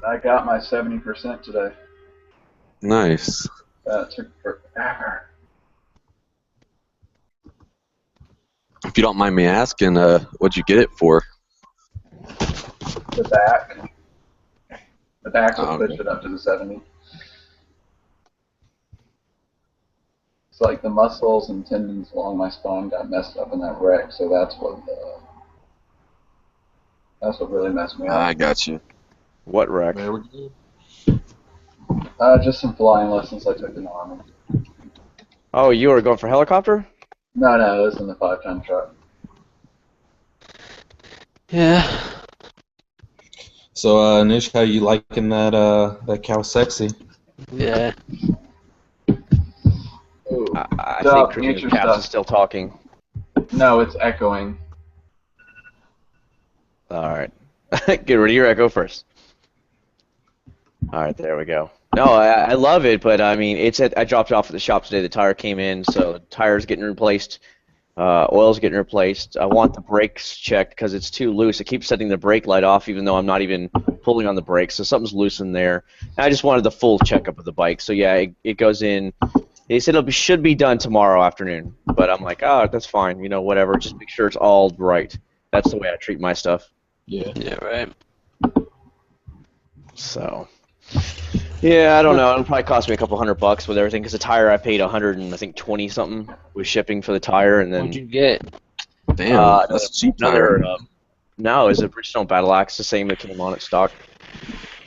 I got my 70% today. Nice. That took forever. If you don't mind me asking, what'd you get it for? The back. The back will Okay. push it up to the 70. It's like the muscles and tendons along my spine got messed up in that wreck, so that's what really messed me I up. got you. What wreck? There we go. Just some flying lessons I took in the Army. Oh, you were going for helicopter? No, it was in the 5-ton truck. Yeah. So, Nish, how you liking that cow sexy? Yeah. Ooh. I So, think get Christmas your Caps stuff. is still talking. No, it's echoing. All right. Get rid of your echo first. All right, there we go. No, I love it, but I mean, I dropped it off at the shop today. The tire came in, so the tire's getting replaced. Oil's getting replaced. I want the brakes checked because it's too loose. It keeps setting the brake light off even though I'm not even pulling on the brakes, so something's loose in there. And I just wanted the full checkup of the bike. So yeah, it goes in. They said should be done tomorrow afternoon, but I'm like, oh, that's fine. You know, whatever. Just make sure it's all right. That's the way I treat my stuff. Yeah. Yeah, right. So, yeah, I don't know. It'll probably cost me a couple $100 with everything because the tire I paid 120 something with shipping for the tire, and then What'd you get? Damn, that's a cheap tire. another. No, it was a Bridgestone Battle Axe, the same that came on at stock.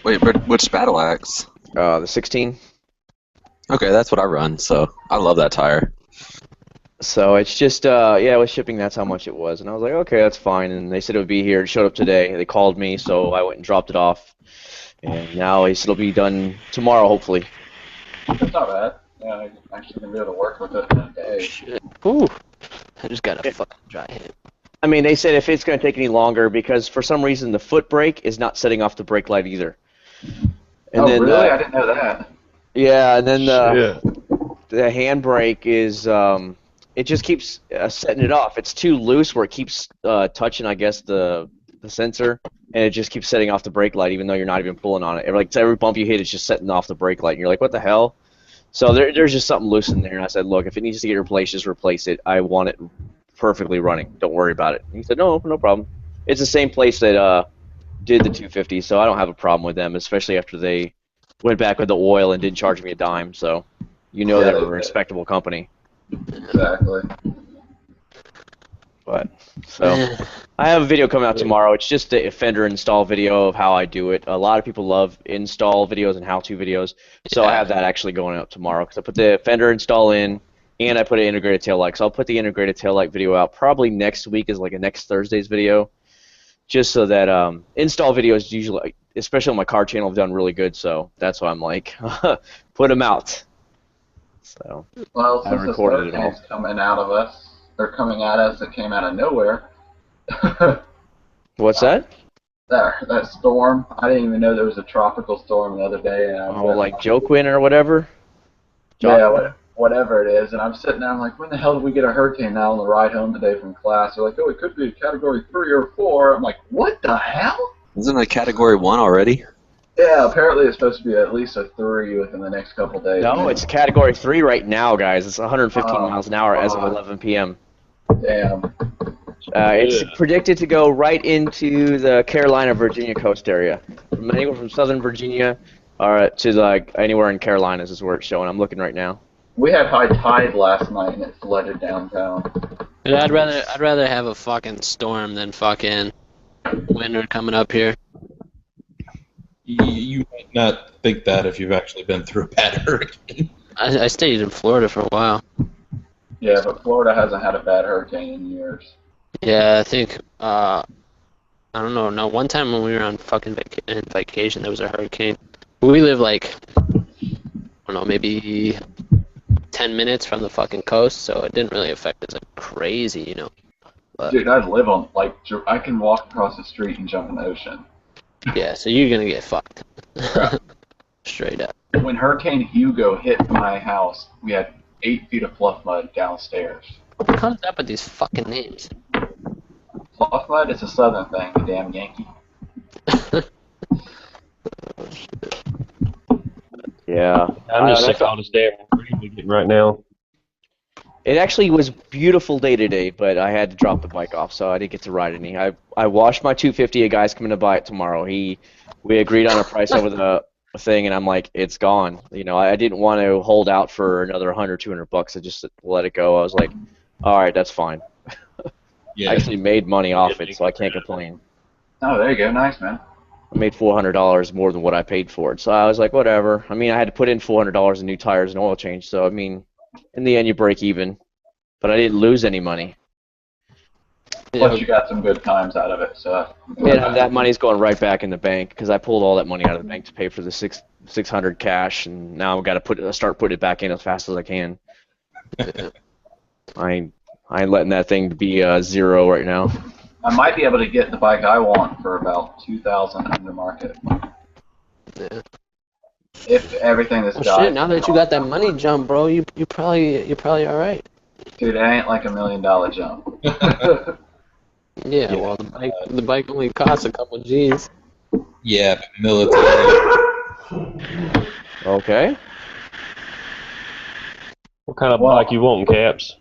Wait, but which battle axe? The 16. Okay, that's what I run, so I love that tire. So it's just, yeah, with shipping, that's how much it was. And I was like, okay, that's fine. And they said it would be here. It showed up today. They called me, so I went and dropped it off. And now he said it'll be done tomorrow, hopefully. That's not bad. Yeah, I'm actually going to be able to work with it in a day. Shit. Ooh. I just got a fucking dry hit. I mean, they said if it's going to take any longer, because for some reason the foot brake is not setting off the brake light either. And then, really? I didn't know that. Yeah, and then Shit. the handbrake is, it just keeps setting it off. It's too loose where it keeps touching, I guess, the sensor, and it just keeps setting off the brake light even though you're not even pulling on it. Like every bump you hit, it's just setting off the brake light, and you're like, what the hell? So there's just something loose in there, and I said, look, if it needs to get replaced, just replace it. I want it perfectly running. Don't worry about it. And he said, no problem. It's the same place that did the 250, so I don't have a problem with them, especially after they went back with the oil and didn't charge me a dime. So you know Yeah, they they were a did. respectable company. Exactly. But so I have a video coming out tomorrow. It's just a fender install video of how I do it. A lot of people love install videos and how-to videos, so I have that actually going out tomorrow because I put the fender install in and I put an integrated taillight. So I'll put the integrated taillight video out probably next week as like a next Thursday's video, just so that install videos usually, especially on my car channel, have done really good. So that's why I'm like, put them out. So Well, I since this recorded it all. hurricane's coming out of us, or coming at us, it came out of nowhere. What's that? that storm, I didn't even know there was a tropical storm the other day. And I was Oh, like Joquin or whatever? Yeah, whatever it is. And I'm sitting there, I'm like, when the hell did we get a hurricane now on the ride home today from class? They're like, oh, it could be a Category 3 or 4. I'm like, what the hell? Isn't it Category 1 already? Yeah, apparently it's supposed to be at least a 3 within the next couple days. No, it's Category 3 right now, guys. It's 115 Oh, miles an hour as of God. 11 p.m. Damn. It's predicted to go right into the Carolina, Virginia coast area. Anywhere from southern Virginia to like anywhere in Carolinas is where it's showing. I'm looking right now. We had high tide last night and it flooded downtown. Dude, I'd rather have a fucking storm than fucking winter coming up here. You might not think that if you've actually been through a bad hurricane. I stayed in Florida for a while. Yeah, but Florida hasn't had a bad hurricane in years. Yeah, I think, I don't know, no, one time when we were on fucking vacation, there was a hurricane. We live like, I don't know, maybe 10 minutes from the fucking coast, so it didn't really affect us like crazy, you know. But, Dude, I live on, like, I can walk across the street and jump in the ocean. yeah, so you're gonna get fucked. Yeah. Straight up. When Hurricane Hugo hit my house, we had 8 feet of fluff mud downstairs. What comes up with these fucking names? Fluff mud is a southern thing, you damn Yankee. Yeah. I'm just sick that's of all this damn rain we getting right now. It actually was a beautiful day today, but I had to drop the bike off, so I didn't get to ride any. I washed my 250. A guy's coming to buy it tomorrow. We agreed on a price over the thing, and I'm like, it's gone. You know, I didn't want to hold out for another 100, $200. I just let it go. I was like, all right, that's fine. Yeah. I actually made money off it, so I can't complain. Oh, there you go. Nice, man. I made $400 more than what I paid for it, so I was like, whatever. I mean, I had to put in $400 in new tires and oil change, so I mean, in the end, you break even. But I didn't lose any money. Plus, you got some good times out of it, so. Yeah, that money's going right back in the bank because I pulled all that money out of the bank to pay for the 600 cash, and now I've got to start putting it back in as fast as I can. I ain't letting that thing be zero right now. I might be able to get the bike I want for about $2,000 under market. Yeah. If everything is Well, shit, now that you got that money jump, bro, you're probably all right. Dude, it ain't like $1 million jump. Yeah, well, the bike only costs a couple G's. Yeah, but military. Okay. What kind of bike you wanting, Caps?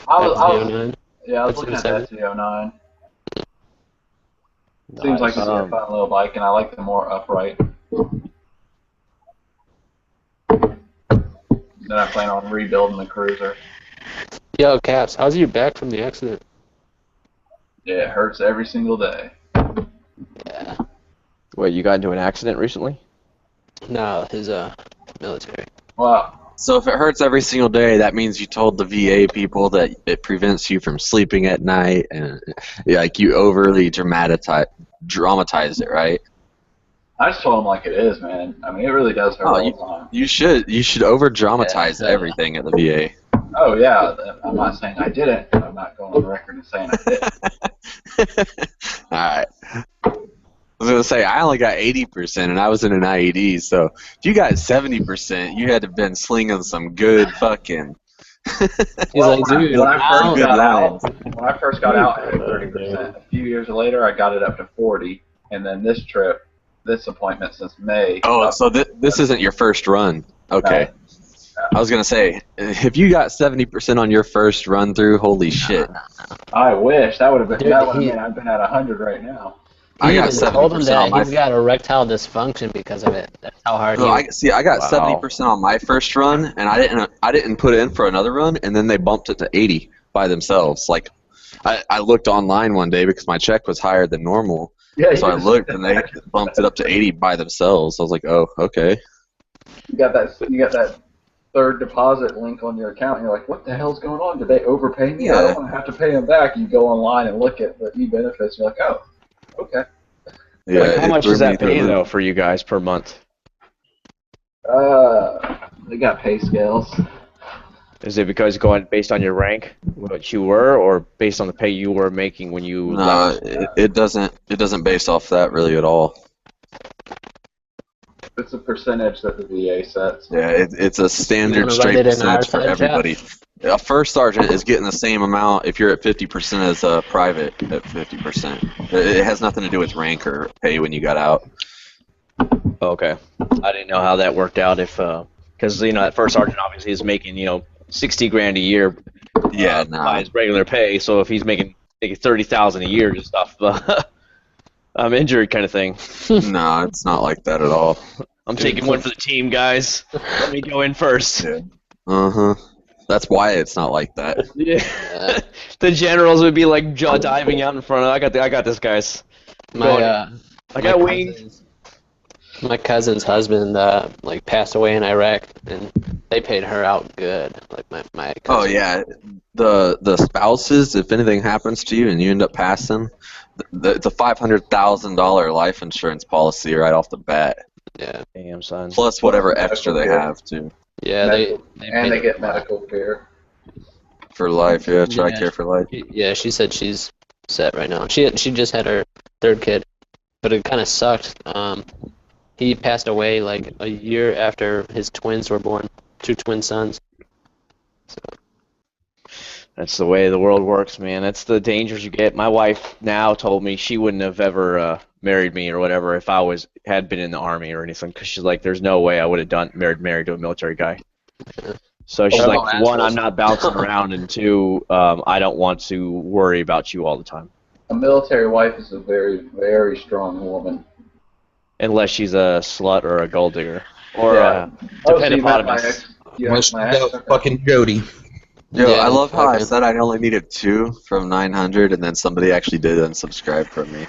I was That's looking at the that T09. Seems like it's a fun little bike, and I like the more upright. Then I plan on rebuilding the Cruiser. Yo, Caps, how's your back from the accident? Yeah, it hurts every single day. Yeah. Wait, you got into an accident recently? No, his military. Well, So if it hurts every single day, that means you told the VA people that it prevents you from sleeping at night, and like you overly dramatized it, right? I just told them like it is, man. I mean, it really does hurt all the time. You should over dramatize everything at the VA. Oh yeah, I'm not saying I didn't. I'm not going on the record and saying I did. All right. I was gonna say I only got 80%, and I was in an IED. So if you got 70%, you had to have been slinging some good fucking. Well, He's like, dude, when I first got out, I had Oh, 30%. A few years later, I got it up to 40, and then this appointment since May. Oh, so this isn't your first run? Okay. I was gonna say, if you got 70% on your first run through, holy shit! I wish that would have been. Dude, That would have meant I've been at 100 right now. I got even told him 70% that on my. he's got erectile dysfunction because of it. That's how hard No, he. I got Wow. 70% on my first run, and I didn't put in for another run, and then they bumped it to 80 by themselves. Like, I looked online one day because my check was higher than normal, Yeah. so I looked and they bumped it up to 80 by themselves. I was like, oh, okay. You got that third deposit link on your account, and you're like, what the hell's going on? Did they overpay me? I don't want to have to pay them back. You go online and look at the e-benefits, and you're like, oh, okay. Yeah. Like, how it much threw does that me through pay, the- though, for you guys per month? They got pay scales. Is it because going based on your rank, what you were, or based on the pay you were making when you No, left? it doesn't base off that really at all. It's a percentage that the VA sets. Yeah, it's a standard wanna straight write it in our percentage for side, everybody. A first sergeant is getting the same amount if you're at 50% as a private at 50%. It has nothing to do with rank or pay when you got out. Okay, I didn't know how that worked out. If because that first sergeant obviously is making $60 grand a year. Yeah, By his regular pay. So if he's making $30,000 a year, just off I'm injured kind of thing. no, it's not like that at all. I'm taking one for the team, guys. Let me go in first. Yeah. Uh-huh. That's why it's not like that. Yeah. The generals would be like jaw diving out in front of. I got this, guys. My I got wings. My cousin's husband passed away in Iraq, and they paid her out good. Like my cousin. Oh yeah, the spouses. If anything happens to you and you end up passing, it's a $500,000 life insurance policy right off the bat. Yeah. Damn, son. Plus whatever extra they have too. Yeah, Medical, they and they paid get her medical care. For life, yeah. Yeah. TRICARE for life. Yeah, she said she's set right now. She just had her third kid, but it kind of sucked. He passed away like a year after his twins were born, 2 twin sons. So. That's the way the world works, man. That's the dangers you get. My wife now told me she wouldn't have ever married me or whatever if I had been in the army or anything, because she's like, there's no way I would have married to a military guy. So she's Well, like, one, I'm not bouncing around, and two, I don't want to worry about you all the time. A military wife is a very, very strong woman. Unless she's a slut or a gold digger. Or Yeah. a hippopotamus. Unless you know fucking Jody. Yo, Yeah, I love how I fucking- said I only needed 2 from 900, and then somebody actually did unsubscribe from me.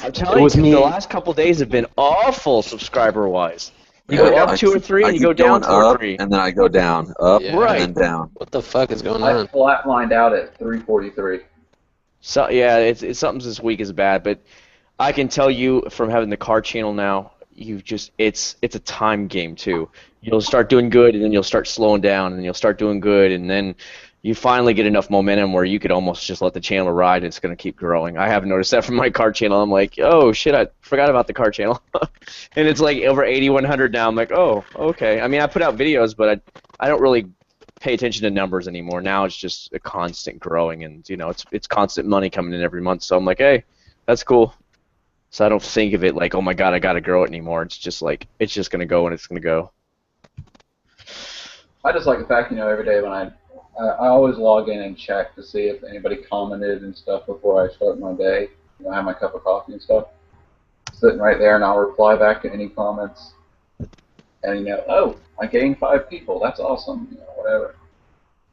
I'm telling It was you, me. the last couple days have been awful subscriber-wise. You Yeah, go up I 2 or keep- 3, I and you keep go down going 2 or up, 3. and then I go down, up, Yeah. Right. and then down. What the fuck is going I on? flatlined out at 343. So yeah, it's something this week is bad, but I can tell you from having the car channel now, it's a time game too. You'll start doing good, and then you'll start slowing down, and then you'll start doing good, and then you finally get enough momentum where you could almost just let the channel ride, and it's going to keep growing. I have noticed that from my car channel. I'm like, oh shit, I forgot about the car channel, and it's like over 8,100 now. I'm like, oh, okay. I mean, I put out videos, but I don't really pay attention to numbers anymore. Now it's just a constant growing, and it's constant money coming in every month. So I'm like, hey, that's cool. So I don't think of it like, oh my god, I gotta grow it anymore. It's just like, it's just gonna go and it's gonna go. I just like the fact, every day when I always log in and check to see if anybody commented and stuff before I start my day. I have my cup of coffee and stuff sitting right there, and I'll reply back to any comments. And oh, I gained 5 people. That's awesome.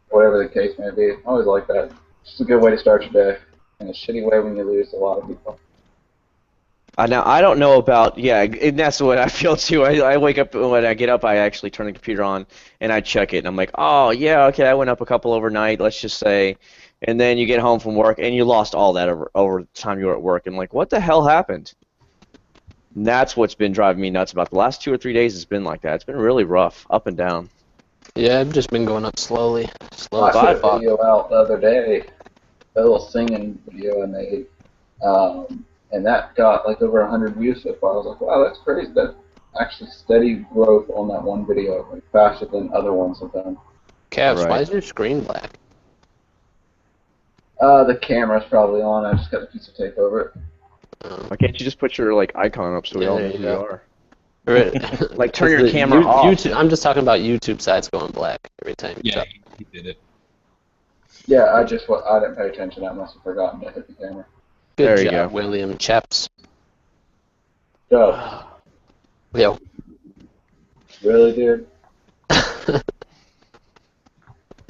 Whatever the case may be. I always like that. It's just a good way to start your day. In a shitty way when you lose a lot of people. Now, I don't know about, and that's what I feel too. I wake up, when I get up, I actually turn the computer on and I check it, and I'm like, oh, yeah, okay, I went up a couple overnight, let's just say, and then you get home from work and you lost all that over the time you were at work, and like, what the hell happened? And that's what's been driving me nuts about the last 2 or 3 days. It's been like that. It's been really rough, up and down. Yeah, I've just been going up slowly. I put a video out the other day, a little singing video I made. And that got like over 100 views so far. I was like, wow, that's crazy. That's actually steady growth on that one video, like faster than other ones have done. Cavs, Right. why is your screen black? The camera's probably on. I just got a piece of tape over it. Why can't you just put your icon up so we Yeah, all there know you who go. you are? Right. Like, turn your camera off. YouTube, I'm just talking about YouTube sites going black every time you Yeah, talk. he did it. Yeah, I didn't pay attention. I must have forgotten to hit the camera. Good There you job, go. William Chaps. Go. Yo. Really, dude?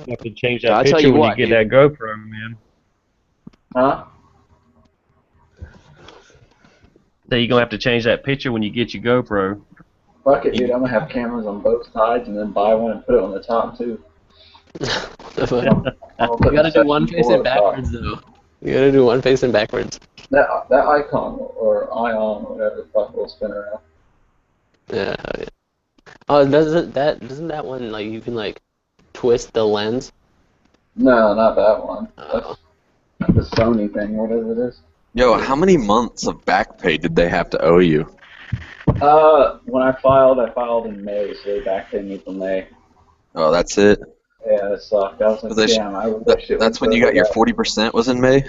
You have to change I'll that tell picture you when what, you get that GoPro, man. Huh? So you're gonna have to change that picture when you get your GoPro. Fuck it, dude. I'm gonna have cameras on both sides and then buy one and put it on the top too. What the fuck? I'm gonna put You gotta the do one section facing 4 on top. backwards, though. You gotta do one facing backwards. That icon or ion or whatever the fuck will spin around. Yeah, hell yeah. Oh, doesn't that one, like, you can, like, twist the lens? No, not that one. Oh. That's the Sony thing, whatever it is. Yo, how many months of back pay did they have to owe you? When I filed in May, so they backpaid me from May. Oh, that's it? Yeah, it sucked. I was So like, they sh- damn, I wish it That's was when you got your over. 40% was in May?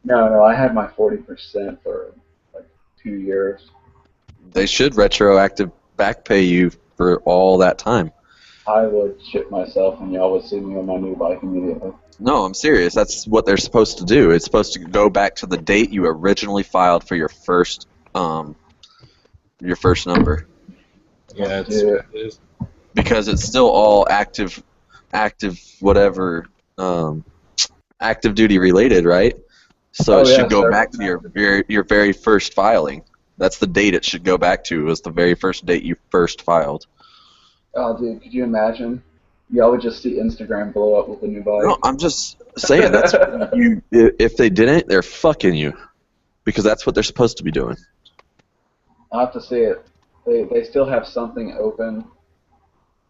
No, I had my 40% for like 2 years. They should retroactive back pay you for all that time. I would shit myself and y'all would see me on my new bike immediately. No, I'm serious. That's what they're supposed to do. It's supposed to go back to the date you originally filed for your first number, Yeah, it's, Yeah. it is. because it's still all active whatever, active duty related, right? So Oh, it yeah, should go sir. back to your very first filing. That's the date it should go back to. Was the very first date you first filed. Oh, dude, could you imagine? Y'all would just see Instagram blow up with a new bike. No, I'm just saying that's you. If they didn't, they're fucking you, because that's what they're supposed to be doing. I'll have to see it. They still have something open.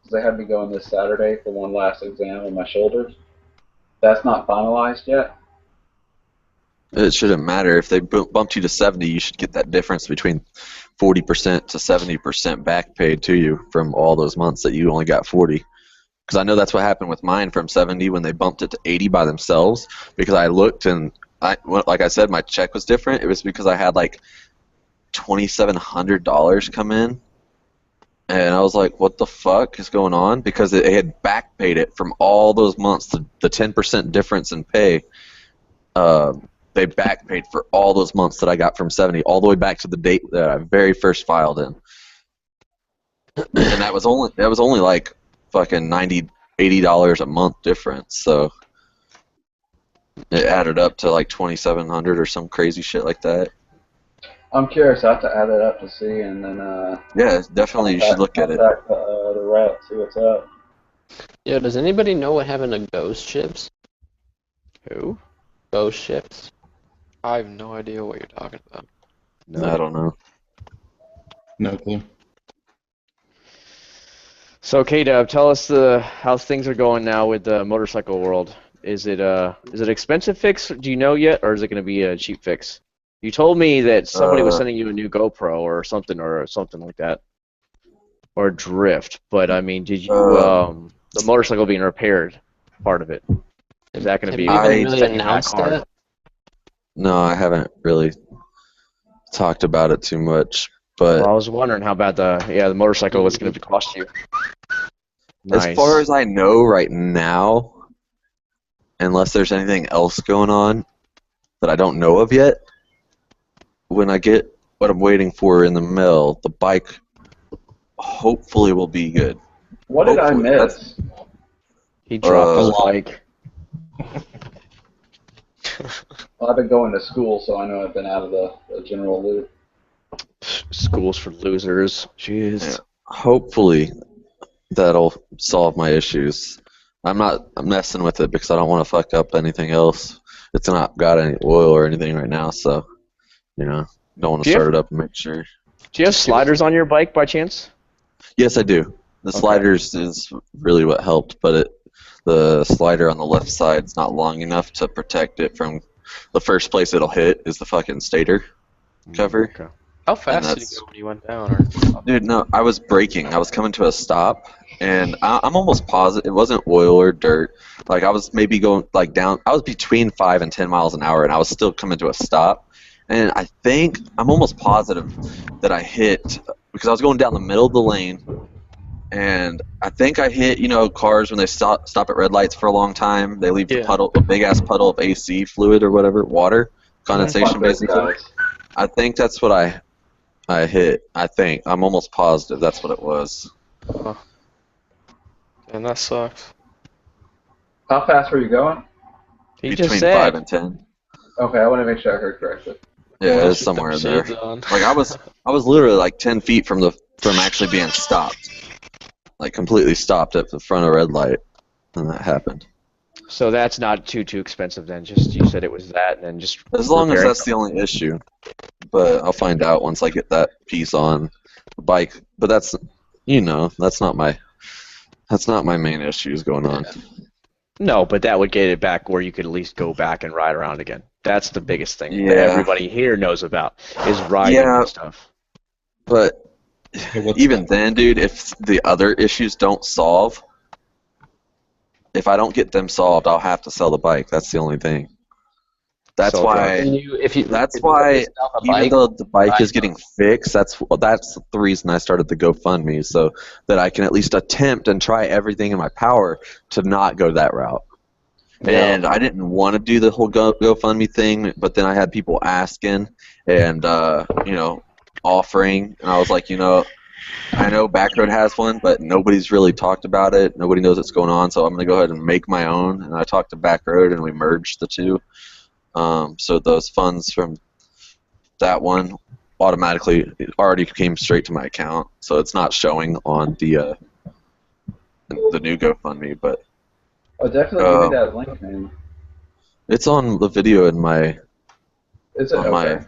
'Cause they had me going this Saturday for one last exam on my shoulders. That's not finalized yet. It shouldn't matter if they bumped you to 70. You should get that difference between 40% to 70% back paid to you from all those months that you only got 40. because I know that's what happened with mine from 70 when they bumped it to 80 by themselves. Because I looked and like I said, my check was different. It was because I had like $2,700 come in, and I was like, "What the fuck is going on?" Because it had back paid it from all those months. The 10% difference in pay, they back paid for all those months that I got from 70 all the way back to the date that I very first filed in, and that was only like fucking $80 a month difference. So it added up to like 2,700 or some crazy shit like that. I'm curious. I have to add that up to see, and then Yeah, definitely you should look at it. contact the rep, see what's up. Yo, does anybody know what happened to ghost ships? Who? Ghost ships? I have no idea what you're talking about. I don't know. No clue. So, K-Dub, tell us how things are going now with the motorcycle world. Is it expensive fix? Do you know yet, or is it going to be a cheap fix? You told me that somebody was sending you a new GoPro or something like that, or drift. But I mean, did you the motorcycle being repaired? Part of it is that going to be? Have you even really setting you back announced hard? that? No, I haven't really talked about it too much. But Well, I was wondering how bad the motorcycle was going to cost you. as far as I know right now, unless there's anything else going on that I don't know of yet, when I get what I'm waiting for in the mail, the bike hopefully will be good. What did I Hopefully, miss? He dropped his bike. Well, I've been going to school, so I know I've been out of the general loop. Schools for losers. Jeez. Yeah. Hopefully that'll solve my issues. I'm not messing with it because I don't want to fuck up anything else. It's not got any oil or anything right now, so don't want to start it up and make sure. Do you have sliders on your bike by chance? Yes, I do. The sliders is really what helped, but the slider on the left side is not long enough to protect it from the first place it'll hit is the fucking stator cover. Okay. How fast did you go when you went down? Or... Dude, no, I was braking. I was coming to a stop, and I'm almost positive it wasn't oil or dirt. Like, I was maybe going, like, down. I was between 5 and 10 miles an hour, and I was still coming to a stop. And I'm almost positive that I hit, because I was going down the middle of the lane, and I think I hit, cars when they stop at red lights for a long time. They leave a big-ass puddle of AC fluid or whatever, water, condensation, basically. I think that's what I hit. I'm almost positive that's what it was. And that sucks. How fast were you going? He Between just said. 5 and 10. Okay, I want to make sure I heard correctly. Yeah, it's somewhere in there. Like, I was literally like 10 feet from actually being stopped. Like, completely stopped at the front of red light, and that happened. So that's not too expensive then. Just you said it was that, and then just As long as that's the only issue. But I'll find out once I get that piece on the bike. But that's not my main issues going on. No, but that would get it back where you could at least go back and ride around again. That's the biggest thing that everybody here knows about is riding and stuff. But even then, dude, if the other issues don't solve, if I don't get them solved, I'll have to sell the bike. That's the only thing. That's why. Even though the bike is getting fixed, that's the reason I started the GoFundMe, so that I can at least attempt and try everything in my power to not go that route. Yeah. And I didn't want to do the whole GoFundMe thing, but then I had people asking and offering, and I was like, I know Backroad has one, but nobody's really talked about it. Nobody knows what's going on, so I'm going to go ahead and make my own. And I talked to Backroad, and we merged the two. So those funds from that one automatically already came straight to my account, so it's not showing on the new GoFundMe. But definitely give me that link, man. It's on the video in my. Is it okay?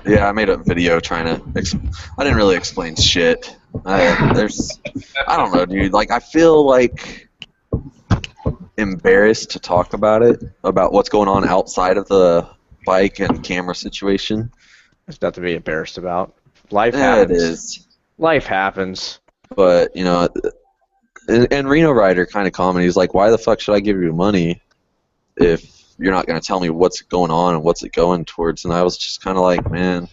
Yeah, I made a video trying to. I didn't really explain shit. I don't know, dude. Like, I feel like embarrassed to talk about what's going on outside of the bike and camera situation. There's nothing to be embarrassed about. Life happens. It is. Life happens. But And Reno Rider kind of commented, he's like, why the fuck should I give you money if you're not going to tell me what's going on and what's it going towards? And I was just kind of like, man.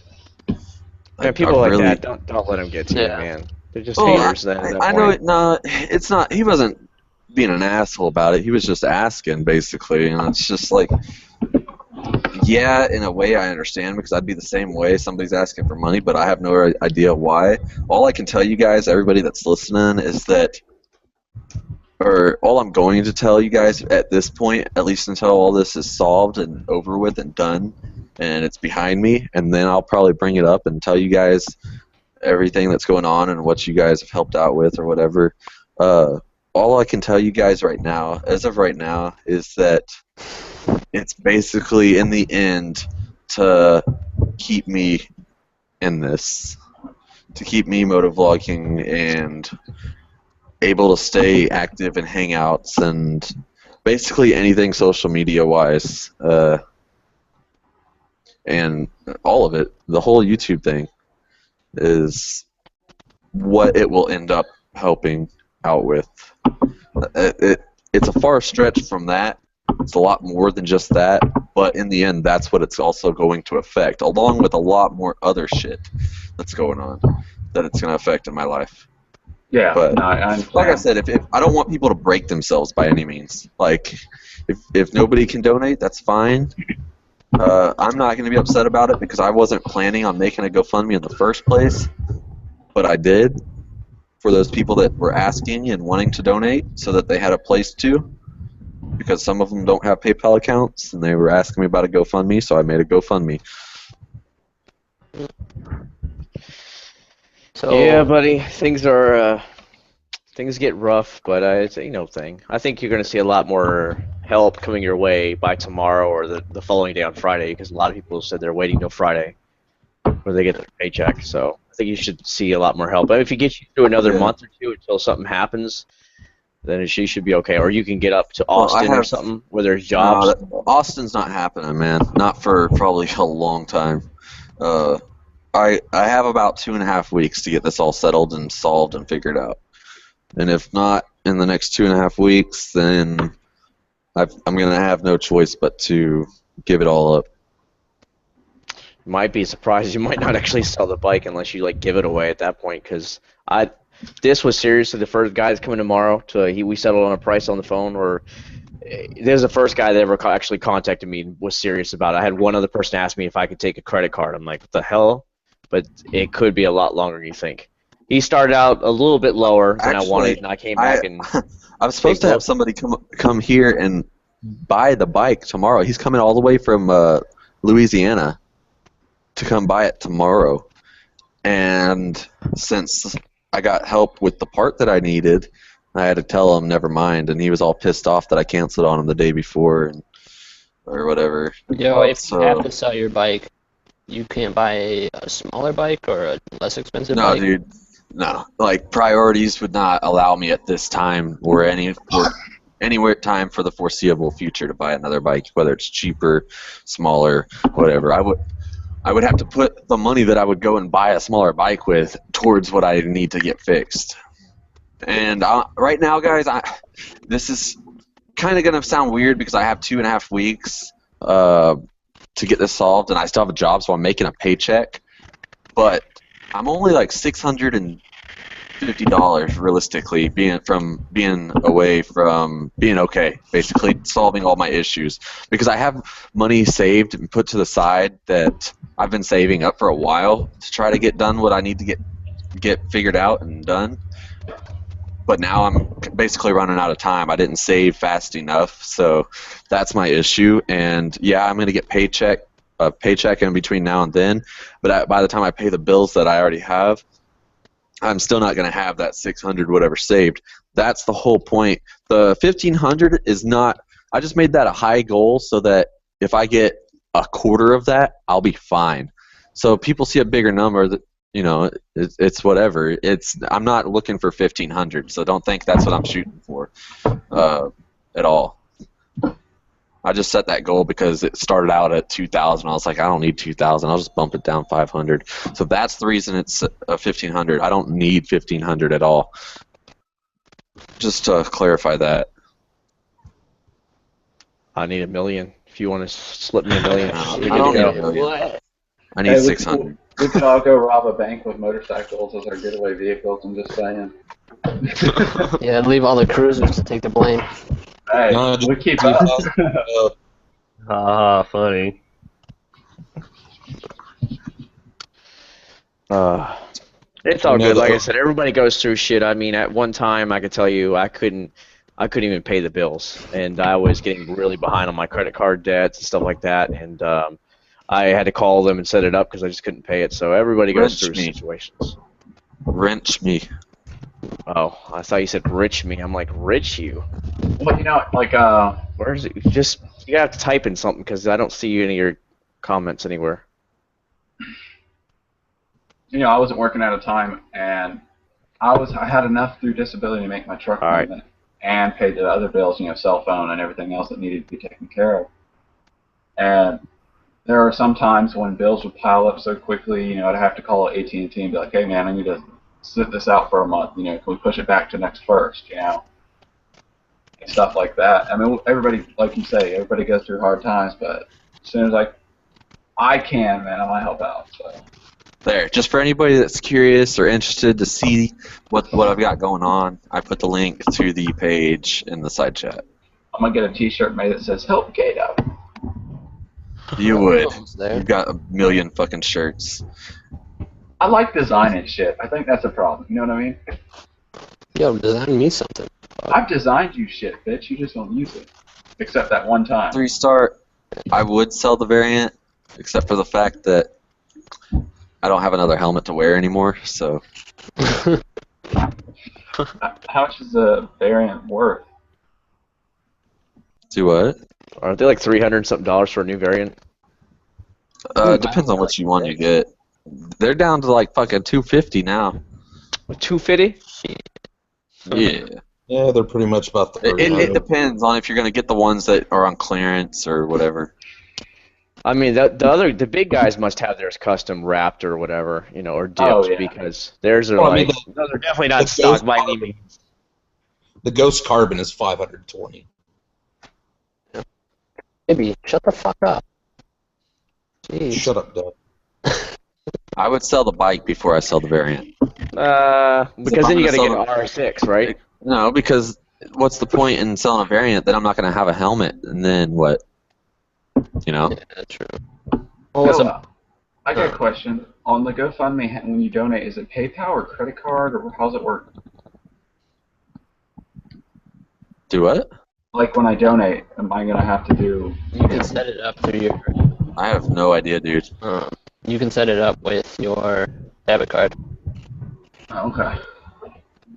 Man, people like that, don't let them get to you, man. They're just haters then at that point. I know it. No, it's not. He wasn't being an asshole about it. He was just asking, basically. And it's just like, yeah, in a way I understand because I'd be the same way. Somebody's asking for money, but I have no idea why. All I can tell you guys, everybody that's listening, is that, or all I'm going to tell you guys at this point, at least until all this is solved and over with and done, and it's behind me, and then I'll probably bring it up and tell you guys everything that's going on and what you guys have helped out with or whatever. All I can tell you guys right now, as of right now, is that it's basically in the end to keep me in this, to keep me motovlogging and able to stay active in Hangouts and basically anything social media wise, and all of it, the whole YouTube thing is what it will end up helping out with. It's a far stretch from that. It's a lot more than just that, but in the end, that's what it's also going to affect, along with a lot more other shit that's going on that it's going to affect in my life. Yeah, but no, I like I said, if I don't want people to break themselves by any means. Like, if nobody can donate, that's fine. I'm not going to be upset about it because I wasn't planning on making a GoFundMe in the first place, but I did for those people that were asking and wanting to donate so that they had a place to, because some of them don't have PayPal accounts and they were asking me about a GoFundMe, so I made a GoFundMe. So Yeah, buddy, things get rough, but it's no thing. I think you're going to see a lot more help coming your way by tomorrow or the following day on Friday, because a lot of people said they're waiting till Friday where they get their paycheck. So I think you should see a lot more help. But if you get you through another month or two until something happens, then she should be okay. Or you can get up to Austin or something where there's jobs. Austin's not happening, man. Not for probably a long time. I have about 2.5 weeks to get this all settled and solved and figured out. And if not in the next 2.5 weeks, then I'm going to have no choice but to give it all up. Might be surprised you might not actually sell the bike unless you give it away at that point, because this was seriously the first guy that's coming tomorrow. We settled on a price on the phone, or there's the first guy that ever actually contacted me and was serious about it. I had one other person ask me if I could take a credit card. I'm like, what the hell? But it could be a lot longer than you think. He started out a little bit lower than I wanted, and I came back and I was supposed to have somebody come here and buy the bike tomorrow. He's coming all the way from Louisiana to come buy it tomorrow. And since I got help with the part that I needed, I had to tell him never mind, and he was all pissed off that I canceled on him the day before or whatever. Yo, if you have to sell your bike, you can't buy a smaller bike or a less expensive bike? No, dude. No. Like, priorities would not allow me at this time or anywhere time for the foreseeable future to buy another bike, whether it's cheaper, smaller, whatever. I would have to put the money that I would go and buy a smaller bike with towards what I need to get fixed. And right now, guys, this is kind of going to sound weird because I have 2.5 weeks to get this solved, and I still have a job, so I'm making a paycheck. But I'm only like $650 realistically, being away from being okay, basically solving all my issues, because I have money saved and put to the side that I've been saving up for a while to try to get done what I need to get figured out and done. But now I'm basically running out of time. I didn't save fast enough, so that's my issue. And yeah, I'm gonna get a paycheck in between now and then. But by the time I pay the bills that I already have, I'm still not gonna have that 600 whatever saved. That's the whole point. The 1,500 is not. I just made that a high goal so that if I get a quarter of that, I'll be fine. So if people see a bigger number, that it's whatever. I'm not looking for 1,500, so don't think that's what I'm shooting for at all. I just set that goal because it started out at 2,000. I was like, I don't need 2,000. I'll just bump it down 500. So that's the reason it's 1,500. I don't need 1,500 at all. Just to clarify that. I need $1 million. If you want to slip me $1 million, I we're don't good to need go. $1 million. What? I need Hey, 600. we could all go rob a bank with motorcycles as our getaway vehicles. I'm just saying. Yeah, leave all the cruisers to take the blame. Hey, No, just we keep leave up. us, Funny. It's all You know good. Like the- I said, everybody goes through shit. I mean, at one time, I could tell you, I couldn't even pay the bills, and I was getting really behind on my credit card debts and stuff like that, and I had to call them and set it up because I just couldn't pay it. So everybody goes Wrench through me. situations. Wrench me. Oh, I thought you said rich me. I'm like, rich you? Well, you know, like Where's it? Just you have to type in something because I don't see any of your comments anywhere. you know, I wasn't working at a time, and I had enough through disability to make my truck All right. payment and pay the other bills, you know, cell phone and everything else that needed to be taken care of. And there are some times when bills would pile up so quickly, you know, I'd have to call AT&T and be like, hey man, I need to sit this out for a month, you know, can we push it back to next first, you know, and stuff like that. I mean, everybody, like you say, everybody goes through hard times, but as soon as I can, man, I might help out. So. There, just for anybody that's curious or interested to see what I've got going on, I put the link to the page in the side chat. I'm gonna get a T-shirt made that says "Help Gato." You would. Almost there. You've got 1 million fucking shirts. I like designing shit. I think that's a problem. You know what I mean? Yo, design me something. I've designed you shit, bitch. You just don't use it, except that one time. 3-star, I would sell the variant, except for the fact that I don't have another helmet to wear anymore, so. How much is the variant worth? Do what? Aren't they like $300 something for a new variant? Depends on which one you get. They're down to like fucking $250 now. $250? Yeah. Yeah, they're pretty much about the It depends on if you're gonna get the ones that are on clearance or whatever. I mean, the big guys must have theirs custom wrapped or whatever, you know, or dipped Oh, yeah. because theirs are Well, I mean, like those are definitely not stock Ghost by any Carbon- means. The Ghost Carbon is 520. Maybe shut the fuck up. Jeez. Shut up, Doug. I would sell the bike before I sell the variant. Because then you got to get an R6, right? No, because what's the point in selling a variant that I'm not gonna have a helmet and then what? You know? Yeah, true. Well, what's Noah, I got a question. On the GoFundMe, when you donate, is it PayPal or credit card, or how's it work? Do what? Like when I donate, am I gonna have to do? you can set it up through your. I have no idea, dude. You can set it up with your debit card. Oh, okay.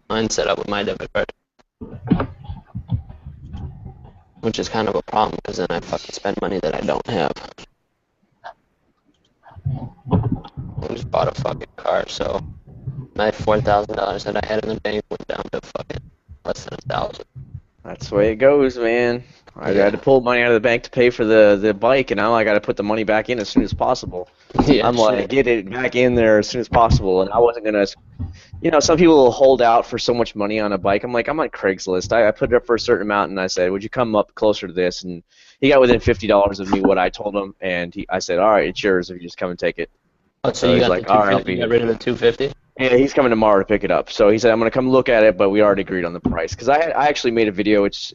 Mine's set up with my debit card. Which is kind of a problem because then I fucking spend money that I don't have. I just bought a fucking car, so my $4,000 that I had in the bank went down to fucking less than 1,000. That's the way it goes, man. I Yeah. had to pull money out of the bank to pay for the bike, and now I got to put the money back in as soon as possible. Yeah, I'm like, shit. get it back in there as soon as possible, and I wasn't gonna. You know, some people will hold out for so much money on a bike. I'm like, I'm on Craigslist. I put it up for a certain amount, and I said, would you come up closer to this? And he got within $50 of me what I told him, and I said, all right, it's yours if you just come and take it. Oh, so you he's got like, the all right, 250, you got rid of the 250? Yeah, he's coming tomorrow to pick it up. So he said, I'm going to come look at it, but we already agreed on the price. Because I actually made a video. It's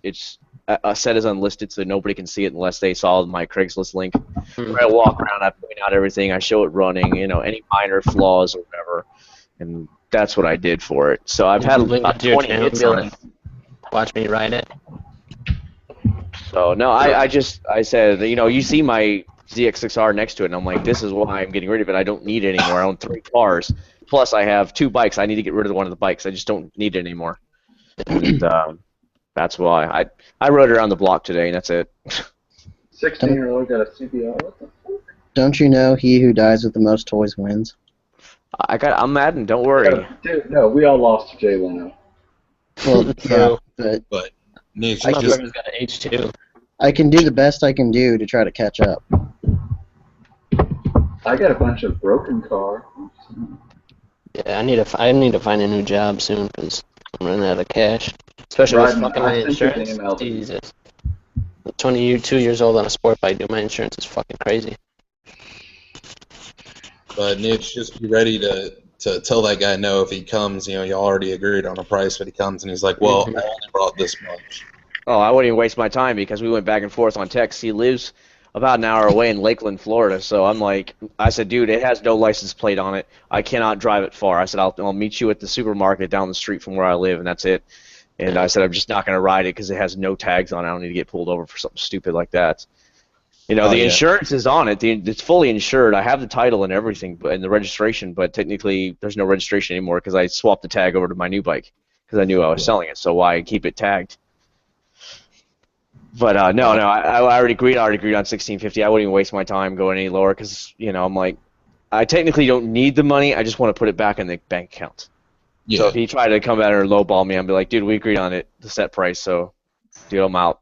set as unlisted, so nobody can see it unless they saw my Craigslist link. Where I walk around, I point out everything, I show it running, you know, any minor flaws or whatever. And that's what I did for it. So I've Did had you link it about to your 20 channel and hits be on like, it. watch me ride it? So no, I said, you know, you see my ZX6R next to it, and I'm like, this is why I'm getting rid of it. I don't need it anymore. I own 3 cars. Plus, I have 2 bikes. I need to get rid of one of the bikes. I just don't need it anymore. And that's why I rode around the block today, and that's it. 16-year-old got a CBR. What the fuck? Don't you know he who dies with the most toys wins? I'm Madden. Don't worry. Dude, no, we all lost to Jay Leno. Well, yeah, True. but But Nick, I just Motherfucker's got an H2. I can do the best I can do to try to catch up. I got a bunch of broken car. Yeah, I need to find a new job soon because I'm running out of cash. Especially Right, with fucking I my sent you an insurance. email. Jesus. 22 years old on a sport bike doing my insurance is fucking crazy. But Nick, just be ready to tell that guy no if he comes. You know, you already agreed on a price, but he comes and he's like, well, I only brought this much. Oh, I wouldn't even waste my time because we went back and forth on text. He lives about an hour away in Lakeland, Florida. So I'm like, I said, dude, it has no license plate on it. I cannot drive it far. I said, I'll meet you at the supermarket down the street from where I live, and that's it. And I said, I'm just not going to ride it because it has no tags on it. I don't need to get pulled over for something stupid like that. You know, Oh, the yeah. insurance is on it. It's fully insured. I have the title and everything, and the registration, but technically there's no registration anymore because I swapped the tag over to my new bike because I knew I was selling it. So why keep it tagged? But no, I already agreed. I already agreed on 1650. I wouldn't even waste my time going any lower because I'm like, I technically don't need the money. I just want to put it back in the bank account. Yeah. So if he tried to come at her and lowball me, I'd be like, dude, we agreed on it, the set price. So, deal, I'm out.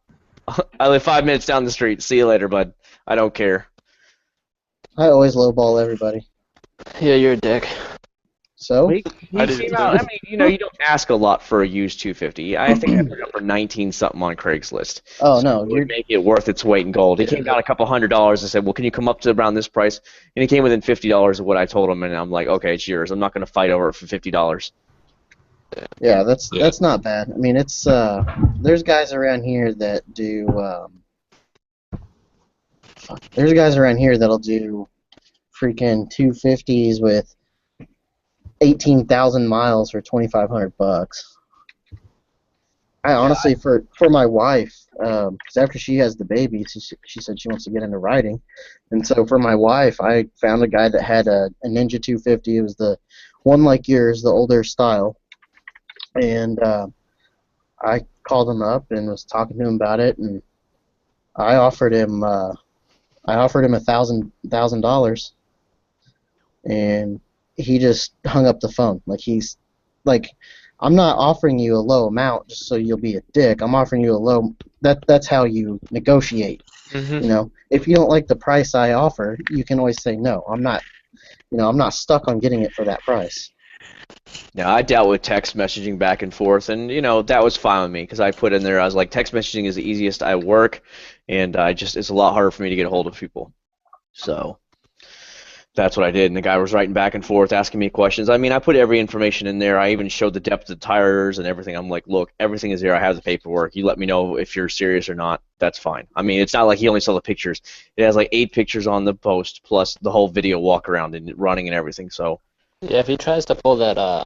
I live 5 minutes down the street. See you later, bud. I don't care. I always lowball everybody. Yeah, you're a dick. So He I did came too. out. I mean, you don't ask a lot for a used 250. I think I put it up for 19 something on Craigslist. oh So no, it you're would make it worth its weight in gold. He came down a couple $100. I said, well, can you come up to around this price? And he came within $50 of what I told him, and I'm like, okay, it's yours. I'm not going to fight over it for $50. yeah. That's Yeah. that's not bad. I mean, it's there's guys around here that do there's guys around here that'll do freaking 250s with 18,000 miles for $2,500. I honestly, for my wife, because after she has the baby, she said she wants to get into riding, and so for my wife, I found a guy that had a Ninja 250. It was the one like yours, the older style, and I called him up and was talking to him about it, and I offered him $1,000, and he just hung up the phone. Like he's like, I'm not offering you a low amount just so you'll be a dick. I'm offering you a low. That's how you negotiate. Mhm. You know, if you don't like the price I offer, you can always say no. I'm not stuck on getting it for that price. Now, I dealt with text messaging back and forth, and that was fine with me because I put in there, I was like, text messaging is the easiest I work, and it's a lot harder for me to get a hold of people. So that's what I did, and the guy was writing back and forth, asking me questions. I mean, I put every information in there. I even showed the depth of the tires and everything. I'm like, look, everything is there. I have the paperwork. You let me know if you're serious or not. That's fine. I mean, it's not like he only saw the pictures. It has like 8 pictures on the post, plus the whole video walk around and running and everything, so. Yeah, if he tries to pull that,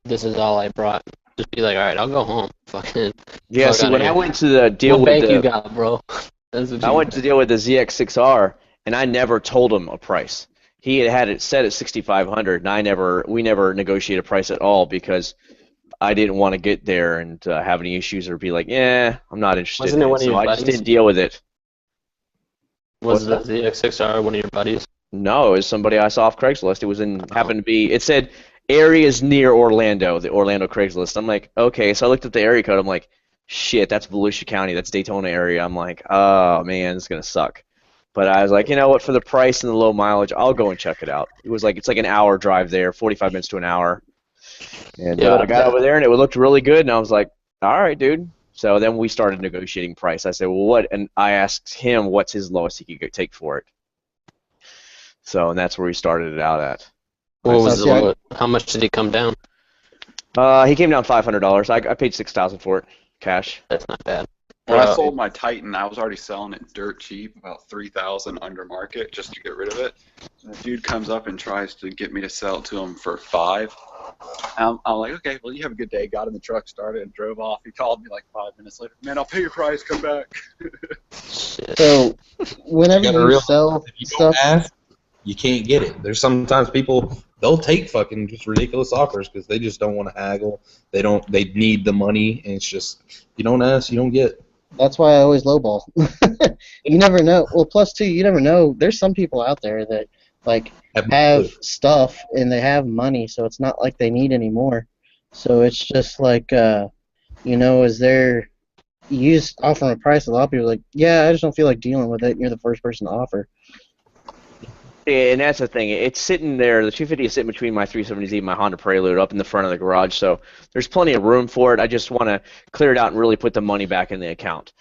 this is all I brought, just be like, alright, I'll go home. Fucking. Yeah, fuck see, outta when here. I went to the deal What with bank you the, got, bro? That's what I you went to deal with the ZX6R, and I never told him a price. He had it set at 6,500, and we never negotiated a price at all because I didn't want to get there and have any issues or be like, yeah, I'm not interested. Wasn't it in one of so your I just buddies? didn't deal with it. Was the What's ZX6R one of your buddies? No, it was somebody I saw off Craigslist. It was happened to be. It said areas near Orlando, the Orlando Craigslist. I'm like, okay, so I looked at the area code. I'm like, shit, that's Volusia County, that's Daytona area. I'm like, oh man, it's gonna suck. But I was like, you know what? For the price and the low mileage, It's like an hour drive there, 45 minutes to an hour. And Yeah, I got over there and it looked really good, and I was like, all right, dude. So then we started negotiating price. I said, well, what? And I asked him what's his lowest he could take for it. So, and that's where we started it out at. What was So, the see, low? How much did he come down? He came down $500. I paid $6,000 for it, cash. That's not bad. When I sold my Titan, I was already selling it dirt cheap, about $3,000 under market, just to get rid of it. And the dude comes up and tries to get me to sell it to him for $5,000. I'm like, okay, well, you have a good day. Got in the truck, started, and drove off. He called me like 5 minutes later. Man, I'll pay your price. Come back. Shit. So whenever You gotta you realize sell if you don't stuff, ask, you can't get it. There's sometimes people, they'll take fucking just ridiculous offers because they just don't want to haggle. They need the money, and it's just, you don't ask, you don't get. that's why I always lowball. You never know. Well, plus two, you never know. There's some people out there that like have stuff and they have money, so it's not like they need any more. So it's just like, is there? You just offer them a price. A lot of people are like, yeah, I just don't feel like dealing with it. And you're the first person to offer. Yeah, and that's the thing. It's sitting there. The 250 is sitting between my 370Z and my Honda Prelude up in the front of the garage, so there's plenty of room for it. I just want to clear it out and really put the money back in the account.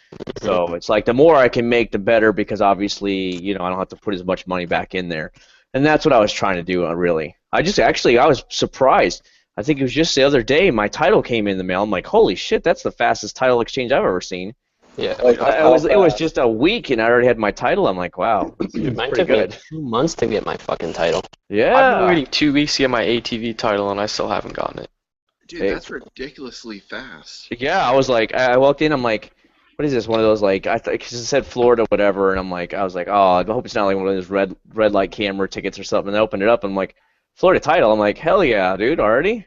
So it's like the more I can make, the better, because obviously, you know, I don't have to put as much money back in there. And that's what I was trying to do, really. I was surprised. I think it was just the other day my title came in the mail. I'm like, holy shit, that's the fastest title exchange I've ever seen. Yeah. Like, It was just a week, and I already had my title. I'm like, wow, Dude, mine pretty took me good. 2 months to get my fucking title. I've been Yeah. waiting 2 weeks to get my ATV title, and I still haven't gotten it. Dude, Hey. that's ridiculously fast. Yeah, I was like, I walked in, I'm like, what is this? One of those, like, because it said Florida, whatever, and I was like, oh, I hope it's not like one of those red light camera tickets or something. And I opened it up, and I'm like, Florida title. I'm like, hell yeah, dude, already?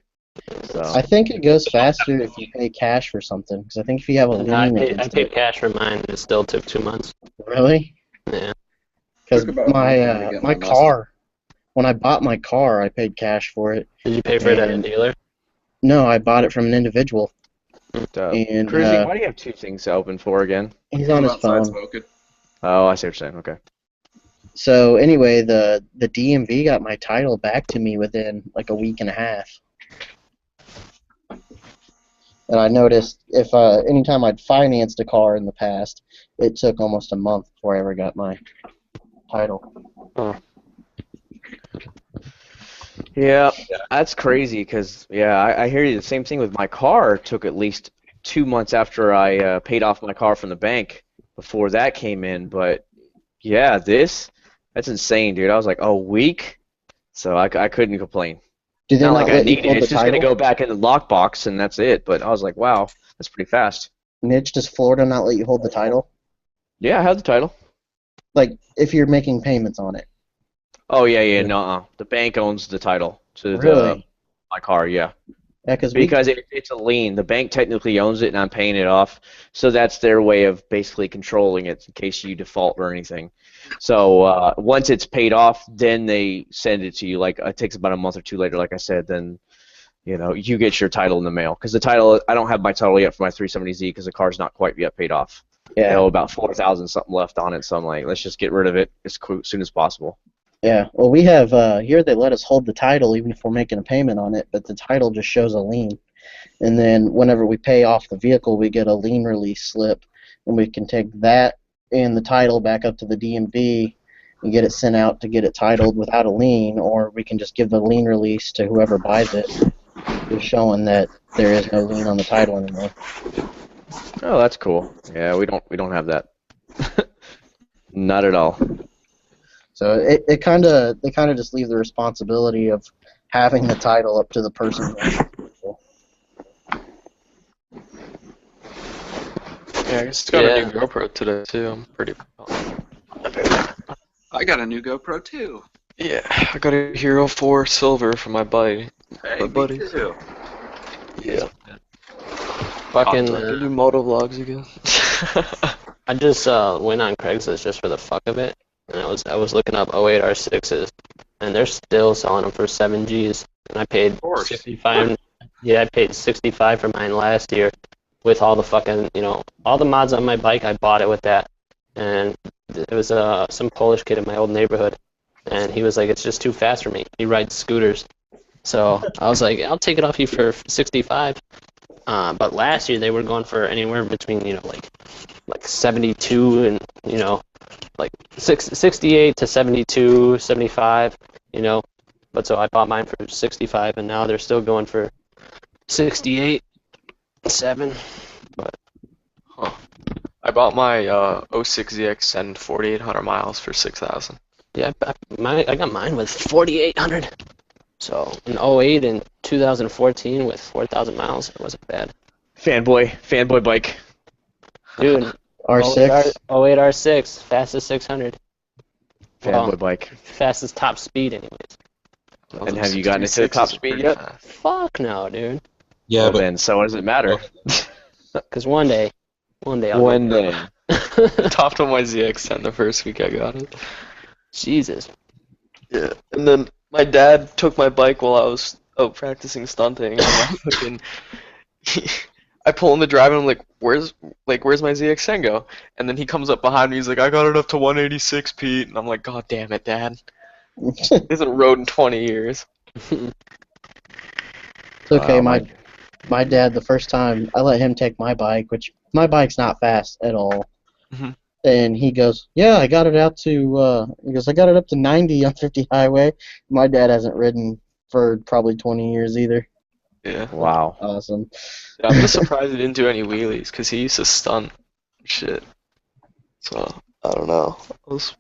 So. I think it goes faster if you pay cash for something. Because I think if you have a No, I lien paid against cash for mine, and it still took 2 months. really? Yeah. Because Took about a month to my get my my car, when I bought my car, I paid cash for it. Did you pay for it at a And- dealer? No, I bought it from an individual, So, and Cruising, why do you have two things open for again? he's on his Outside phone. smoking. Oh, I see what you're saying. Okay. So anyway, the DMV got my title back to me within like a week and a half. And I noticed if anytime I'd financed a car in the past, it took almost a month before I ever got my title. Yeah, that's crazy because, I hear you. The same thing with my car. Took at least 2 months after I paid off my car from the bank before that came in. But, yeah, that's insane, dude. I was like, a week? So I couldn't complain. Do they Not not like I let you need it. hold the It's just going to title? go back in the lockbox, and that's it. But I was like, wow, that's pretty fast. Mitch, does Florida not let you hold the title? Yeah, I have the title. Like, if you're making payments on it. Oh, yeah, no. The bank owns the title to Really? my car, yeah. Yeah, because Because it's a lien. The bank technically owns it, and I'm paying it off. So that's their way of basically controlling it in case you default or anything. So once it's paid off, then they send it to you. Like, it takes about a month or two later, like I said, then you get your title in the mail. Because the title, I don't have my title yet for my 370Z because the car's not quite yet paid off. yeah. About 4,000 something left on it. So I'm like, let's just get rid of it as soon as possible. Yeah, well, we have here they let us hold the title even if we're making a payment on it, but the title just shows a lien. And then whenever we pay off the vehicle, we get a lien release slip, and we can take that and the title back up to the DMV and get it sent out to get it titled without a lien, or we can just give the lien release to whoever buys it, just showing that there is no lien on the title anymore. Oh, that's cool. Yeah, we don't have that. Not at all. So they kind of just leave the responsibility of having the title up to the person. Yeah, I just got a new GoPro today too. I'm pretty pumped. I got a new GoPro too. Yeah, I got a Hero 4 Silver for my buddy. Hey, My me buddy. too. Yeah. Fucking, I can do moto vlogs again. I just went on Craigslist just for the fuck of it, and I was looking up 08 R6s, and they're still selling them for 7 Gs, and I paid course. 65. Yeah, I paid 65 for mine last year, with all the fucking all the mods on my bike. I bought it with that, and it was some Polish kid in my old neighborhood, and he was like, it's just too fast for me. He rides scooters, so I was like, I'll take it off you for 65. But last year they were going for anywhere between like 72 and like 68 to 72, 75, But so I bought mine for 65, and now they're still going for 68, 7. But I bought my 06 ZXN 4,800 miles for 6,000. yeah, I got mine with 4,800. So an 08 and 2014 with 4,000 miles, it wasn't bad. Fanboy bike. Dude, R6. 08 R6, fastest 600. Fanboy bike. Fastest top speed, anyways. And have you gotten into the top speed yet? Fuck no, dude. Yeah, Well, but then, so what does it matter? Because one day I'll One get day. there. Topped on my ZX10 the first week I got it. Jesus. Yeah, and then my dad took my bike while I was out practicing stunting. And I fucking, I pull in the drive and I'm like, where's my ZX10 go? And then he comes up behind me. He's like, I got it up to 186, Pete. And I'm like, God damn it, Dad. He hasn't rode in 20 years. It's okay. my My dad, the first time I let him take my bike, which my bike's not fast at all, Mhm. and he goes, "Yeah, I got it out to." He goes, "I got it up to 90 on 50 highway." My dad hasn't ridden for probably 20 years either. Yeah. Wow. Awesome. Yeah, I'm just surprised he didn't do any wheelies because he used to stunt shit. So, I don't know. I was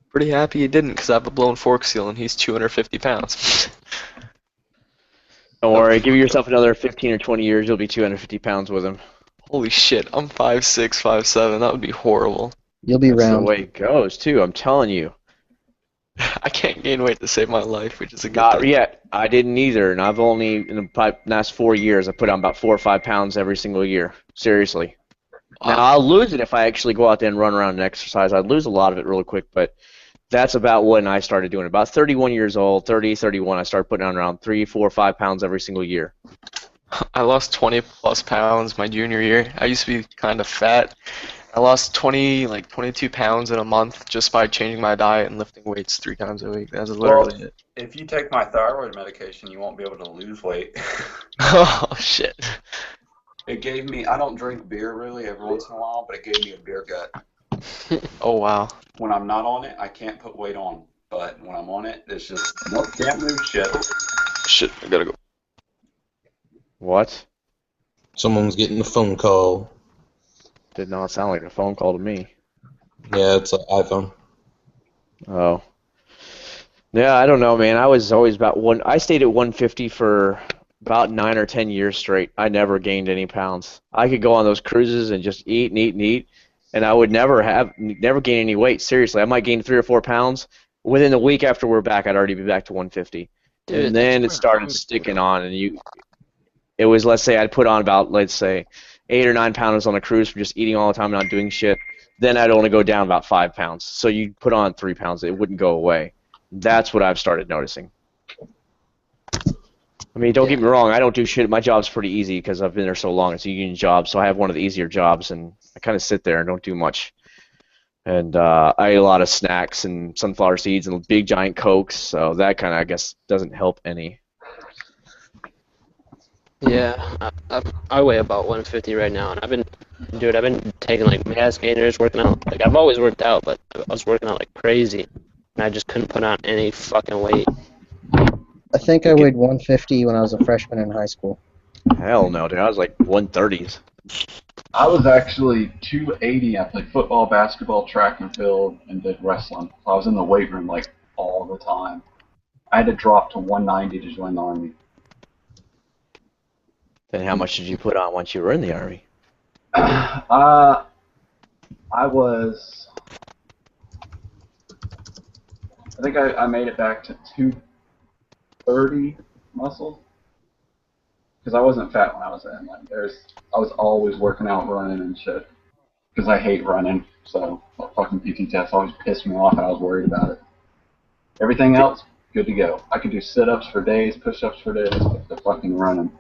pretty happy he didn't because I have a blown fork seal and he's 250 pounds. Don't worry. Give yourself another 15 or 20 years, you'll be 250 pounds with him. Holy shit, I'm 5'6", 5'7". That would be horrible. You'll be That's the round. way it goes, too. I'm telling you. I can't gain weight to save my life, which is a good Not thing. yet. I didn't either, and I've only, in the last 4 years, I put on about 4 or 5 pounds every single year. Seriously. Now, I'll lose it if I actually go out there and run around and exercise. I'd lose a lot of it really quick, but that's about when I started doing it. About 31 years old, 30, 31, I started putting on around 3, 4, 5 pounds every single year. I lost 20 plus pounds my junior year. I used to be kind of fat. I lost 22 pounds in a month just by changing my diet and lifting weights 3 times a week. That's literally it. If you take my thyroid medication, you won't be able to lose weight. Oh, shit. It gave me, I don't drink beer really every once in a while, but it gave me a beer gut. Oh, wow. When I'm not on it, I can't put weight on. But when I'm on it, it's just, nope, can't move shit. Shit, I gotta go. What? Someone's getting a phone call. Did not sound like a phone call to me. Yeah, it's an iPhone. Oh. Yeah, I don't know, man. I was always I stayed at 150 for about 9 or 10 years straight. I never gained any pounds. I could go on those cruises and just eat and eat and eat, and I would never gain any weight. Seriously, I might gain 3 or 4 pounds. Within a week after we're back, I'd already be back to 150. Dude, And then it that's started sticking on, and it was, let's say I'd put on about, let's say, 8 or 9 pounds on a cruise from just eating all the time and not doing shit. Then I'd only go down about 5 pounds. So you put on 3 pounds, it wouldn't go away. That's what I've started noticing. I mean, don't get me wrong, I don't do shit. My job's pretty easy because I've been there so long. It's a union job, so I have one of the easier jobs, and I kind of sit there and don't do much. And I eat a lot of snacks and sunflower seeds and big giant Cokes, so that kind of, I guess, doesn't help any. Yeah, I weigh about 150 right now, and I've been taking like mass gainers, working out. Like I've always worked out, but I was working out like crazy, and I just couldn't put on any fucking weight. I think I weighed 150 when I was a freshman in high school. Hell no, dude. I was like 130s. I was actually 280. I played football, basketball, track and field, and did wrestling. I was in the weight room like all the time. I had to drop to 190 to join the Army. Then how much did you put on once you were in the Army? I think I made it back to 230 muscle. Because I wasn't fat when I was in. Like, I was always working out, running and shit. Because I hate running, so that fucking PT test always pissed me off, and I was worried about it. Everything else, good to go. I could do sit-ups for days, push-ups for days, but the fucking running.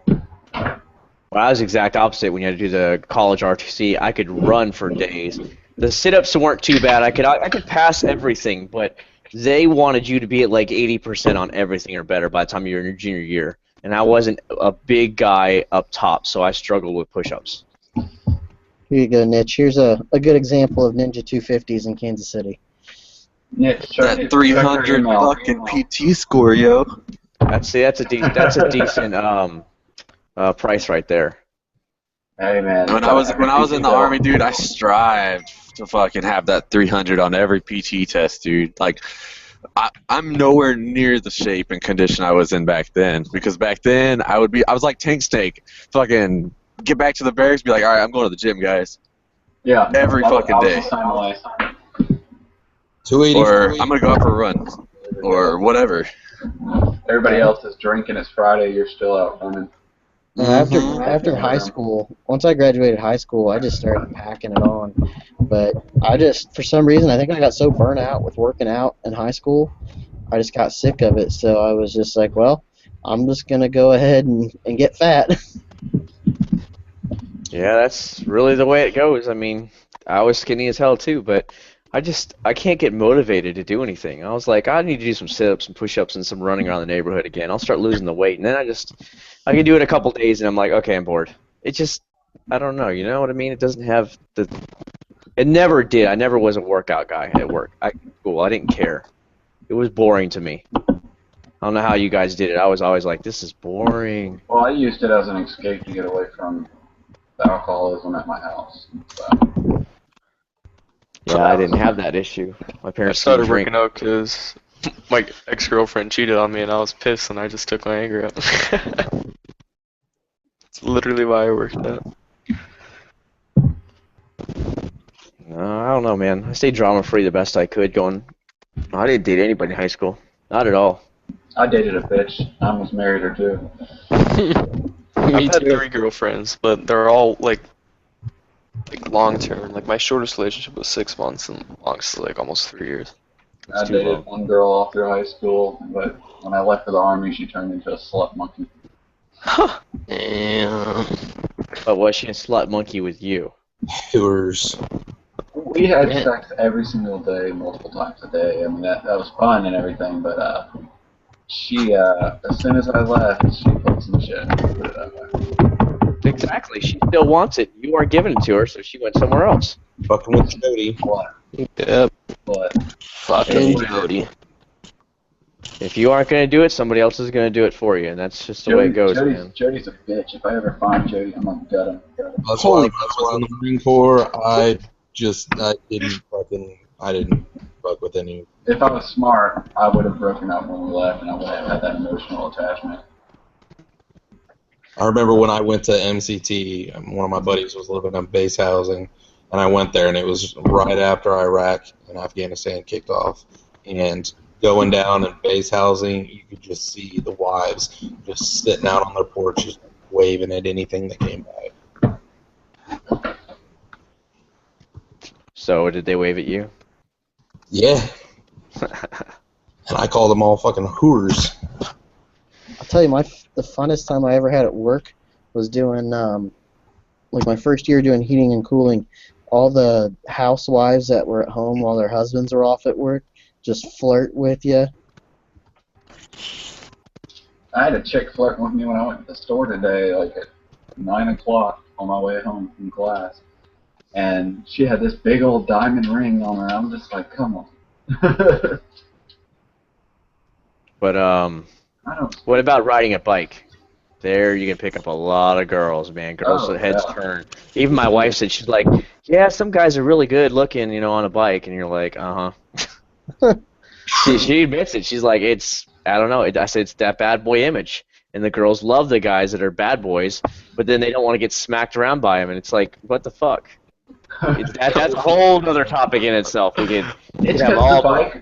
Well, I was the exact opposite when you had to do the college RTC. I could run for days. The sit-ups weren't too bad. I could pass everything, but they wanted you to be at like 80% on everything or better by the time you were in your junior year. And I wasn't a big guy up top, so I struggled with push-ups. Here you go, Nitch. Here's a good example of Ninja 250s in Kansas City. Nitch, That 300 fucking PT score, yo. That's a decent price right there. Hey man. When I was in the Army, dude, I strived to fucking have that 300 on every PT test, dude. Like, I'm nowhere near the shape and condition I was in back then, because back then I was like Tank Snake, fucking get back to the barracks, be like, all right, I'm going to the gym, guys. Yeah. Every fucking day. 280. Or I'm gonna go out for a run, or whatever. Everybody else is drinking. It's Friday. You're still out running. After high school, once I graduated high school, I just started packing it on. But for some reason, I think I got so burnt out with working out in high school, I just got sick of it. So I was just like, well, I'm just going to go ahead and get fat. Yeah, that's really the way it goes. I mean, I was skinny as hell too, but I can't get motivated to do anything. I was like, I need to do some sit-ups and push-ups and some running around the neighborhood again. I'll start losing the weight, and then I can do it a couple days, and I'm like, okay, I'm bored. It just, I don't know. You know what I mean? It doesn't have the. It never did. I never was a workout guy at work. Cool. I didn't care. It was boring to me. I don't know how you guys did it. I was always like, this is boring. Well, I used it as an escape to get away from the alcoholism at my house. So. Yeah, I didn't have that issue. My I parents started didn't drink. working out because my ex-girlfriend cheated on me and I was pissed and I just took my anger out. It's literally why I worked out. No, I don't know, man. I stayed drama-free the best I could going. I didn't date anybody in high school. Not at all. I dated a bitch. I almost married her too. I've had 3 girlfriends, but they're all like long term. Like my shortest relationship was 6 months, and longest like almost 3 years. I dated one girl all through high school, but when I left for the army, she turned into a slut monkey. Damn. But was she a slut monkey with you? Hours. We had sex every single day, multiple times a day. I mean, that was fun and everything, but she, as soon as I left, she put some shit. Put it that way. Exactly. She still wants it. You aren't giving it to her, so she went somewhere else. Fucking with Jody. What? Yep. What? Fucking Jody. If you aren't going to do it, somebody else is going to do it for you, and that's just the way it goes, man. Jody's a bitch. If I ever find Jody, I'm gonna gut him. That's why when I was in the Marine Corps, I didn't fuck with any. If I was smart, I would have broken up when we left, and I would have had that emotional attachment. I remember when I went to MCT, one of my buddies was living in base housing, and I went there, and it was right after Iraq and Afghanistan kicked off, and going down in base housing, you could just see the wives just sitting out on their porches, waving at anything that came by. So, did they wave at you? Yeah. And I call them all fucking hoors. I'll tell you, the funnest time I ever had at work was doing, like my first year doing heating and cooling. All the housewives that were at home while their husbands were off at work just flirt with you. I had a chick flirt with me when I went to the store today, like at 9 o'clock on my way home from class. And she had this big old diamond ring on her. I'm just like, come on. But, what about riding a bike? There you can pick up a lot of girls, man. Girls with heads turn. Even my wife said, she's like, yeah, some guys are really good looking, on a bike. And you're like, uh-huh. She admits it. She's like, I don't know. I said it's that bad boy image. And the girls love the guys that are bad boys, but then they don't want to get smacked around by them. And it's like, what the fuck? That's a whole other topic in itself. We could have all bike,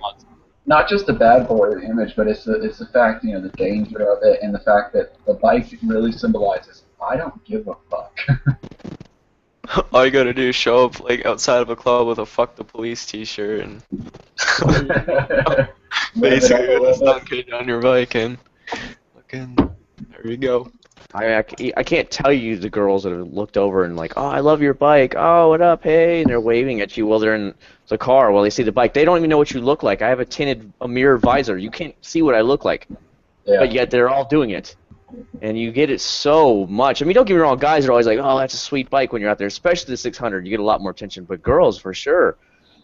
not just the bad boy image, but it's the fact, the danger of it, and the fact that the bike really symbolizes, I don't give a fuck. All you gotta do is show up like outside of a club with a "fuck the police" T-shirt and basically with some kid on your bike and fucking there you go. I can't tell you the girls that have looked over and like, oh, I love your bike. Oh, what up, hey? And they're waving at you while they're in the car while they see the bike. They don't even know what you look like. I have a mirror visor. You can't see what I look like. Yeah. But yet they're all doing it. And you get it so much. I mean, don't get me wrong. Guys are always like, oh, that's a sweet bike when you're out there, especially the 600. You get a lot more attention. But girls, for sure,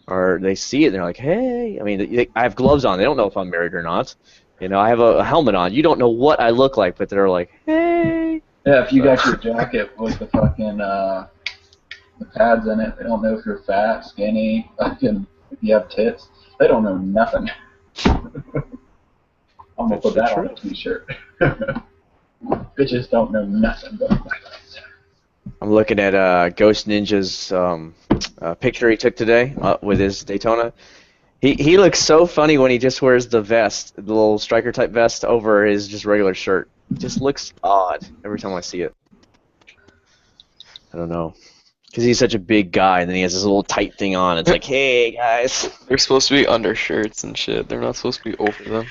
they see it and they're like, hey. I mean, I have gloves on. They don't know if I'm married or not. I have a helmet on. You don't know what I look like, but they're like, hey. Yeah, if you got your jacket with the fucking the pads in it, they don't know if you're fat, skinny, fucking if you have tits. They don't know nothing. I'm gonna put that on a T-shirt. Bitches don't know nothing but I'm looking at Ghost Ninja's picture he took today with his Daytona. He looks so funny when he just wears the vest, the little striker type vest over his just regular shirt. It just looks odd every time I see it. I don't know. Because he's such a big guy, and then he has this little tight thing on. It's like, hey, guys. They're supposed to be undershirts and shit. They're not supposed to be over them.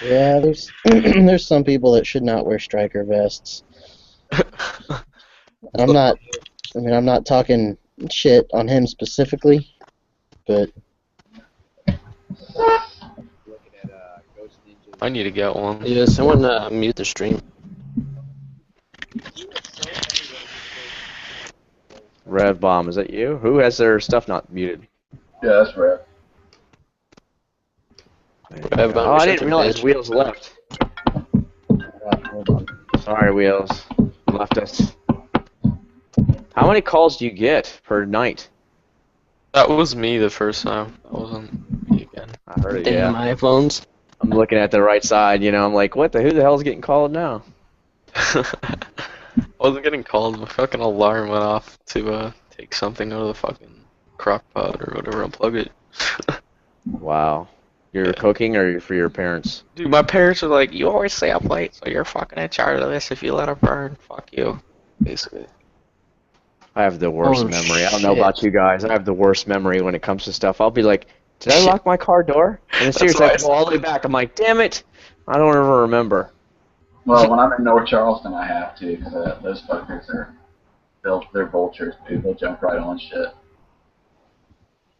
Yeah, there's some people that should not wear striker vests. I'm not talking shit on him specifically, But I need to get one. Yeah, someone mute the stream. Rev Bomb, is that you? Who has their stuff not muted? Yeah, that's rare. Rev Bomb, Oh, you're I didn't such a realize bitch. Wheels left. hold on. Sorry, Wheels. You left us. How many calls do you get per night? That was me the first time. That wasn't me again. I heard it, Damn yeah. iPhones. I'm looking at the right side, you know, I'm like, who the hell's getting called now? I wasn't getting called. My fucking alarm went off to take something out of the fucking crock pot or whatever, unplug it. Wow. You're cooking or for your parents? Dude, my parents are like, you always stay up late, so you're fucking in charge of this. If you let it burn, fuck you. Basically. I have the worst Oh, memory. I don't know shit. about you guys. I have the worst memory when it comes to stuff. I'll be like, did I lock my car door? And then seriously, I have to go all the way back. I'm like, damn it. I don't ever remember. Well, when I'm in North Charleston, I have to, because those fuckers they're vultures, dude. They'll jump right on shit.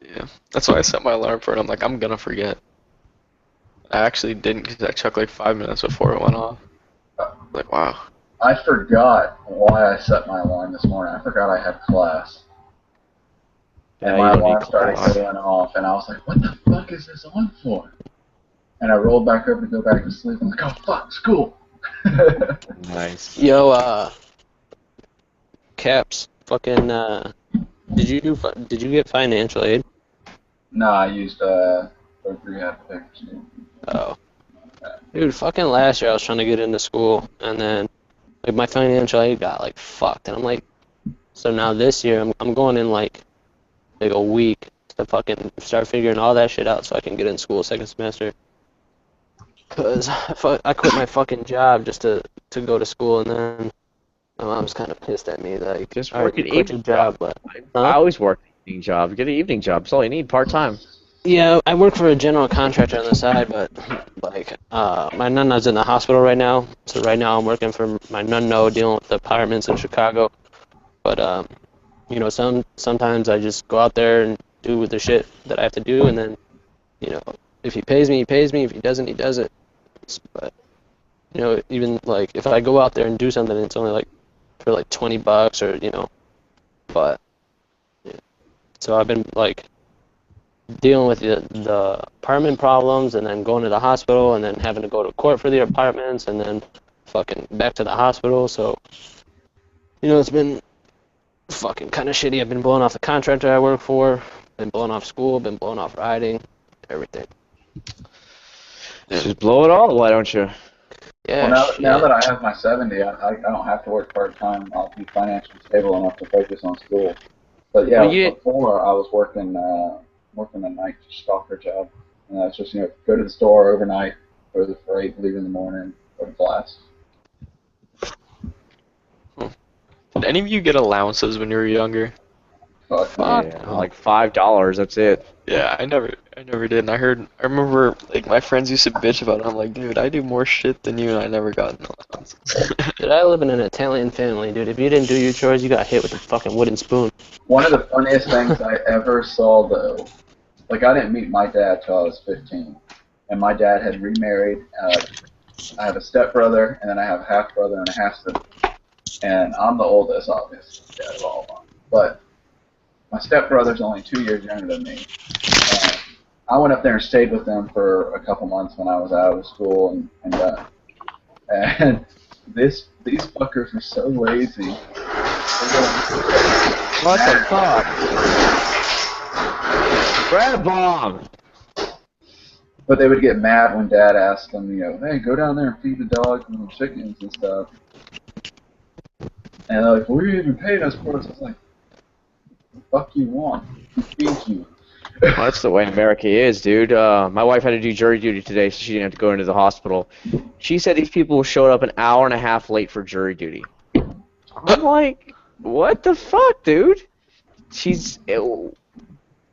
Yeah. That's why I set my alarm for it. I'm like, I'm gonna forget. I actually didn't because I checked like 5 minutes before it went off. Like, wow. I forgot why I set my alarm this morning. I forgot I had class. And Yeah, my you don't need alarm started class. going off, and I was like, what the fuck is this on for? And I rolled back over to go back to sleep. I'm like, oh, fuck, school. Nice. Yo, Caps, fucking, did you get financial aid? No, I used 3 half papers. Oh. Dude, fucking last year I was trying to get into school, and then, like, my financial aid got, like, fucked, and I'm like, so now this year I'm going in, like a week to fucking start figuring all that shit out so I can get in school second semester. Because I quit my fucking job just to go to school, and then my mom's kind of pissed at me, like, Just all right, work an you quit your evening job, but... I always work an evening job. Get an evening job. That's all you need, part-time. Yeah, I work for a general contractor on the side, but, like, my nonna's in the hospital right now, so right now I'm working for my nonno dealing with the apartments in Chicago. But, you know, sometimes I just go out there and do the shit that I have to do, and then, you know, if he pays me, he pays me. If he doesn't, he doesn't. But, you know, even, like, if I go out there and do something, it's only, like, for, like, $20 or, you know, but, yeah. So I've been, like, dealing with the apartment problems, and then going to the hospital, and then having to go to court for the apartments, and then fucking back to the hospital, so, you know, it's been fucking kind of shitty. I've been blowing off the contractor I work for, been blowing off school, been blowing off riding, everything. Just blow it all, why don't you? Yeah, Well, now shit. that I have my 70, I don't have to work part-time. I'll be financially stable enough to focus on school. But yeah, Well, before I was working a night stalker job. And that's just, you know, go to the store overnight, go to the freight, leave in the morning, go to class. Did any of you get allowances when you were younger? Fuck no. Yeah, like $5, that's it. Yeah, I never did. And I remember, like, my friends used to bitch about it. I'm like, dude, I do more shit than you, and I never got an allowance. Dude, I live in an Italian family, dude. If you didn't do your chores, you got hit with a fucking wooden spoon. One of the funniest things I ever saw, though, like, I didn't meet my dad till I was 15. And my dad had remarried. I have a stepbrother, and then I have a half-brother and a half-sister. And I'm the oldest, obviously, dad of all of them. But my stepbrother's only 2 years younger than me. And I went up there and stayed with them for a couple months when I was out of school, and these fuckers were so lazy. What the fuck? Grab bomb! But they would get mad when Dad asked them, you know, hey, go down there and feed the dogs and the chickens and stuff. And they're like, well, you even paid us for it. I was like, the fuck you want? Who feeds you? Well, that's the way America is, dude. My wife had to do jury duty today, so she didn't have to go into the hospital. She said these people showed up an hour and a half late for jury duty. I'm like, what the fuck, dude?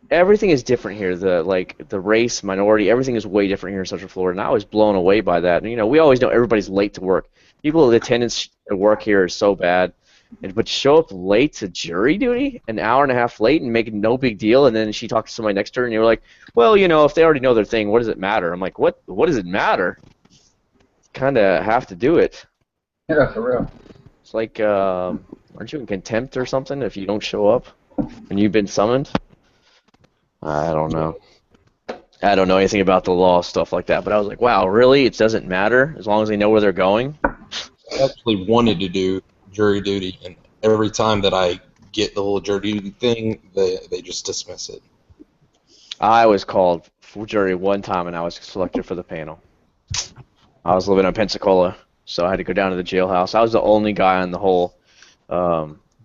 Everything is different here. The race, minority, everything is way different here in Central Florida, and I was blown away by that. And, you know, we always know everybody's late to work. The attendance at work here is so bad. But show up late to jury duty, an hour and a half late, and make it no big deal. And then she talks to somebody next to her, and you're like, well, if they already know their thing, what does it matter? I'm like, what does it matter? Kind of have to do it. Yeah, for real. It's like, aren't you in contempt or something if you don't show up when you've been summoned? I don't know. I don't know anything about the law, stuff like that. But I was like, wow, really? It doesn't matter as long as they know where they're going? I actually wanted to do jury duty, and every time that I get the little jury duty thing, they just dismiss it. I was called for jury one time, and I was selected for the panel. I was living in Pensacola, so I had to go down to the jailhouse. I was the only guy on the whole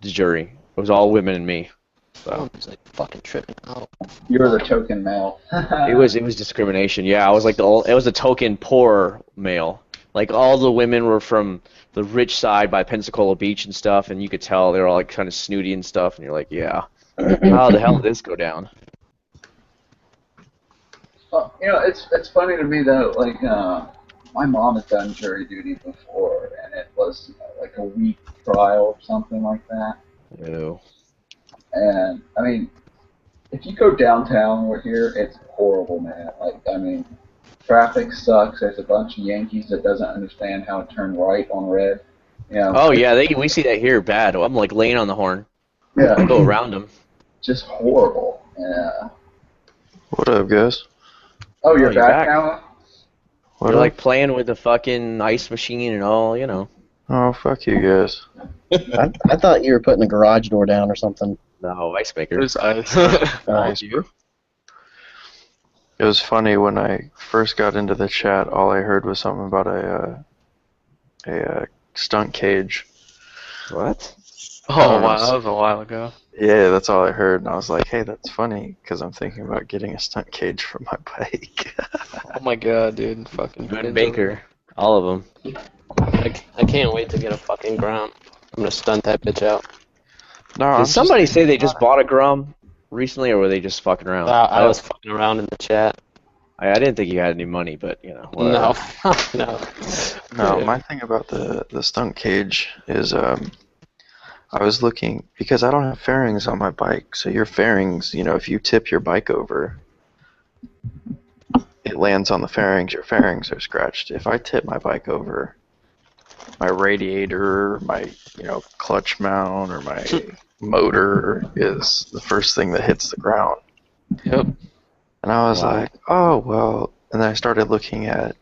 jury. It was all women and me. So. He's like fucking tripping out. You were the token male. It was discrimination. Yeah, I was like it was the token poor male. Like all the women were from the rich side by Pensacola Beach and stuff, and you could tell they were all like kind of snooty and stuff. And you're like, yeah, how the hell did this go down? Well, it's funny to me though. Like, my mom has done jury duty before, and it was like a week trial or something like that. Ew. And I mean, if you go downtown over here, it's horrible, man. Like, I mean, traffic sucks. There's a bunch of Yankees that doesn't understand how to turn right on red. Oh yeah, we see that here bad. I'm like laying on the horn. Yeah. I go around them. Just horrible. Yeah. What up, guys? Oh, you're back now? You're like playing with the fucking ice machine and all, Oh, fuck you guys. I thought you were putting a garage door down or something. No, ice maker. There's ice. Nice. It was funny when I first got into the chat. All I heard was something about a stunt cage. What? Oh wow, that was a while ago. Yeah, that's all I heard, and I was like, "Hey, that's funny," because I'm thinking about getting a stunt cage for my bike. Oh my god, dude! Fucking Good Baker, all of them. I can't wait to get a fucking Grom. I'm gonna stunt that bitch out. No, Did somebody say they just bought a Grom recently, or were they just fucking around? I was fucking around in the chat. I didn't think you had any money, but No, no. No, my thing about the stunt cage is I was looking because I don't have fairings on my bike. So your fairings, if you tip your bike over, it lands on the fairings. Your fairings are scratched. If I tip my bike over, my radiator, my clutch mount, or my motor is the first thing that hits the ground. Yep. And I was like, oh well. And then I started looking at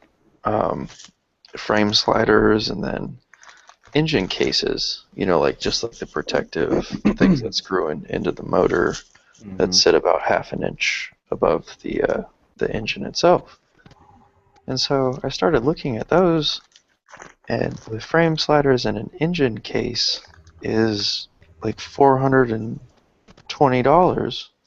frame sliders and then engine cases. Just like the protective things that screw into the motor that sit about half an inch above the engine itself. And so I started looking at those. And the frame sliders and an engine case is like $420.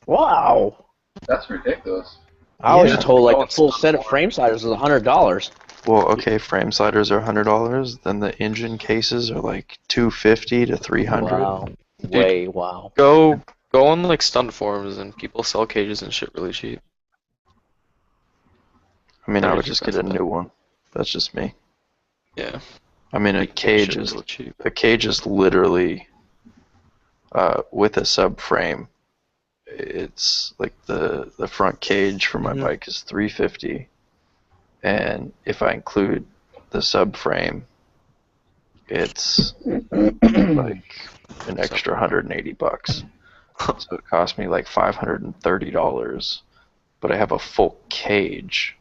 Wow. That's ridiculous. I was told like the full set of frame sliders was $100. Well, okay, frame sliders are $100. Then the engine cases are like $250 to $300. Wow. Dude, Wow. Go on like stunt forums and people sell cages and shit really cheap. I mean, I would just get a new one. That's just me. Yeah. I mean, a cage is literally with a subframe. It's like the front cage for my bike is $350, and if I include the subframe, it's like an extra $180. So it cost me like $530, but I have a full cage.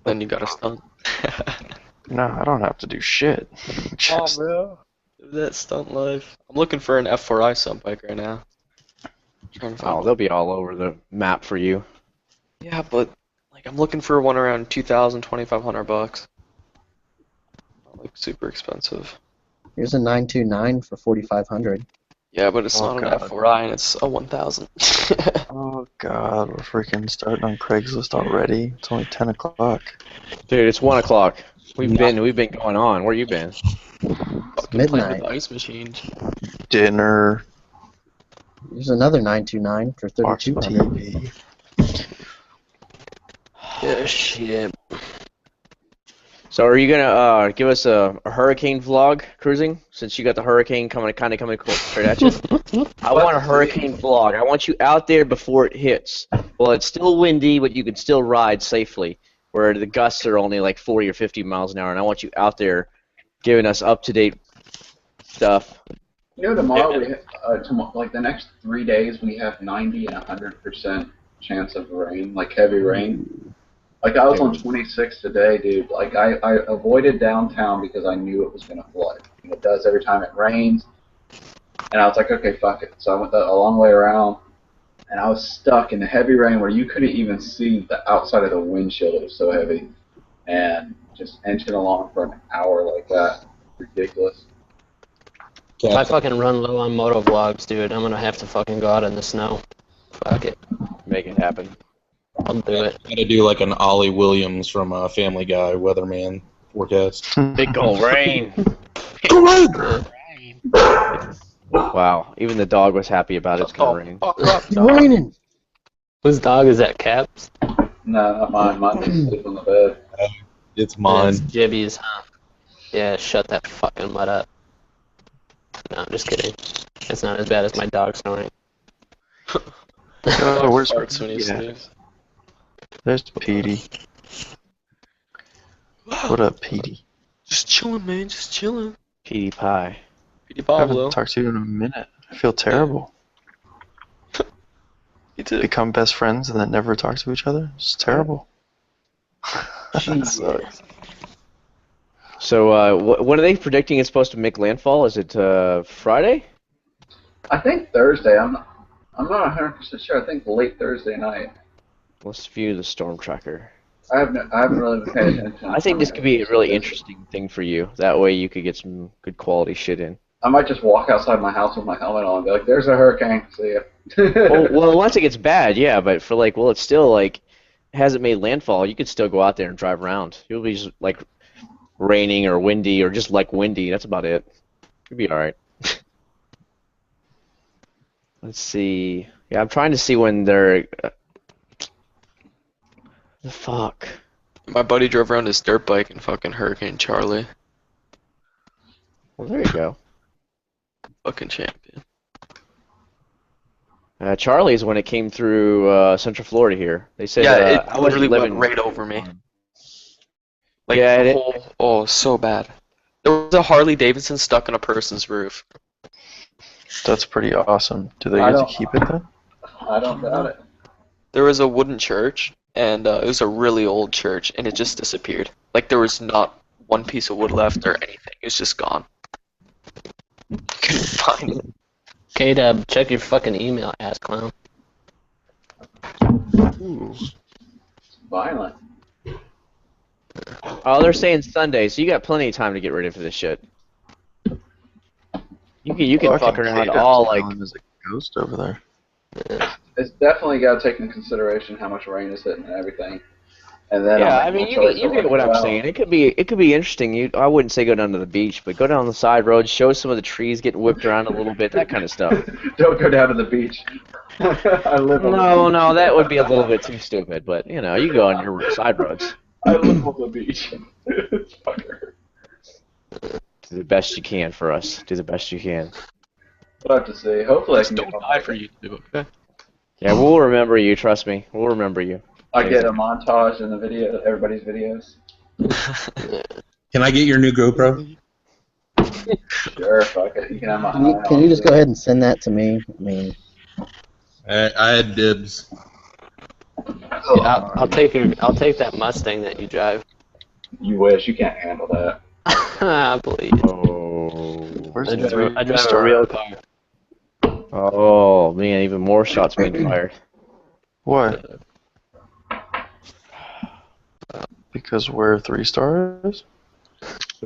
Then you got a stunt. No, I don't have to do shit. Oh, bro. Live that stunt life. I'm looking for an F4i stunt bike right now. They'll be all over the map for you. Yeah, but like I'm looking for one around $2,000, $2,500. Like super expensive. Here's a 929 for 4,500. Yeah, but it's not an F4i and it's a 1,000. Oh god, we're freaking starting on Craigslist already. It's only 10 o'clock. Dude, it's 1 o'clock. We've been going on. Where you been? Midnight. With the ice machine. Dinner. There's another 929 for 3,200. Yeah, shit. So are you gonna give us a hurricane vlog cruising since you got the hurricane coming straight at you? I want a hurricane vlog. I want you out there before it hits. Well, it's still windy, but you can still ride safely. Where the gusts are only like 40 or 50 miles an hour, and I want you out there giving us up-to-date stuff. You know, tomorrow like the next 3 days, we have 90 and 100% chance of rain, like heavy rain. Like I was on 26 today, dude. Like I avoided downtown because I knew it was gonna flood. And it does every time it rains. And I was like, okay, fuck it. So I went a long way around, and I was stuck in the heavy rain where you couldn't even see the outside of the windshield. It was so heavy, and just inching along for an hour like that, ridiculous. If I fucking run low on moto vlogs, dude, I'm gonna have to fucking go out in the snow. Fuck it. Make it happen. I'll do it. Gotta do like an Ollie Williams from Family Guy weatherman forecast. Big old rain. Wow. Even the dog was happy about it's gonna rain. It's raining. Whose dog is that, Caps? No, not mine. Mine needs to sleep on the bed. It's mine. It's Jibby's, huh? Yeah, shut that fucking butt up. No, I'm just kidding. It's not as bad as my dog snoring. Oh, where's Farts when he yeah. sneezes. There's Petey. What up, Petey? Just chilling, man. Just chilling. Petey Pie. Petey I Pablo. haven't talked to you in a minute. I feel terrible. Me too. Become best friends and then never talk to each other? It's terrible. That sucks. So, what are they predicting it's supposed to make landfall? Is it Friday? I think Thursday. I'm not 100% sure. I think late Thursday night. Let's view the storm tracker. I haven't really been paying attention. I think this could be a really interesting thing for you. That way you could get some good quality shit in. I might just walk outside my house with my helmet on and be like, "There's a hurricane. See ya." well, once it gets bad, yeah, but for like, well, it's still like hasn't made landfall. You could still go out there and drive around. It'll be just like raining or windy or just like windy. That's about it. You'll be all right. Let's see. Yeah, I'm trying to see when they're. The fuck. My buddy drove around his dirt bike in fucking Hurricane Charlie. Well, there you go. Fucking champion. Charlie's when it came through Central Florida here. They said Yeah, I it wasn't literally went living right over me. Like Yeah, the it- whole, oh, so bad. There was a Harley Davidson stuck on a person's roof. That's pretty awesome. Do they I get to don't- keep it then? I don't doubt it. There was a wooden church, and it was a really old church, and it just disappeared. Like there was not one piece of wood left or anything. It was just gone. Couldn't find it. K-Dub, check your fucking email, ass clown. It's violent. Oh, they're saying Sunday, so you got plenty of time to get ready for this shit. You can fuck around all like. There's a ghost over there. It's definitely got to take into consideration how much rain is hitting and everything. And then Yeah, I mean, you get what I'm saying. It could be interesting. I wouldn't say go down to the beach, but go down the side roads, show some of the trees getting whipped around a little bit, that kind of stuff. Don't go down to the beach. I live on the beach. No, that would be a little bit too stupid. But you know, you go on your side roads. I live on the beach. Fucker. Do the best you can for us. Do the best you can. We'll have to see. Hopefully, I Just can don't get die for YouTube, okay? Yeah, we'll remember you. Trust me, we'll remember you. I get a montage in the video, everybody's videos. Can I get your new GoPro? Sure, fuck it. You can have my. Can you just go ahead and send that to me? I mean, I had dibs. Yeah, I'll take that Mustang that you drive. You wish. You can't handle that. I believe. Oh, Where's I the drive a real car. oh man, even more shots being fired. What? Because we're 3 stars?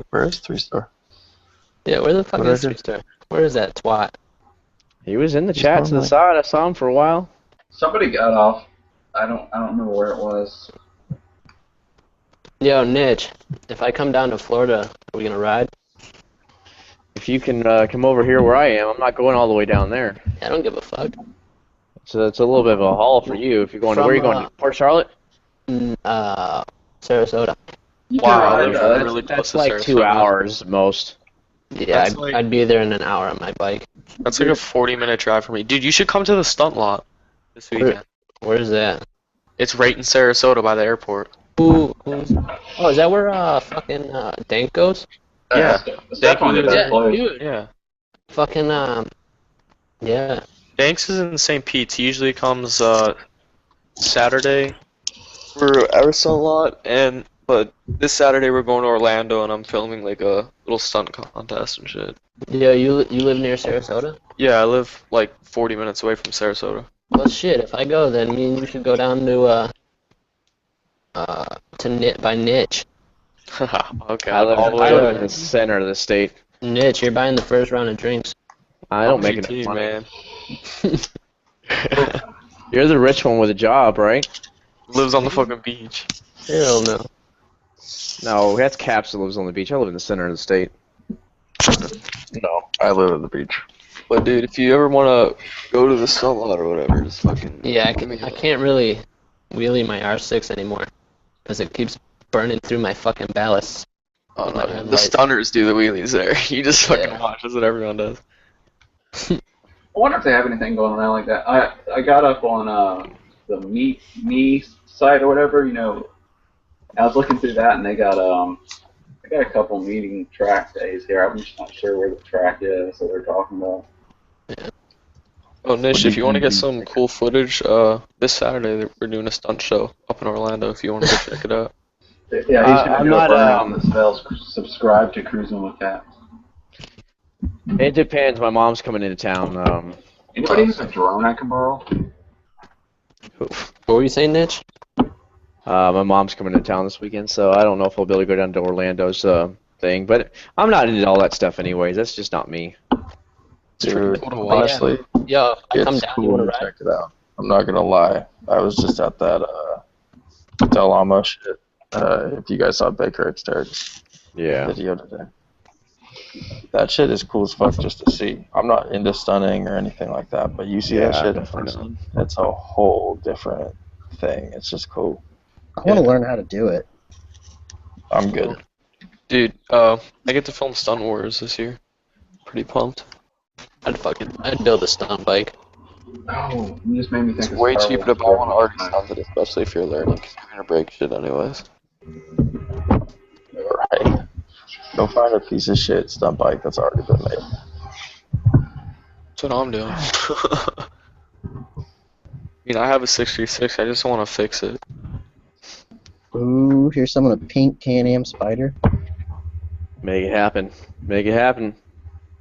Where is 3 star? Yeah, where the fuck What is did I do? 3-star? Where is that twat? He was in the He's chat to the online. side. I saw him for a while. Somebody got off. I don't remember where it was. Yo, Nitch, if I come down to Florida, are we gonna ride? If you can come over here where I am, I'm not going all the way down there. I don't give a fuck. So it's a little bit of a haul for you if you're going. From, Where are you going? Port Charlotte? Sarasota. You Wow, can ride, that's uh, really close That's to like 2 Sarasota. hours most. Yeah, That's like- I'd be there in an hour on my bike. That's like a 40-minute drive for me. Dude, you should come to the stunt lot this weekend. Where's that? It's right in Sarasota by the airport. Who's? Oh, is that where fucking Dank goes? Yeah. Step on the Dank- best place. Dude. Yeah. Fucking yeah. Danks is in St. Pete's. He usually comes Saturday for our stunt lot, but this Saturday we're going to Orlando and I'm filming like a little stunt contest and shit. Yeah, you live near Sarasota? Yeah, I live like 40 minutes away from Sarasota. Well, shit. If I go, then me and you should go down to by Niche. Okay. I live, all the way I live up. in the center of the state. Niche, you're buying the first round of drinks. I don't make enough GT, money. man. You're the rich one with a job, right? Lives on the fucking beach. Hell no. No, that's Caps that lives on the beach. I live in the center of the state. No, I live at the beach. But dude, if you ever want to go to the stunt lot or whatever, just fucking. Yeah, I can't really wheelie my R6 anymore because it keeps burning through my fucking ballast. Oh My no, the headlights. stunners do the wheelies there. You just fucking Yeah. watch. That's what everyone does. I wonder if they have anything going on like that. I got up on the me site or whatever, you know. I was looking through that and they got a couple meeting track days here. I'm just not sure where the track is that they're talking about. Oh, Nish, if you want to get some cool footage, this Saturday we're doing a stunt show up in Orlando. If you want to go check it out. Yeah, he's gonna I'm do not, a burnout on the spells. Subscribe to Cruising with Cat. It depends. My mom's coming into town. Anybody who's a drone I can borrow? What were you saying, Niche? My mom's coming into town this weekend, so I don't know if I'll be able to go down to Orlando's thing. But I'm not into all that stuff anyways. That's just not me. Dude, cool to watch. honestly, Yo, I come it's down. You want cool to to ride? check it out. I'm not gonna lie. I was just at that Del Amo shit. If you guys saw Baker Xter's Yeah. video today. That shit is cool as fuck just to see. I'm not into stunning or anything like that, but you see that Yeah, shit in definitely person, it's a whole different thing. It's just cool. I want to learn how to do it. I'm good. Dude, I get to film Stunt Wars this year. Pretty pumped. I'd build a stunt bike. Oh, you just made me think It's of way Star cheaper to Wars. buy one already stunted, especially if you're learning, 'cause you're gonna break shit anyways. Right. Go find a piece of shit stunt bike that's already been made. That's what I'm doing. I mean, I have a 636, I just want to fix it. Ooh, here's some of the pink Can-Am Spider. Make it happen. Make it happen.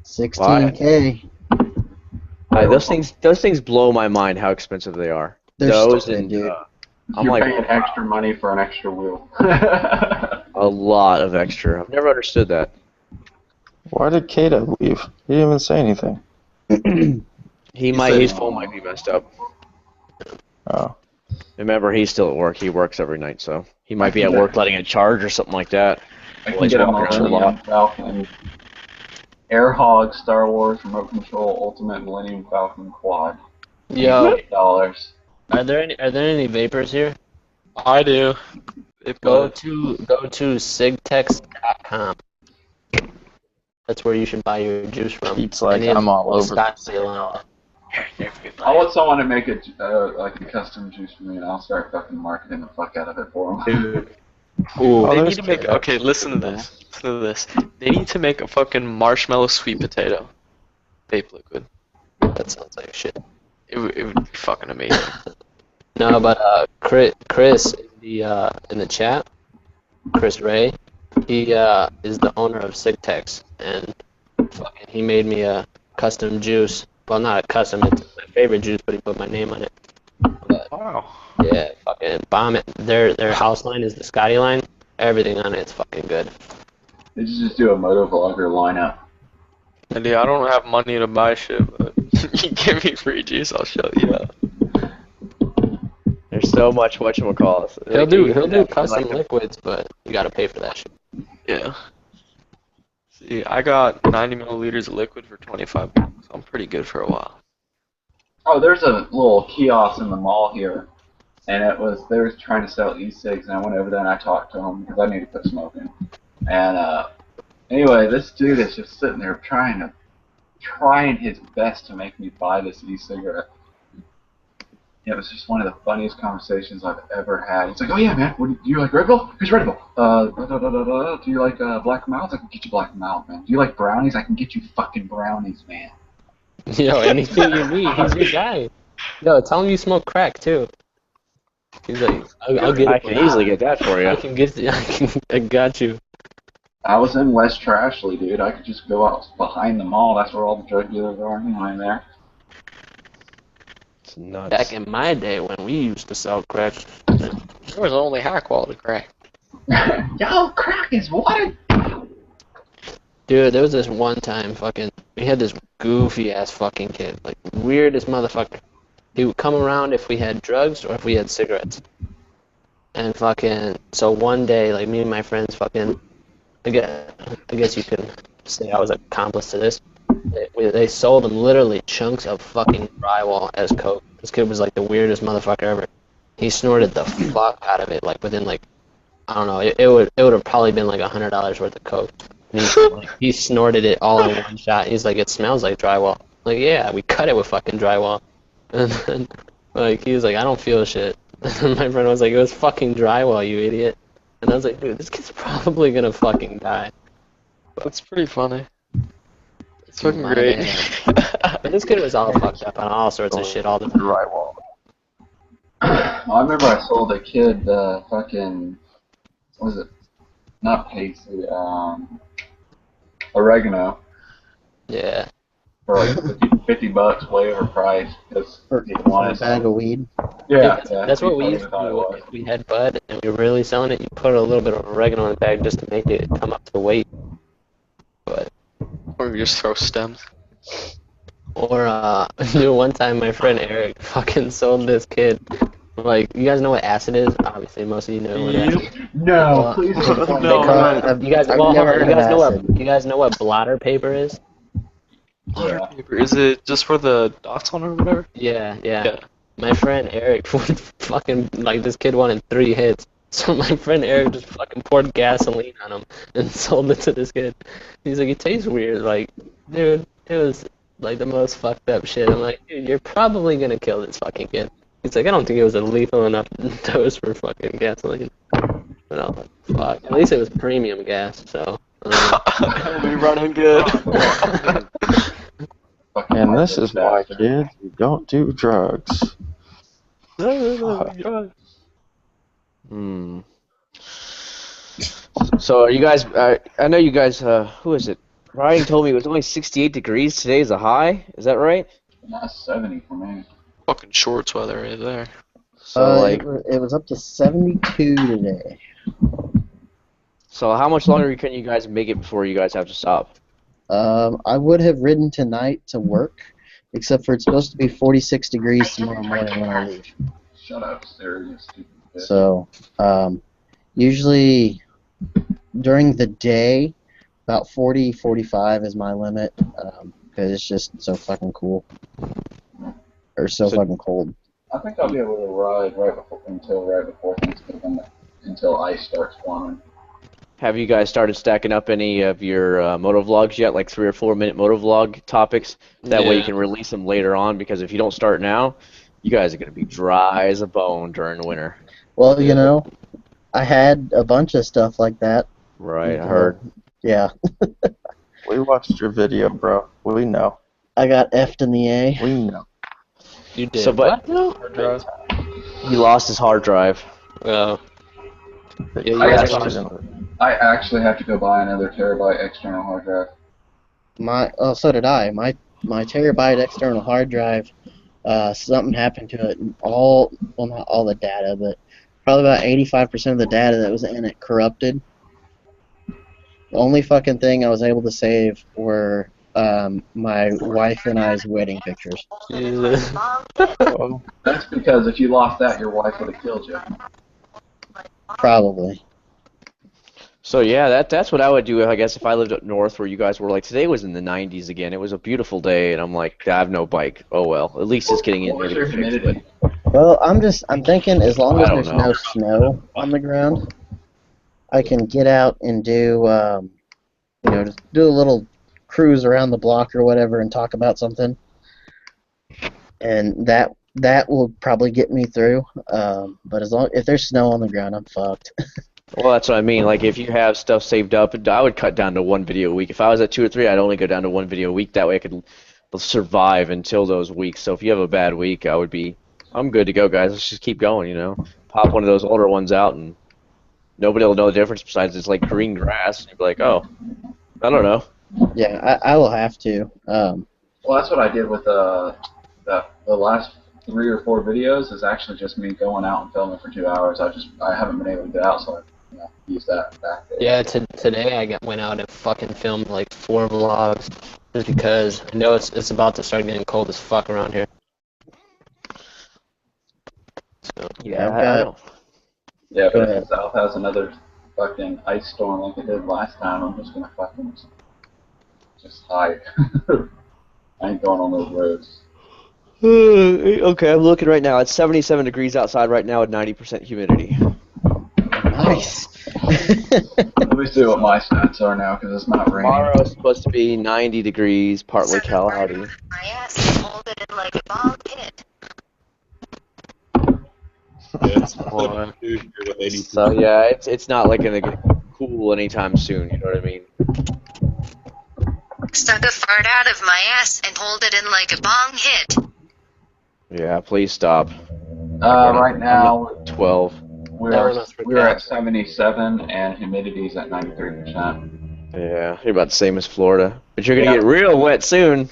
16K. Those things blow my mind how expensive they are. They're Those stupid, and dude. I'm You're like, paying extra money for an extra wheel. a lot of extra. I've never understood that. Why did Kata leave? He didn't even say anything. His phone might be messed up. Oh. Remember, he's still at work. He works every night, so he might be at work letting it charge or something like that. I Well, can he's get a walking around a Millennium lot. Falcon, Air Hog, Star Wars, Remote Control, Ultimate Millennium Falcon Quad. Yo, $8. are there any vapors here? I do. Go to sigtex.com. That's where you should buy your juice from. Pete's like, Any of I'm all the over stock this. sale on it. I want someone to make it like a custom juice for me, and I'll start fucking marketing the fuck out of it for them. Dude. Ooh, Oh, they there's need to make. Kata. Okay, listen to this. Listen to this. They need to make a fucking marshmallow sweet potato vape liquid. That sounds like shit. It would be fucking amazing. No, but Chris in the chat, Chris Ray, he is the owner of Sigtex, and fucking he made me a custom juice. Well, not a custom, it's my favorite juice, but he put my name on it. But, Wow. yeah, fucking bomb it. Their house line is the Scotty line. Everything on it's fucking good. They should just do a motovlogger lineup. And yeah, I don't have money to buy shit, but you give me free juice, I'll show you out. There's so much whatchamacallit. He'll do Like, custom like, liquids, but you gotta pay for that shit. Yeah. See, I got 90 milliliters of liquid for 25 bucks. I'm pretty good for a while. Oh, there's a little kiosk in the mall here and they were trying to sell e-cigs, and I went over there and I talked to them because I need to quit smoking. And anyway, this dude is just sitting there trying his best to make me buy this e-cigarette. It was just one of the funniest conversations I've ever had. He's like, "Oh yeah, man, do you like Red Bull? Here's Red Bull. Do you like Black Mounds? I can get you Black Mounds, man. Do you like brownies? I can get you fucking brownies, man." Yo, anything you need, he's your guy. Yo, tell him you smoke crack too. He's like, I'll get it. I can easily get that for you. I got you. I was in West Trashley, dude. I could just go out behind the mall. That's where all the drug dealers are anyway there. It's nuts. Back in my day when we used to sell crack, There was only high quality crack. Yo, crack is what? dude, there was this one time we had this goofy ass fucking kid, like weirdest motherfucker. He would come around if we had drugs or if we had cigarettes. And so one day, like me and my friends I guess you can say I was an accomplice to this. They sold him literally chunks of fucking drywall as coke. This kid was like the weirdest motherfucker ever. He snorted the fuck out of it, like within like, I don't know, it would have probably been like $100 worth of coke. And he snorted it all in one shot. He's like, it smells like drywall. Like, yeah, we cut it with fucking drywall. And then, like, he was like, I don't feel shit. And my friend was like, it was fucking drywall, you idiot. And I was like, dude, this kid's probably gonna fucking die. That's pretty funny. It's fucking My great. man. But this kid was all fucked up on all sorts of shit all the time. Drywall. I remember I sold a kid what was it? Not paisley, oregano Yeah. for like $50, way overpriced because he For a wanted bag of weed. Yeah, That's what we he used to thought it do. was. If we had bud and we were really selling it, you put a little bit of oregano in the bag just to make it come up to the weight. But Or you just throw stems. dude, one time my friend Eric fucking sold this kid. Like, you guys know what acid is? Obviously, most of you know what acid is. No, please don't. No, You guys, I've well, never hold on, heard of acid. you guys know what blotter paper is? Water paper. Is it just for the dots on it or whatever? Yeah. My friend Eric would fucking, like, this kid wanted 3 hits. So my friend Eric just fucking poured gasoline on him and sold it to this kid. He's like, it tastes weird. Like, dude, it was like the most fucked up shit. I'm like, dude, you're probably gonna kill this fucking kid. He's like, I don't think it was a lethal enough dose for fucking gasoline. But I was like, fuck. At least it was premium gas, so. We running good. And this is why, kids, you don't do drugs. Hmm. So are you guys? I know you guys. Who is it? Ryan told me it was only 68 degrees. Today is a high. Is that right? That's 70 for me. Fucking shorts weather right there. So like, it was up to 72 today. so how much longer can you guys make it before you guys have to stop? I would have ridden tonight to work, except for it's supposed to be 46 degrees tomorrow morning when I leave. Shut up, Sarah, you stupid bitch. So, usually during the day, about 40, 45 is my limit, because it's just so fucking cool. Or so fucking cold. I think I'll be able to ride right before Thanksgiving, until ice starts forming. Have you guys started stacking up any of your motovlogs yet, like 3 or 4 minute motovlog topics? That way you can release them later on, because if you don't start now, you guys are going to be dry as a bone during the winter. Well, you know, I had a bunch of stuff like that. Right, I heard. Yeah. We watched your video, bro. We know. I got F'd in the A. We know. You did. So, but he lost his hard drive. Oh. Yeah, you I guys actually have to go buy another terabyte external hard drive. So did I. My terabyte external hard drive, something happened to it. Well, not all the data, but probably about 85% of the data that was in it corrupted. The only fucking thing I was able to save were my wife and I's wedding pictures. Jesus. That's because if you lost that, your wife would have killed you. Probably. So yeah, that's what I would do, I guess, if I lived up north where you guys were. Like, today was in the 90s again. It was a beautiful day, and I'm like, I have no bike. Oh well, at least it's getting in What here was to your be fixed. humidity? Well, I'm thinking as long I as don't there's know. no snow on the ground, I can get out and do, just do a little cruise around the block or whatever and talk about something, and that will probably get me through. But if there's snow on the ground, I'm fucked. Well, that's what I mean. Like, if you have stuff saved up, I would cut down to 1 video a week. If I was at 2 or 3, I'd only go down to 1 video a week. That way I could survive until those weeks. So if you have a bad week, I'm good to go, guys. Let's just keep going, Pop one of those older ones out, and nobody will know the difference besides it's like green grass. And you'll be like, oh, I don't know. Yeah, I will have to. Well, that's what I did with the last 3 or 4 videos. Is actually just me going out and filming for 2 hours. I haven't been able to get out, so I use that back there. Yeah, today I went out and fucking filmed like 4 vlogs just because I know it's about to start getting cold as fuck around here. So, Yeah, Yeah, Go but ahead. if the South has another fucking ice storm like it did last time, I'm just gonna fucking just hide. I ain't going on those roads. Okay, I'm looking right now. It's 77 degrees outside right now with 90% humidity. Nice. Let me see what my stats are now, because it's not raining. Tomorrow is supposed to be 90 degrees, partly cloudy. My ass and hold it in like a ball pit. Yeah, it's Boy. with 82. So yeah, it's not like gonna get cool anytime soon. You know what I mean? Stuck a fart out of my ass and hold it in like a bong hit. Yeah, please stop. Right now, 12. we're at 77 and humidity's at 93%. Yeah, you're about the same as Florida, but you're gonna get real wet soon.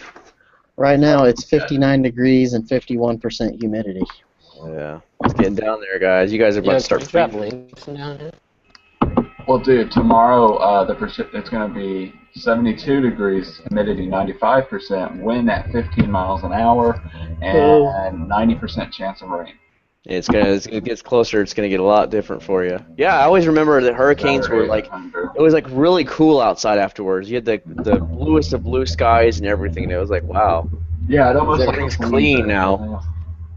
Right now it's 59 degrees and 51% humidity. Yeah, it's getting down there, guys. You guys are about to start drop freezing. links down here. Well, dude, tomorrow it's going to be 72 degrees, humidity 95%, wind at 15 miles an hour, and 90% chance of rain. As it gets closer, it's gonna get a lot different for you. Yeah, I always remember that hurricanes were like, it was like really cool outside afterwards. You had the bluest of blue skies and everything, and it was like, wow. Yeah, it almost Everything's clean now.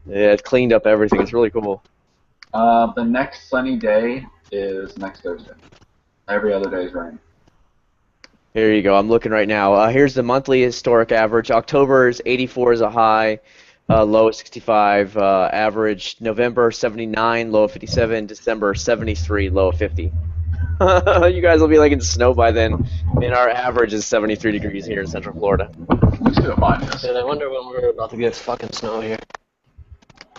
Yeah, it cleaned up everything. It's really cool. The next sunny day is next Thursday. Every other day is rain. Here you go. I'm looking right now. Here's the monthly historic average. October is 84 is a high, low of 65. Average November 79, low of 57. December 73, low of 50. You guys will be like in snow by then. And our average is 73 degrees here in Central Florida. Let's do it mine. And I wonder when we're about to get fucking snow here.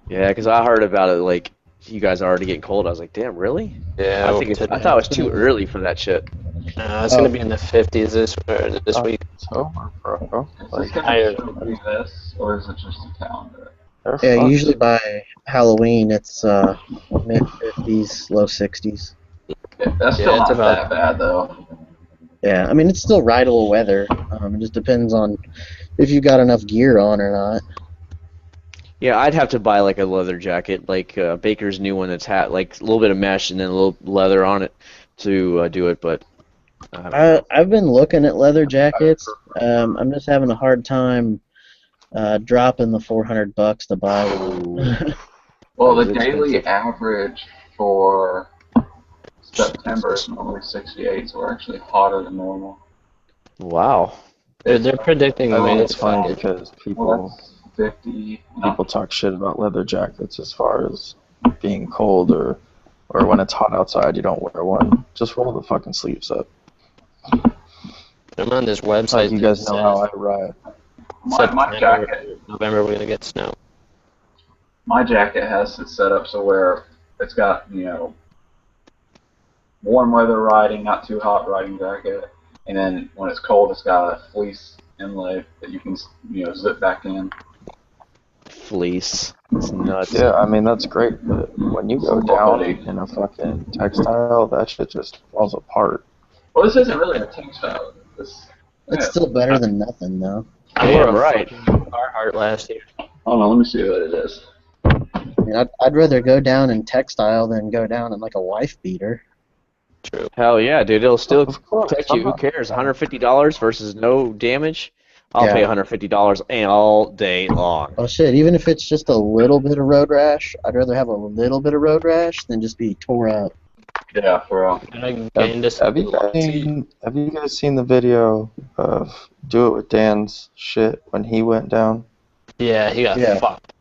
Yeah, because I heard about it, like, you guys are already getting cold. I was like, damn, really? Yeah, I thought it was too early for that shit. It's gonna be in the 50s this week. So, bro, Is like, this going to be this, or is it just a calendar? they're Yeah, fucked. usually by Halloween it's mid 50s, low 60s. That's still it's not about- that bad, though. Yeah, I mean it's still rideable weather. It just depends on if you got enough gear on or not. Yeah, I'd have to buy like a leather jacket, like Baker's new one that's like a little bit of mesh and then a little leather on it to do it. But I've been looking at leather jackets. I'm just having a hard time dropping the $400 to buy one. Well, the That's daily expensive. average for September is normally 68, so we're actually hotter than normal. Wow. They're predicting I think rain. it's fine because Well, people that's 50. No, people talk shit about leather jackets as far as being cold or when it's hot outside you don't wear one. Just roll the fucking sleeves up. I'm on this website. Like you guys that know how says I ride. my jacket. November we're gonna get snow. My jacket has it set up so where it's got, warm weather riding, not too hot riding jacket, and then when it's cold, it's got a fleece inlay that you can, zip back in. Fleece. It's nuts. Yeah, I mean that's great, but when you go down in a fucking textile, that shit just falls apart. Well, this isn't really a textile. It's still better than nothing, though. I wore a right. fucking Carhartt last year. Hold on, let me see what it is. I mean, I'd rather go down in textile than go down in like a wife beater. True. Hell yeah, dude. It'll still Of course, protect you. Who cares? $150 versus no damage. I'll Yeah. pay $150 and all day long. Oh shit! Even if it's just a little bit of road rash, I'd rather have a little bit of road rash than just be tore up. Yeah, for real. And I gained this. Have you guys seen the video of Do It With Dan's shit when he went down? Yeah, he got Yeah. fucked.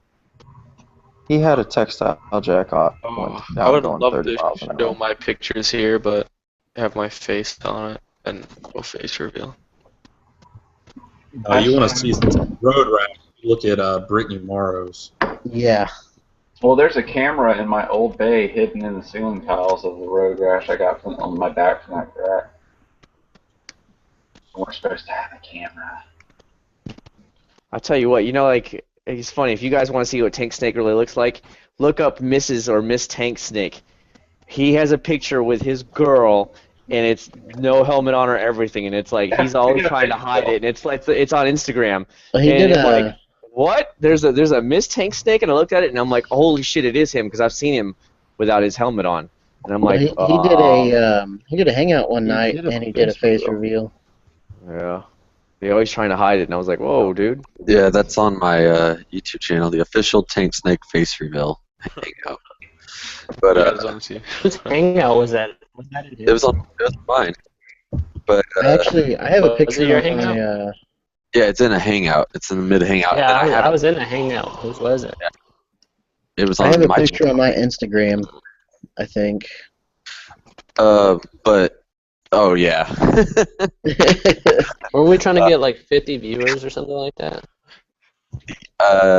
He had a textile jacket Oh, went I down would going love 30 to miles an show hour. my pictures here, but have my face on it and no face reveal. You want to see some road rash? Look at Brittany Morrow's. Yeah. Well, there's a camera in my old bay hidden in the ceiling tiles of the road rash I got on my back from that crack. We're supposed to have a camera. I'll tell you what, like, it's funny, if you guys want to see what Tank Snake really looks like, look up Mrs. or Miss Tank Snake. He has a picture with his girl, and it's no helmet on or everything, and it's like, he's always trying to hide it, and it's like, it's on Instagram. Well, he and did it's like, what? There's a Miss Tank Snake, and I looked at it, and I'm like, holy shit, it is him, because I've seen him without his helmet on. And I'm like, he did a hangout one night, did a and he did a face face reveal. yeah. They're always trying to hide it, and I was like, whoa, dude. Yeah, that's on my YouTube channel, the official Tank Snake face reveal hangout. But Yeah, it's on too. Whose hangout was that? Was that it was mine. But I have a was picture it your of my. hangout? yeah, it's in a hangout. It's in the mid hangout. Yeah, and I was in a hangout. Whose was it? It was I on have a my picture on my Instagram, I think. but oh yeah. Were we trying to get like 50 viewers or something like that?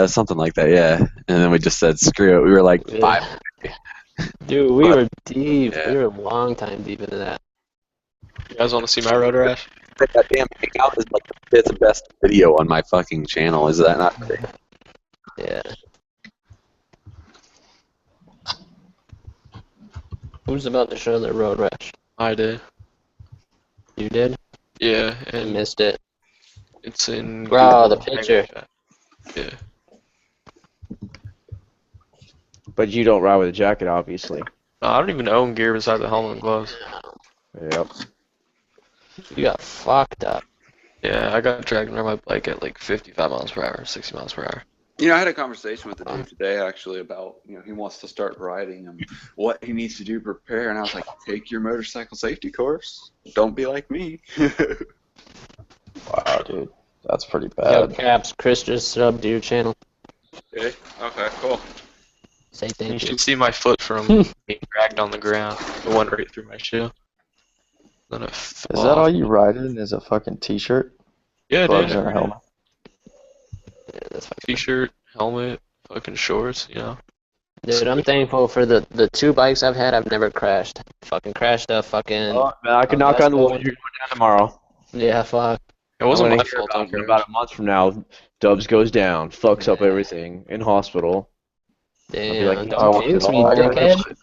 Something like that, yeah. And then we just said screw it. We were like Yeah. 5. Dude, we were deep. Yeah. We were a long time deep into that. You guys want to see my road rash? That damn hangout is like the 5th best video on my fucking channel. Is that not crazy? Yeah. Who's about to show the road rash? I did. You did? Yeah, I and missed it. it's in. Bro, the Google picture. Hangout. Yeah. But you don't ride with a jacket, obviously. No, I don't even own gear besides the helmet and gloves. Yep. You got fucked up. Yeah, I got dragged under my bike at like 55 miles per hour, 60 miles per hour. I had a conversation with a dude today actually about, he wants to start riding and what he needs to do to prepare. And I was like, take your motorcycle safety course. Don't be like me. Wow, dude. That's pretty Yo, bad. Caps, Chris just subbed to your channel. Okay, cool. Say You thank you. should see my foot from being dragged on the ground. It went right through my shoe. Then it fell Is that all off. you ride in? Is a fucking t-shirt, Yeah, gloves, dude. and a helmet? Yeah, that's fine. T-shirt, helmet, fucking shorts, Dude, I'm thankful for the 2 bikes I've had. I've never crashed. Fucking crashed a fucking. Oh, man, I can knock on the wood. You're going down tomorrow. Yeah, fuck. It wasn't I'm my gonna hear fault. about I it in crashed. about a month from now. Dubs goes down, fucks up everything in hospital. Damn, like, don't oh, jinx me, I got dickhead.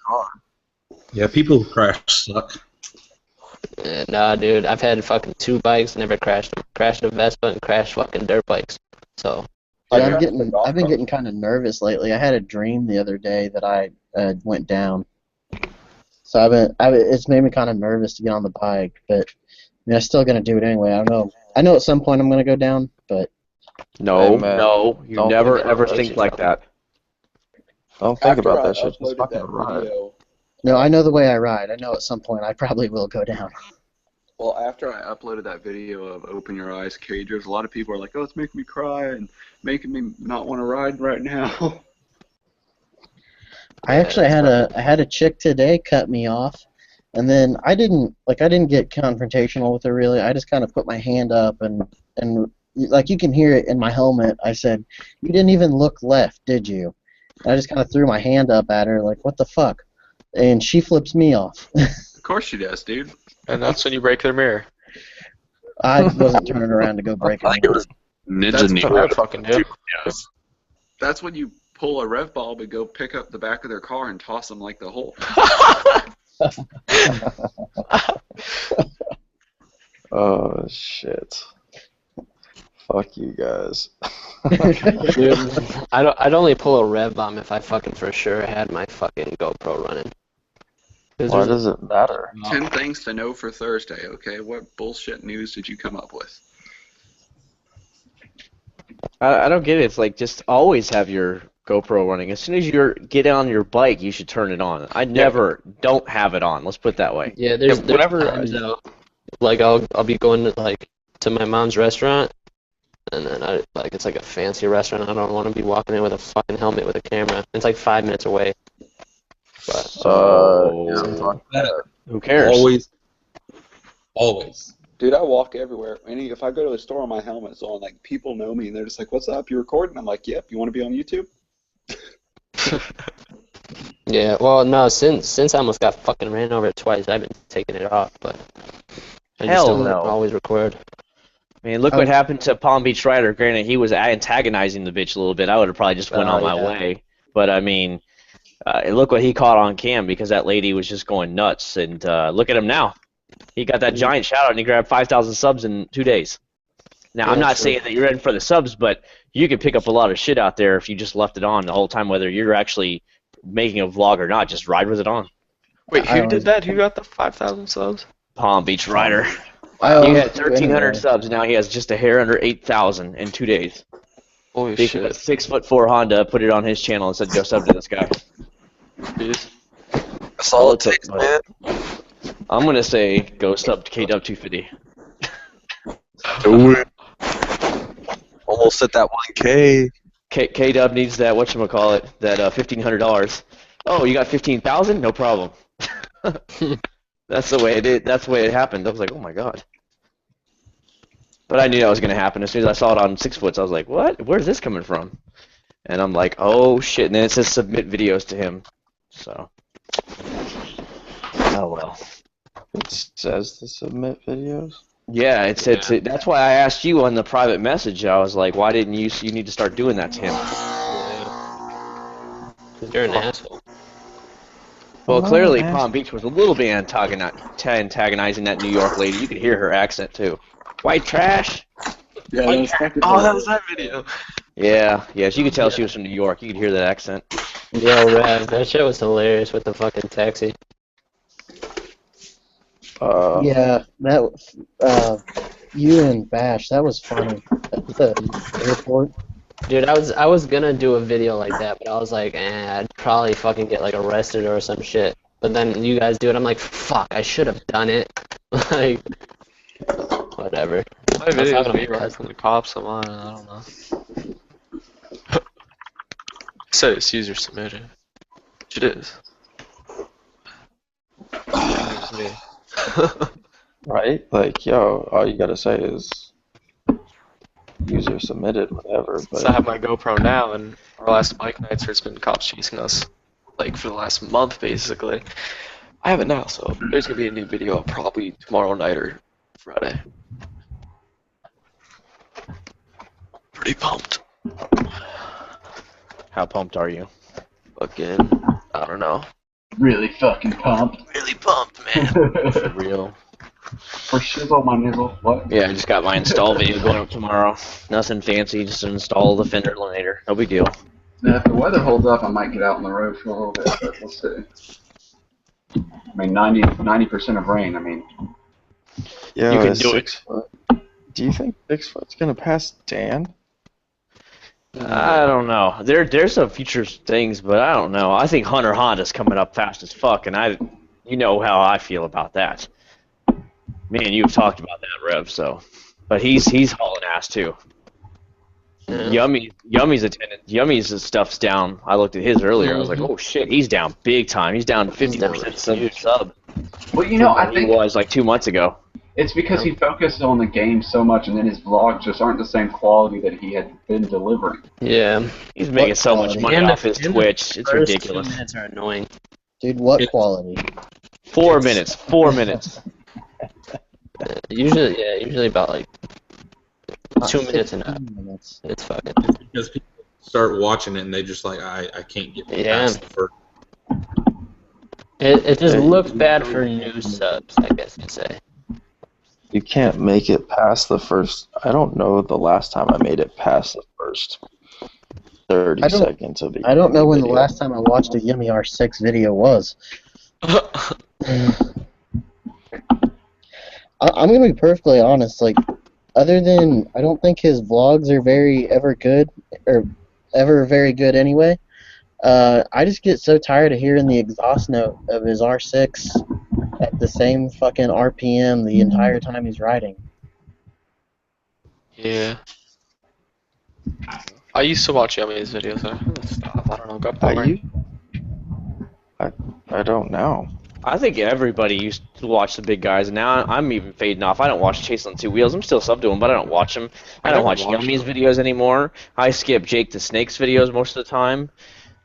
Yeah, people who crash suck. Nah, dude, I've had fucking 2 bikes, never crashed them. Crashed a Vespa and crashed fucking dirt bikes. So, Dude, I've been getting kind of nervous lately. I had a dream the other day that I went down. So it's made me kind of nervous to get on the bike, but I'm still gonna do it anyway. I don't know. I know at some point I'm gonna go down, but No, Hey, man, no, you don't never think ever about think that like shit. that. Don't think After about I that shit. Just uploaded fucking that ride. video, no, I know the way I ride. I know at some point I probably will go down. well, after I uploaded that video of Open Your Eyes Cagers, a lot of people are like, oh, it's making me cry and making me not want to ride right now. I actually had a chick today cut me off, and then I didn't get confrontational with her really. I just kind of put my hand up and like you can hear it in my helmet. I said, "You didn't even look left, did you?" And I just kind of threw my hand up at her like, "What the fuck?" And she flips me off. Of course she does, dude. And that's when you break their mirror. I wasn't turning around to go break I her. think it was Ninja That's That's what Nero. I fucking do. That's when you pull a rev bulb and go pick up the back of their car and toss them like the Hulk. Oh shit. Fuck you guys. dude, I'd only pull a rev bomb if I fucking for sure had my fucking GoPro running. 'Cause Why there's- does it matter? 10 things to know for Thursday, okay? What bullshit news did you come up with? I don't get it. It's like just always have your GoPro running. As soon as you get on your bike, you should turn it on. I never don't have it on. Let's put it that way. Yeah, there's whenever times though, like I'll be going to to my mom's restaurant, and then it's like a fancy restaurant. I don't want to be walking in with a fucking helmet with a camera. It's like 5 minutes away. But who cares? Always. Dude, I walk everywhere. If I go to a store, my helmet's on. Like, people know me, and they're just like, "What's up? You recording?" I'm like, "Yep. You want to be on YouTube?" yeah, well, no, since I almost got fucking ran over twice, I've been taking it off. But I just Hell don't no. always record. I mean, look what happened to Palm Beach Rider. Granted, he was antagonizing the bitch a little bit. I would have probably just went on my way. But I mean, look what he caught on cam because that lady was just going nuts. And look at him now. He got that giant shout out and he grabbed 5,000 subs in 2 days. Now, I'm not saying that you're in for the subs, but you could pick up a lot of shit out there if you just left it on the whole time, whether you're actually making a vlog or not. Just ride with it on. Wait, who did that? Who got the 5,000 subs? Palm Beach Rider. He had 1,300 subs. Now he has just a hair under 8,000 in 2 days. Holy shit! 6'4" Honda put it on his channel and said, "Go sub to this guy." Jeez. That's all it takes, man. I'm gonna say go sub to KW250. Do it. Almost at that 1K. KW needs that whatchamacallit, that $1,500. Oh, you got 15,000? No problem. That's the way it is. That's the way it happened. I was like, oh my god. But I knew that was gonna happen as soon as I saw it on 6foots. I was like, what? Where's this coming from? And I'm like, oh shit. And then it says submit videos to him. So. Oh well. It says to submit videos. Yeah, it said to, that's why I asked you on the private message. I was like, why didn't you need to start doing that to him? Because you're an asshole. Well, clearly Palm Beach was a little bit antagonizing that New York lady. You could hear her accent too. White trash. Yeah, that was that video. Yeah, you could tell she was from New York. You could hear that accent. Yo, Rev, that shit was hilarious with the fucking taxi. Yeah, that you and Bash, that was funny at the airport. Dude, I was gonna do a video like that, but I was like, I'd probably fucking get like arrested or some shit. But then you guys do it, I'm like, fuck, I should have done it. Like, whatever. My video is me running from the cops. I'm on. I don't know. Said it's user submitted. Which it is. It's me. Right? Like, yo, all you gotta say is user submitted, whatever. But So I have my GoPro now, and our last bike nights, there's been cops chasing us, like, for the last month, basically. I have it now, so there's gonna be a new video probably tomorrow night or Friday. Pretty pumped. How pumped are you? Fucking, I don't know. Really fucking pumped. Really pumped, man. For real. For shizzle my nizzle. What? Yeah, I just got my install video going up tomorrow. Nothing fancy, just install the fender eliminator. No big deal. Now, if the weather holds up, I might get out on the road for a little bit, but we'll see. I mean, 90% of rain, I mean. yeah, You can do 6 foot. Do you think 6 foot's gonna pass Dan? I don't know. There's some future things, but I don't know. I think Hunter Honda's coming up fast as fuck, and you know how I feel about that. Me and you have talked about that, Rev. So, but he's hauling ass too. Yeah. Yummy's stuff's down. I looked at his earlier. I was like, oh shit, he's down big time. He's down 50% sub. Well, you know, I He think was like 2 months ago. it's because he focused on the game so much, and then his vlogs just aren't the same quality that he had been delivering. Yeah. He's making so much money off his Twitch. It's ridiculous. 2 minutes are annoying. Dude, what quality? 4 minutes. 4 minutes. Usually about like 2 minutes and up. Minutes. It's fucking. Because people start watching it and they just like, I can't get past the first. It just looks bad for new subs, I guess you'd say. You can't make it past the first. I don't know the last time I made it past the first 30 seconds of a I don't know when the video. last time I watched a Yummy R6 video was. I'm gonna be perfectly honest. Like, other than I don't think his vlogs are ever very good anyway. I just get so tired of hearing the exhaust note of his R6 at the same fucking RPM the entire time he's riding. Yeah. I used to watch Yummy's videos. I stop. I don't know. Got Are boring. you? I don't know. I think everybody used to watch the big guys, and now I'm even fading off. I don't watch Chase on Two Wheels. I'm still sub to him, but I don't watch him. I don't watch Yummy's videos anymore. I skip Jake the Snake's videos most of the time.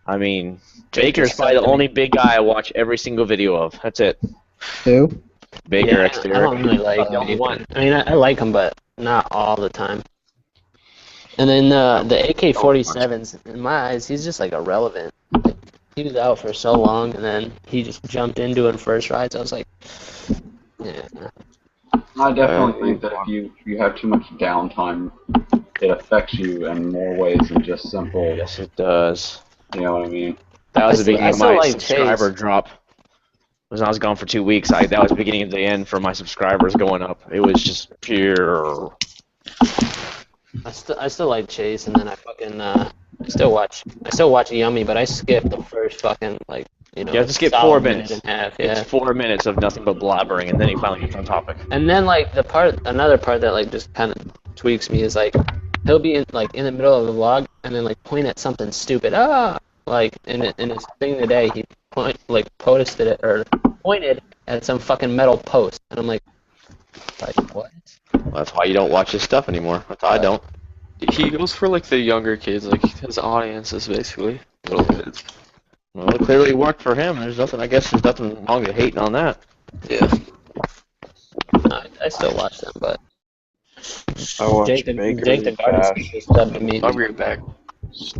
I mean, Baker's probably the only big guy I watch every single video of. That's it. Who? Baker, Yeah, Exterior. I don't really like the only Baker. one. I mean, I like him, but not all the time. And then the AK-47s, in my eyes, he's just like irrelevant. Like, he was out for so long, and then he just jumped into it first rides. I was like, yeah. I definitely think that if you have too much downtime, it affects you in more ways than just simple. Yes, it does. You know what I mean? That was the beginning of my like subscriber Chase. drop. When I was gone for 2 weeks, that was the beginning of the end for my subscribers going up. It was just pure. I still like Chase, and then I fucking I still watch Yummy, but I skip the first fucking You have to skip solid 4 minute minutes. and a half, yeah. It's 4 minutes of nothing but blabbering, and then he finally gets on topic. And then another part that just kind of tweaks me is he'll be in the middle of the vlog and then point at something stupid. In his thing today, he posted it or pointed at some fucking metal post, and I'm like what? Well, that's why you don't watch his stuff anymore. That's why I don't. He goes for the younger kids, his audience is basically little kids. Well, it clearly worked for him. There's nothing wrong with hating on that. Yeah. I still watch them, but I watch Jake the Baker Garden Bash. State stuff to me. I'll be right back.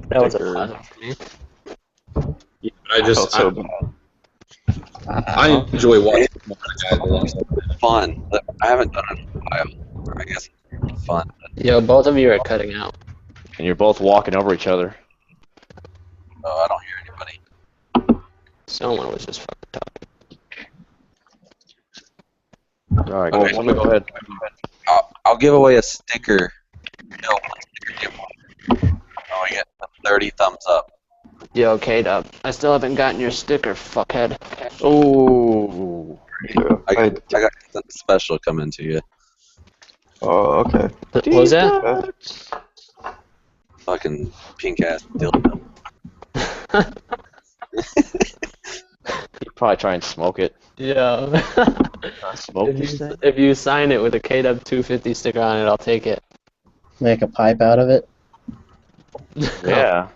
That was a Baker. positive for me. Yeah, I just felt so bad. I enjoy watching the guys a lot. Fun. I haven't done it in a while. I guess it's fun. Yo, both of you are cutting out. And you're both walking over each other. Oh, I don't hear anybody. Someone was just fucking talking. All right, let me go ahead. I'll give away a sticker. No, sticker giveaway. Oh, we get 30 thumbs up. Yo, K-Dub, I still haven't gotten your sticker, fuckhead. Oh. I got something special coming to you. Oh, okay. What was that? Fucking pink ass dildo. You'd probably try and smoke it. Yeah. Smoke this thing? If you sign it with a K-Dub 250 sticker on it, I'll take it. Make a pipe out of it. Yeah.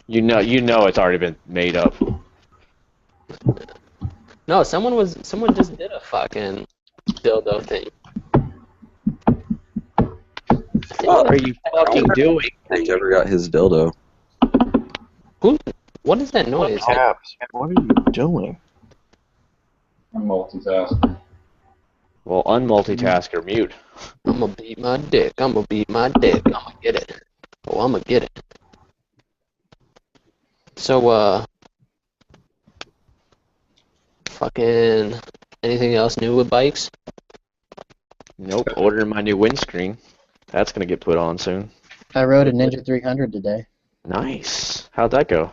You know it's already been made up. No, someone just did a fucking dildo thing. What are you fucking doing? Nick ever got his dildo. What is that noise? Caps, what are you doing? I'm multitasking. Well, unmultitask or mute. I'm gonna beat my dick. I'm gonna beat my dick. I'm gonna get it. Oh, I'm gonna get it. So, fucking anything else new with bikes? Nope, ordering my new windscreen. That's gonna get put on soon. I rode a Ninja 300 today. Nice. How'd that go?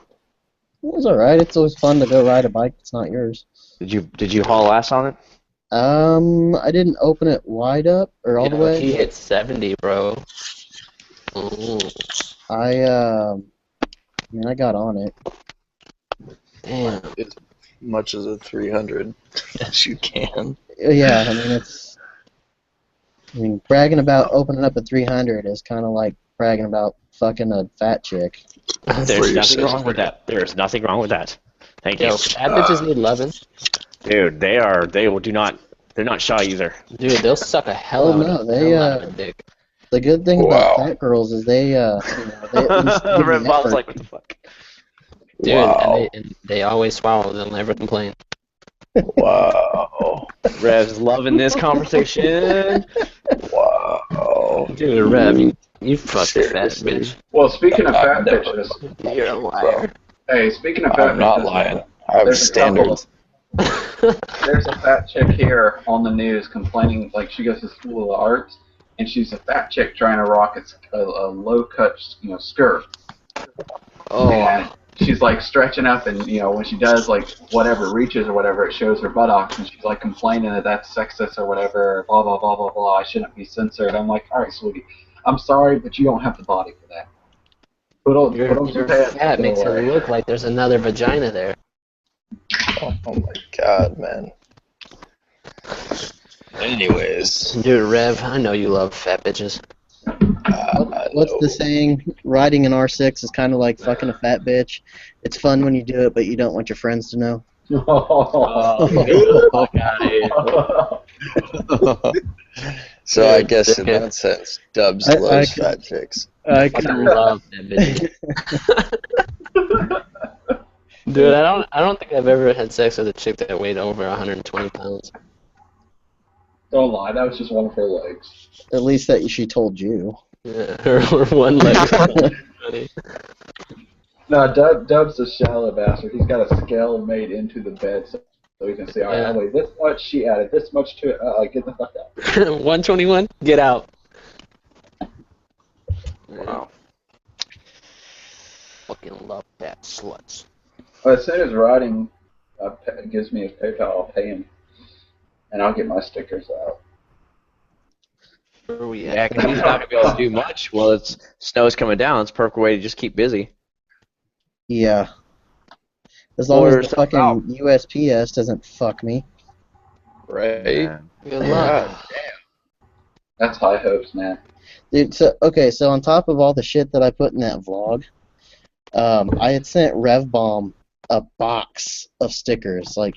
It was alright. It's always fun to go ride a bike that's not yours. Did you haul ass on it? I didn't open it wide up or all the way. He hit 70, bro. Oh. I mean, I got on it. Damn. As much as a 300 as you can. Yeah, I mean, bragging about opening up a 300 is kind of like bragging about fucking a fat chick. There's nothing wrong with that. There's nothing wrong with that. Thank you. Yo, fat bitches need loving. Dude, they're not shy either. Dude, they'll suck a hell Oh, out no, of they, a dick. The good thing about fat girls is they, they at least give Red you Bob's effort. like, what the fuck? Dude, Wow. and they always swallow. They'll never complain. Wow. Rev's loving this conversation. Wow. Dude, Rev, you fucked a fat bitch. Well, speaking of fat never- bitches, You're a liar. hey, speaking of fat I'm not bitches, lying. I have there's a couple standards. There's a fat chick here on the news complaining, like she goes to school of the arts, and she's a fat chick trying to rock a low cut, skirt. Oh. And she's like stretching up, and when she does like whatever reaches or whatever, it shows her buttocks, and she's like complaining that that's sexist or whatever, blah blah blah blah blah. I shouldn't be censored. I'm like, all right, sweetie, I'm sorry, but you don't have the body for that. Your fat makes it look like there's another vagina there. Oh my god, man. Anyways. Dude, Rev, I know you love fat bitches. What's the saying? Riding an R6 is kind of like fucking a fat bitch. It's fun when you do it, but you don't want your friends to know. So I guess in that sense, Dubs loves fat chicks. I love fat bitches. Dude, I don't think I've ever had sex with a chick that weighed over 120 pounds. Don't lie, that was just one of her legs. At least that she told you. Yeah, her one leg. No, Dub's a shallow bastard. He's got a scale made into the bed so he can see, all right, I weigh this much, she added this much to it. Get the fuck out. 121? Get out. Wow. Fucking love fat sluts. As soon as Riding gives me his PayPal, I'll pay him. And I'll get my stickers out. Where are we at? Yeah, because he's not going to be able to do much. Well, snow's coming down. It's a perfect way to just keep busy. Yeah. As long as the fucking USPS doesn't fuck me. Right? Good luck. That's high hopes, man. Dude, so on top of all the shit that I put in that vlog, I had sent RevBomb a box of stickers. Like,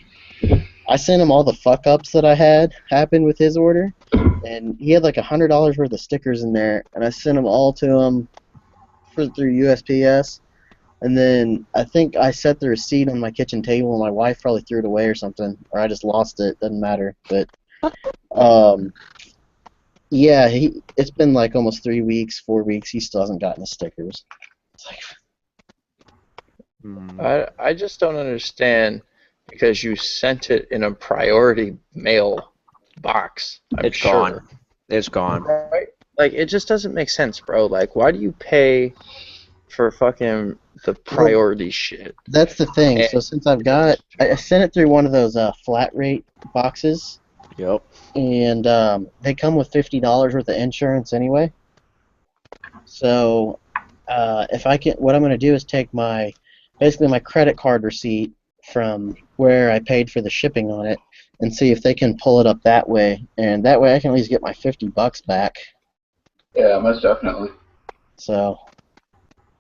I sent him all the fuck-ups that I had happen with his order, and he had like $100 worth of stickers in there, and I sent them all to him through USPS. And then I think I set the receipt on my kitchen table, and my wife probably threw it away or something, or I just lost it. Doesn't matter. But yeah, it's been like almost 3 weeks, 4 weeks. He still hasn't gotten his stickers. It's like, I just don't understand, because you sent it in a priority mail box. It's gone. It's gone. Right? Like, it just doesn't make sense, bro. Like, why do you pay for fucking the priority shit? That's the thing. So since I sent it through one of those flat rate boxes. Yep. And they come with $50 worth of insurance anyway. So what I'm going to do is take basically my credit card receipt from where I paid for the shipping on it, and see if they can pull it up that way, and that way I can at least get my $50 back. Yeah, most definitely. So.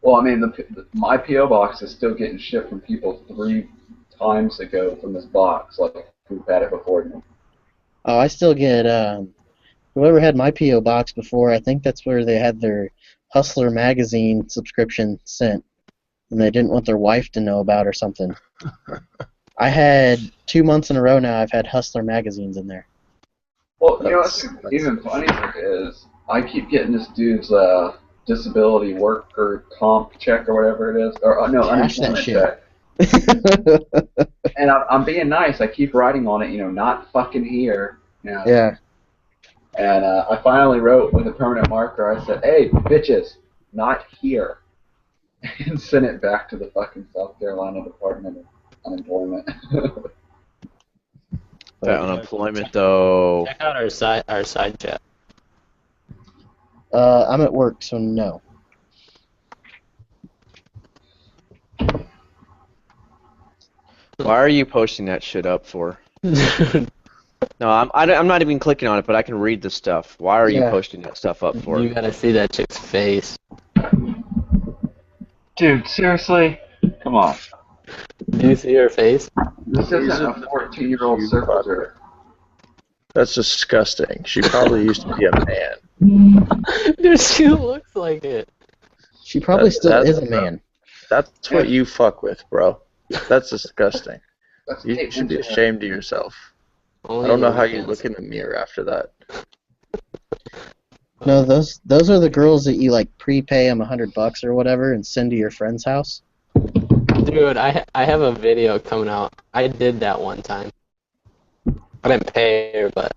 Well, I mean, my PO box is still getting shipped from people 3 times ago from this box, like who've had it before me. Oh, I still get whoever had my PO box before. I think that's where they had their Hustler magazine subscription sent, and they didn't want their wife to know about or something. I had 2 months in a row now. I've had Hustler magazines in there. Well, what's even funnier is I keep getting this dude's disability worker comp check or whatever it is, or no, unemployment check. And I'm being nice. I keep writing on it, not fucking here. Yeah. And I finally wrote with a permanent marker. I said, "Hey, bitches, not here," and sent it back to the fucking South Carolina Department of Unemployment. That unemployment, though. Check out our side chat. I'm at work, so no. Why are you posting that shit up for? No, I'm not even clicking on it, but I can read the stuff. Why are you posting that stuff up for? You gotta see that chick's face. Dude, seriously? Come on. Do you see her face? This isn't a 14-year-old surfer. That's disgusting. She probably used to be a man. Dude, she looks like it. She probably still is a man. That's what you fuck with, bro. That's disgusting. You should be ashamed of yourself. I don't know how you look in the mirror after that. No, those are the girls that you like prepay them $100 or whatever and send to your friend's house. Dude, I have a video coming out. I did that one time. I didn't pay her, but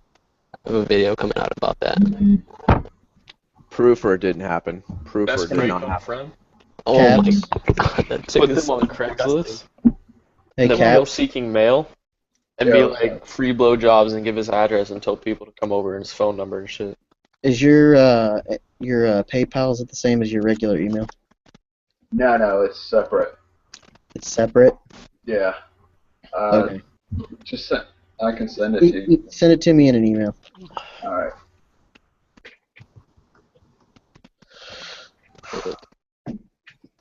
I have a video coming out about that. Proof or it didn't happen. Proof That's or it where did you not come happen. from. Oh my Cabs. god, that chick Put is them so on Craigslist. Hey, And then we'll go Cabs. seeking mail and be like free blowjobs and give his address and tell people to come over and his phone number and shit. Is your PayPal, is it the same as your regular email? No, it's separate. It's separate. Yeah. Okay. Just send, I can send it to you. Send it to me in an email. All right.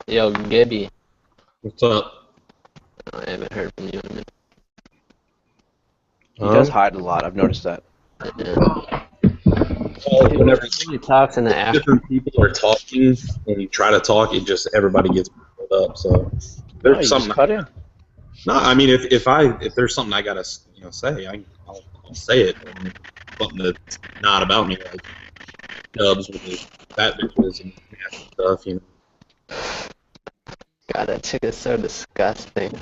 Yo, Gibby. What's up? I haven't heard from you in a minute. He does hide a lot. I've noticed that. Whenever He talks in the after. different people are talking and you try to talk, it just everybody gets pulled up. So No, there's you something. just cut in. No, I mean if there's something I gotta say, I'll say it. I mean, something that's not about me, like dubs with his fat bitches and nasty stuff, you know. God, that chick is so disgusting.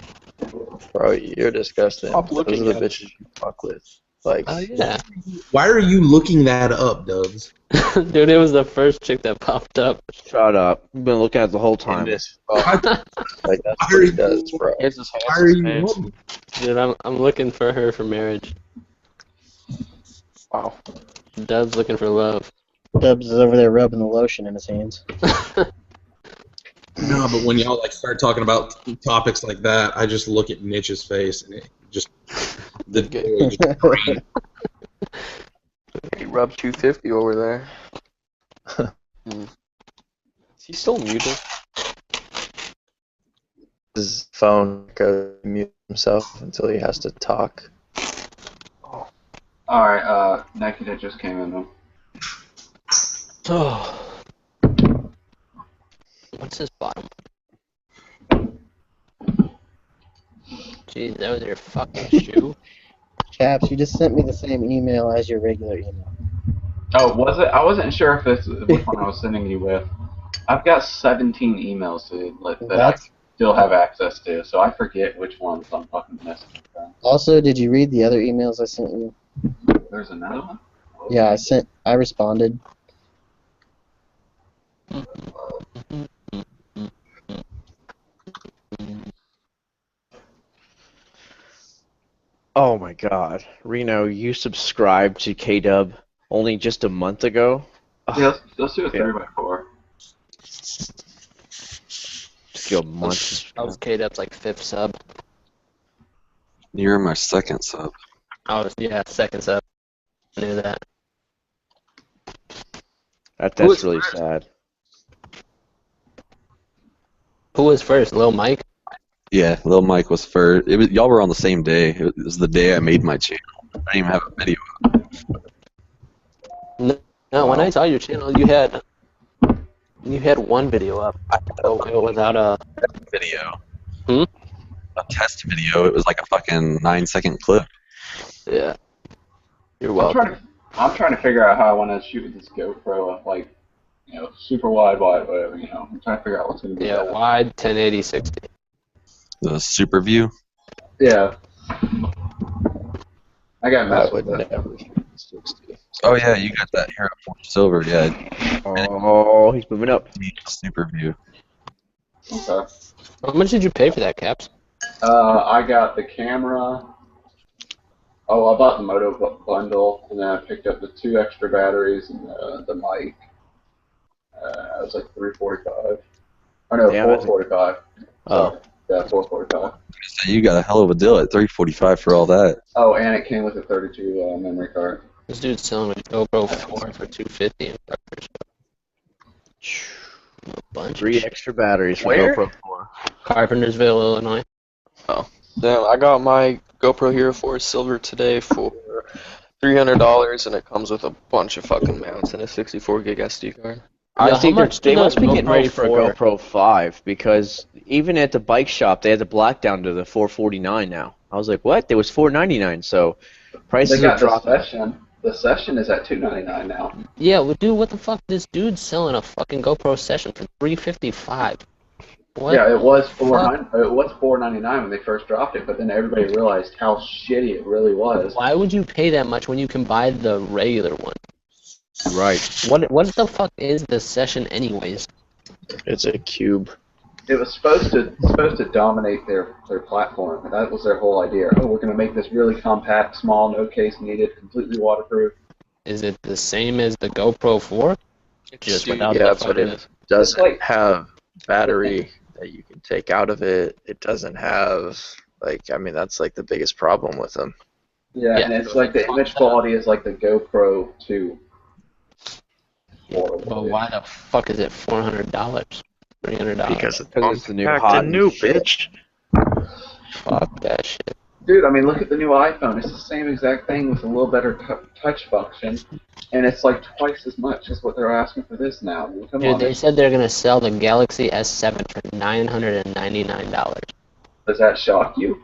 Bro, you're disgusting. Stop Those looking are the at bitches you fuck with. Like, Oh yeah. Why are you looking that up, Dubs? Dude, it was the first chick that popped up. Shut up. I've been looking at it the whole in time. this fuck. Like, that's what he does, bro. Here's his Why are you pants. looking? Dude, I'm looking for her for marriage. Wow. Dub's looking for love. Dubs is over there rubbing the lotion in his hands. No, but when y'all like start talking about topics like that, I just look at Mitch's face and it just the joy just drains. He rubbed 250 over there. Is he still muted? His phone goes mute himself until he has to talk. All right. Naked just came in though. Oh. What's his bottom? Jeez, that was your fucking shoe. Caps, you just sent me the same email as your regular email. Oh, was it? I wasn't sure if this which one I was sending you with. I've got 17 emails, dude, that I still have access to, so I forget which ones I'm fucking messing with. Also, did you read the other emails I sent you? There's another one? Yeah, I responded. Oh my god. Reno, you subscribed to K-Dub only just a month ago? Yeah, let's do a 3x4. Just go months. I was K-Dub's like 5th sub. You're my second sub. I was, yeah, 2nd sub. I knew that. That's really sad. Who was first? Lil Mike? Yeah, Lil Mike was first. Y'all were on the same day. It was the day I made my channel. I didn't even have a video. No, when I saw your channel, you had one video up. Without a video. Hmm? A test video. It was like a fucking 9-second clip. Yeah. You're welcome. I'm trying to figure out how I want to shoot with this GoPro, like, super wide, whatever, I'm trying to figure out what's going to be better. Wide, 1080, 60. The super view. Yeah. I got I messed would with that. never shoot 60. Oh yeah, you got that here at Silver. Yeah. Oh, he's moving up. Super view. Okay. How much did you pay for that, Caps? I got the camera. Oh, I bought the Moto bundle, and then I picked up the 2 extra batteries and the mic. It was like $345. Oh no, Damn it. $445. Oh. Yeah, $445. So you got a hell of a deal at $345 for all that. Oh, and it came with a 32 memory card. This dude's selling a GoPro 4 for $250 in Rutgers. A bunch 3 of shit. extra batteries for Where? GoPro 4. Carpentersville, Illinois. Damn, I got my GoPro Hero 4 Silver today for $300, and it comes with a bunch of fucking mounts and a 64 gig SD card. I Yeah, think how much they did must that be getting ready GoPro for a 4? GoPro 5 because even at the bike shop they had the black down to the $449 now. I was like, what? It was $499, so prices They are got the dropping. Session. The Session is at $299 now. Yeah, well, dude, what the fuck? This dude's selling a fucking GoPro Session for $355. What? Yeah, it was Fuck? $4.99 when they first dropped it, but then everybody realized how shitty it really was. Why would you pay that much when you can buy the regular one? Right. What the fuck is the Session anyways? It's a cube. It was supposed to dominate their platform. That was their whole idea. Oh, we're going to make this really compact, small, no case needed, completely waterproof. Is it the same as the GoPro 4? Just without Yeah, the but it fucking... doesn't like- have battery that you can take out of it. It doesn't have, like, I mean, that's like the biggest problem with them. Yeah, Yeah. and it's like the image quality is like the GoPro 2. Well, why the fuck is it $400? $300? Because it's the new compact hot and new, shit. bitch. Fuck that shit. Dude, I mean, look at the new iPhone. It's the same exact thing with a little better touch function, and it's like twice as much as what they're asking for this now. I mean, come Dude, on. they said they're gonna sell the Galaxy S7 for $999. Does that shock you?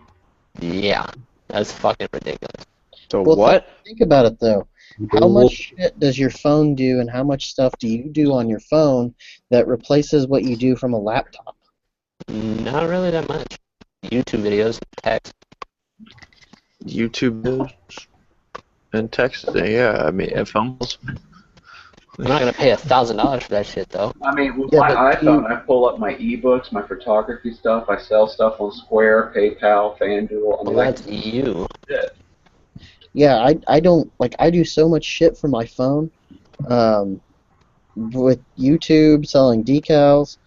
Yeah, that's fucking ridiculous. So Well, what? Think about it though. How much shit does your phone do, and how much stuff do you do on your phone that replaces what you do from a laptop? Not really that much. YouTube videos, text. YouTube videos and text. Yeah, I mean, if almost. I'm not gonna pay $1,000 for that shit though. I mean, with Yeah, my but iPhone, I pull up my ebooks, my photography stuff. I sell stuff on Square, PayPal, FanDuel. I mean, Well, that's you. Yeah, I don't like I do so much shit from my phone, with YouTube selling decals.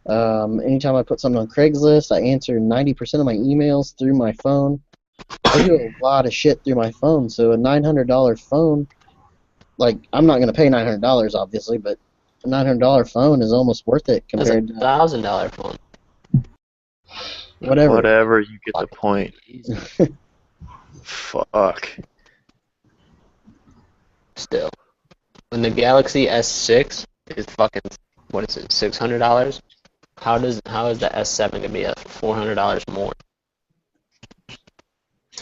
Anytime I put something on Craigslist, I answer 90% of my emails through my phone. I do a lot of shit through my phone, so a $900 phone, like I'm not gonna pay $900 obviously, but a $900 phone is almost worth it That's compared to $1,000 phone. whatever. Whatever, you get the point. Fuck. Still, when the Galaxy S6 is fucking, what is it, $600? How is the S7 gonna be at $400 more?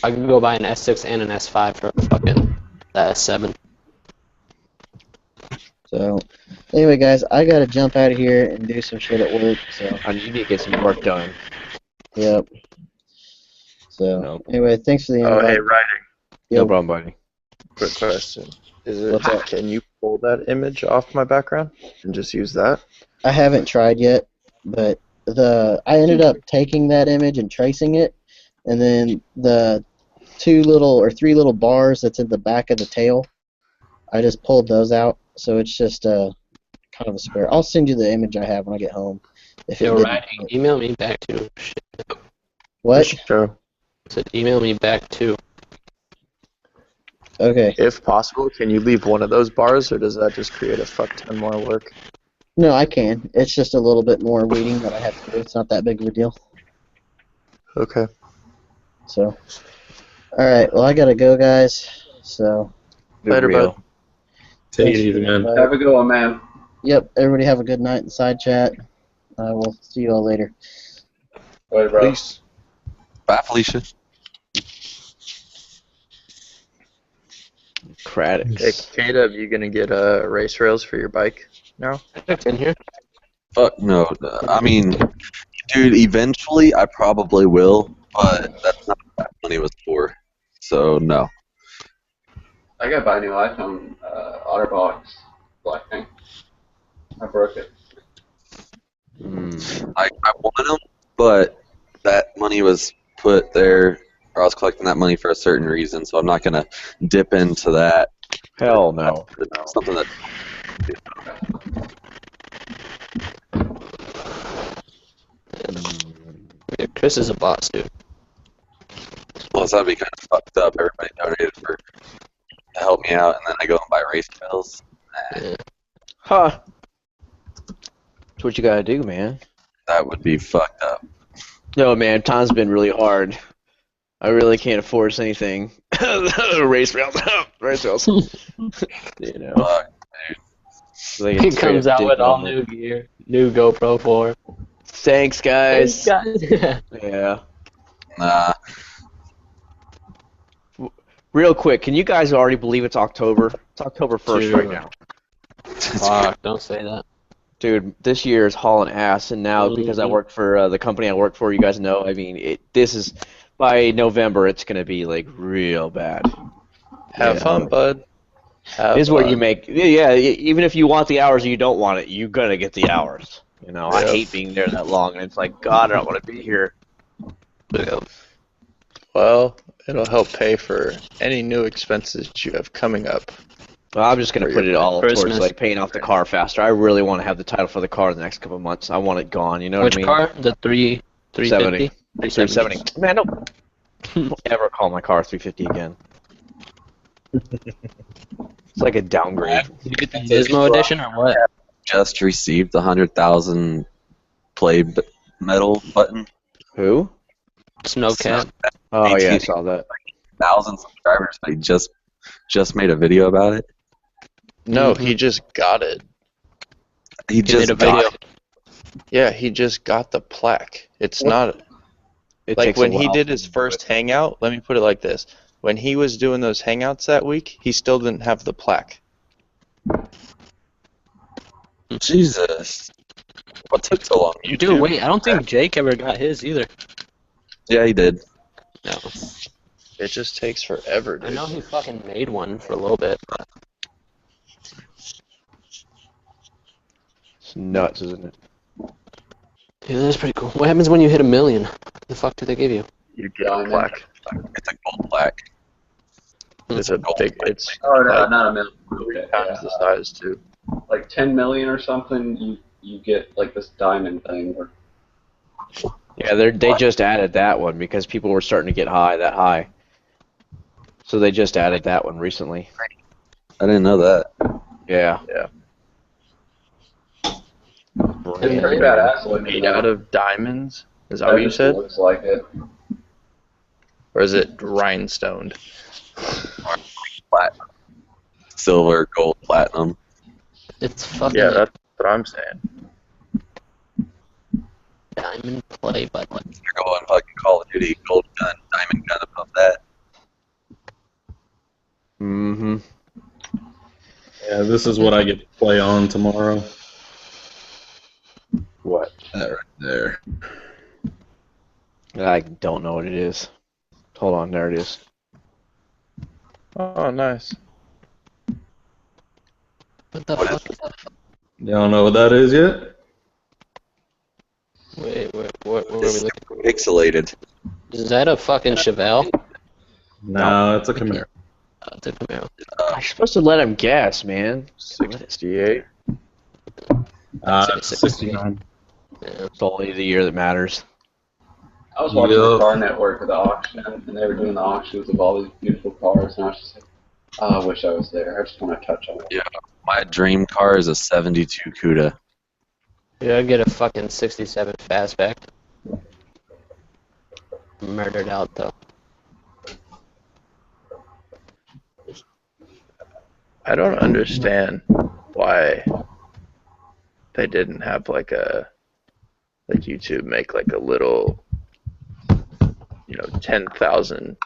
I could go buy an S6 and an S5 for fucking the S7. So, anyway, guys, I gotta jump out of here and do some shit at work. So, I need to get some work done. yep. So, Nope. anyway, thanks for the Oh, invite. hey, writing. Yo, No problem, buddy. Quick question. Is it? What's up? Can you pull that image off my background and just use that? I haven't tried yet, but I ended up taking that image and tracing it, and then the 3 little bars that's in the back of the tail, I just pulled those out, so it's just kind of a square. I'll send you the image I have when I get home. If it Yo, didn't writing, work. email me back too. Shit. What? Sure. Said email me back too. Okay. If possible, can you leave one of those bars, or does that just create a fuck ton more work? No, I can. It's just a little bit more weeding that I have to do. It's not that big of a deal. Okay. So, all right. Well, I gotta go, guys. So, Later, Real. bud. Take it thanks for easy, the man. invite. Have a good one, man. Yep. Everybody have a good night in side chat. We'll see you all later. Bye, bro. Peace. Bye, Felicia. Craddock. Hey, Caleb, you gonna get race rails for your bike now? It's in here. Fuck no. I mean, dude, eventually I probably will, but that's not what that money was for. So, no. I gotta buy a new iPhone, OtterBox black thing. I broke it. I wanted them, but that money was put there, or I was collecting that money for a certain reason, so I'm not going to dip into that. Hell no. Something that. Yeah, Chris is a boss, dude. Well, that'd be kind of fucked up. Everybody donated to help me out, and then I go and buy race bills. Yeah. Huh. That's what you gotta do, man. That would be fucked up. No, man, time's been really hard. I really can't afford anything. Race rails. Race rails. You know. Fuck. Like, He it's comes straight up out with all dick new gear, new GoPro 4. Thanks, guys. Thanks, guys. Yeah. Nah. Real quick, can you guys already believe it's October? It's October 1st right Dude. now. Fuck, don't say that. Dude, this year is hauling ass, and now because I work for the company I work for, you guys know. I mean, this is by November, it's gonna be like real bad. Have fun, bud. Have This is where you fun. make, yeah. Even if you want the hours or you don't want it, you gotta get the hours. You know, I Yep. hate being there that long, and it's like, God, I don't want to be here. Well, it'll help pay for any new expenses you have coming up. Well, I'm just gonna For put your it all towards Christmas. like paying off the car faster. I really want to have the title for the car in the next couple of months. I want it gone. You know Which what I mean? car? The 350? 370. Man, don't ever call my car 350 again. It's like a downgrade. Did you get the Gizmo edition or what? Just received the 100,000 play medal button. Who? Snowcat. Oh yeah, I saw that. 1,000 subscribers. They just made a video about it. No, he just got it. He just made a video. got it. Yeah, he just got the plaque. It's not It like takes a when he while did to his do first it. hangout. Let me put it like this: when he was doing those hangouts that week, he still didn't have the plaque. Jesus. What took so long? Dude, wait, I don't think Jake ever got his either. Yeah, he did. No. It just takes forever, I dude. know he fucking made one for a little bit. It's nuts, isn't it? Yeah, that's pretty cool. What happens when you hit 1 million? What the fuck do they give you? You get a plaque. It's a gold plaque. It's a big. It's Oh, no, like not a million. 3 Okay, times yeah. the size too. Like 10 million or something, you get like this diamond thing. Where, Yeah, they just added that one because people were starting to get that high. So they just added that one recently. I didn't know that. Yeah. Yeah. it's pretty badass looking. Made out of diamonds. Is that what you said? Looks like it. Or is it rhinestoned? Platinum. Silver, gold, platinum. It's fucking Yeah, that's what I'm saying. diamond play button. You're going fucking Call of Duty, gold gun, diamond gun above that. Mm-hmm. Yeah, this is what I get to play on tomorrow. What? That right there. I don't know what it is. Hold on, there it is. Oh, nice. What the What fuck? You don't know what that is yet? Wait, what were we It's looking? pixelated. Is that a fucking Chevelle? No, it's a Camaro. It's a Camaro. You're supposed to let him guess, man. 68. 69. Yeah. It's only the year that matters. I was watching the Yup. Car Network at the auction, and they were doing the auctions of all these beautiful cars, and I was just like, oh, I wish I was there. I just want to touch on it. Yeah. My dream car is a 72 CUDA. Yeah, I'd get a fucking 67 fastback. Murdered out though. I don't understand why they didn't have like YouTube make like a little, 10,000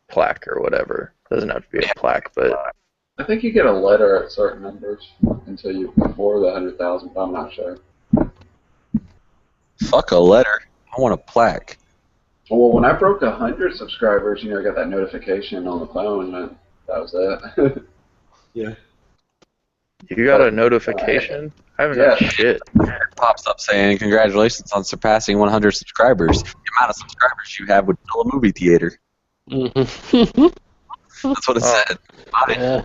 plaque or whatever. Doesn't have to be a plaque, but I think you get a letter at certain numbers until you before the 100,000, but I'm not sure. Fuck a letter. I want a plaque. Well, when I broke 100 subscribers, I got that notification on the phone, and that was it. Yeah. you got a notification? I haven't got shit. It pops up saying, congratulations on surpassing 100 subscribers. The amount of subscribers you have would fill a movie theater. Mm-hmm. That's what it Oh. said. Yeah.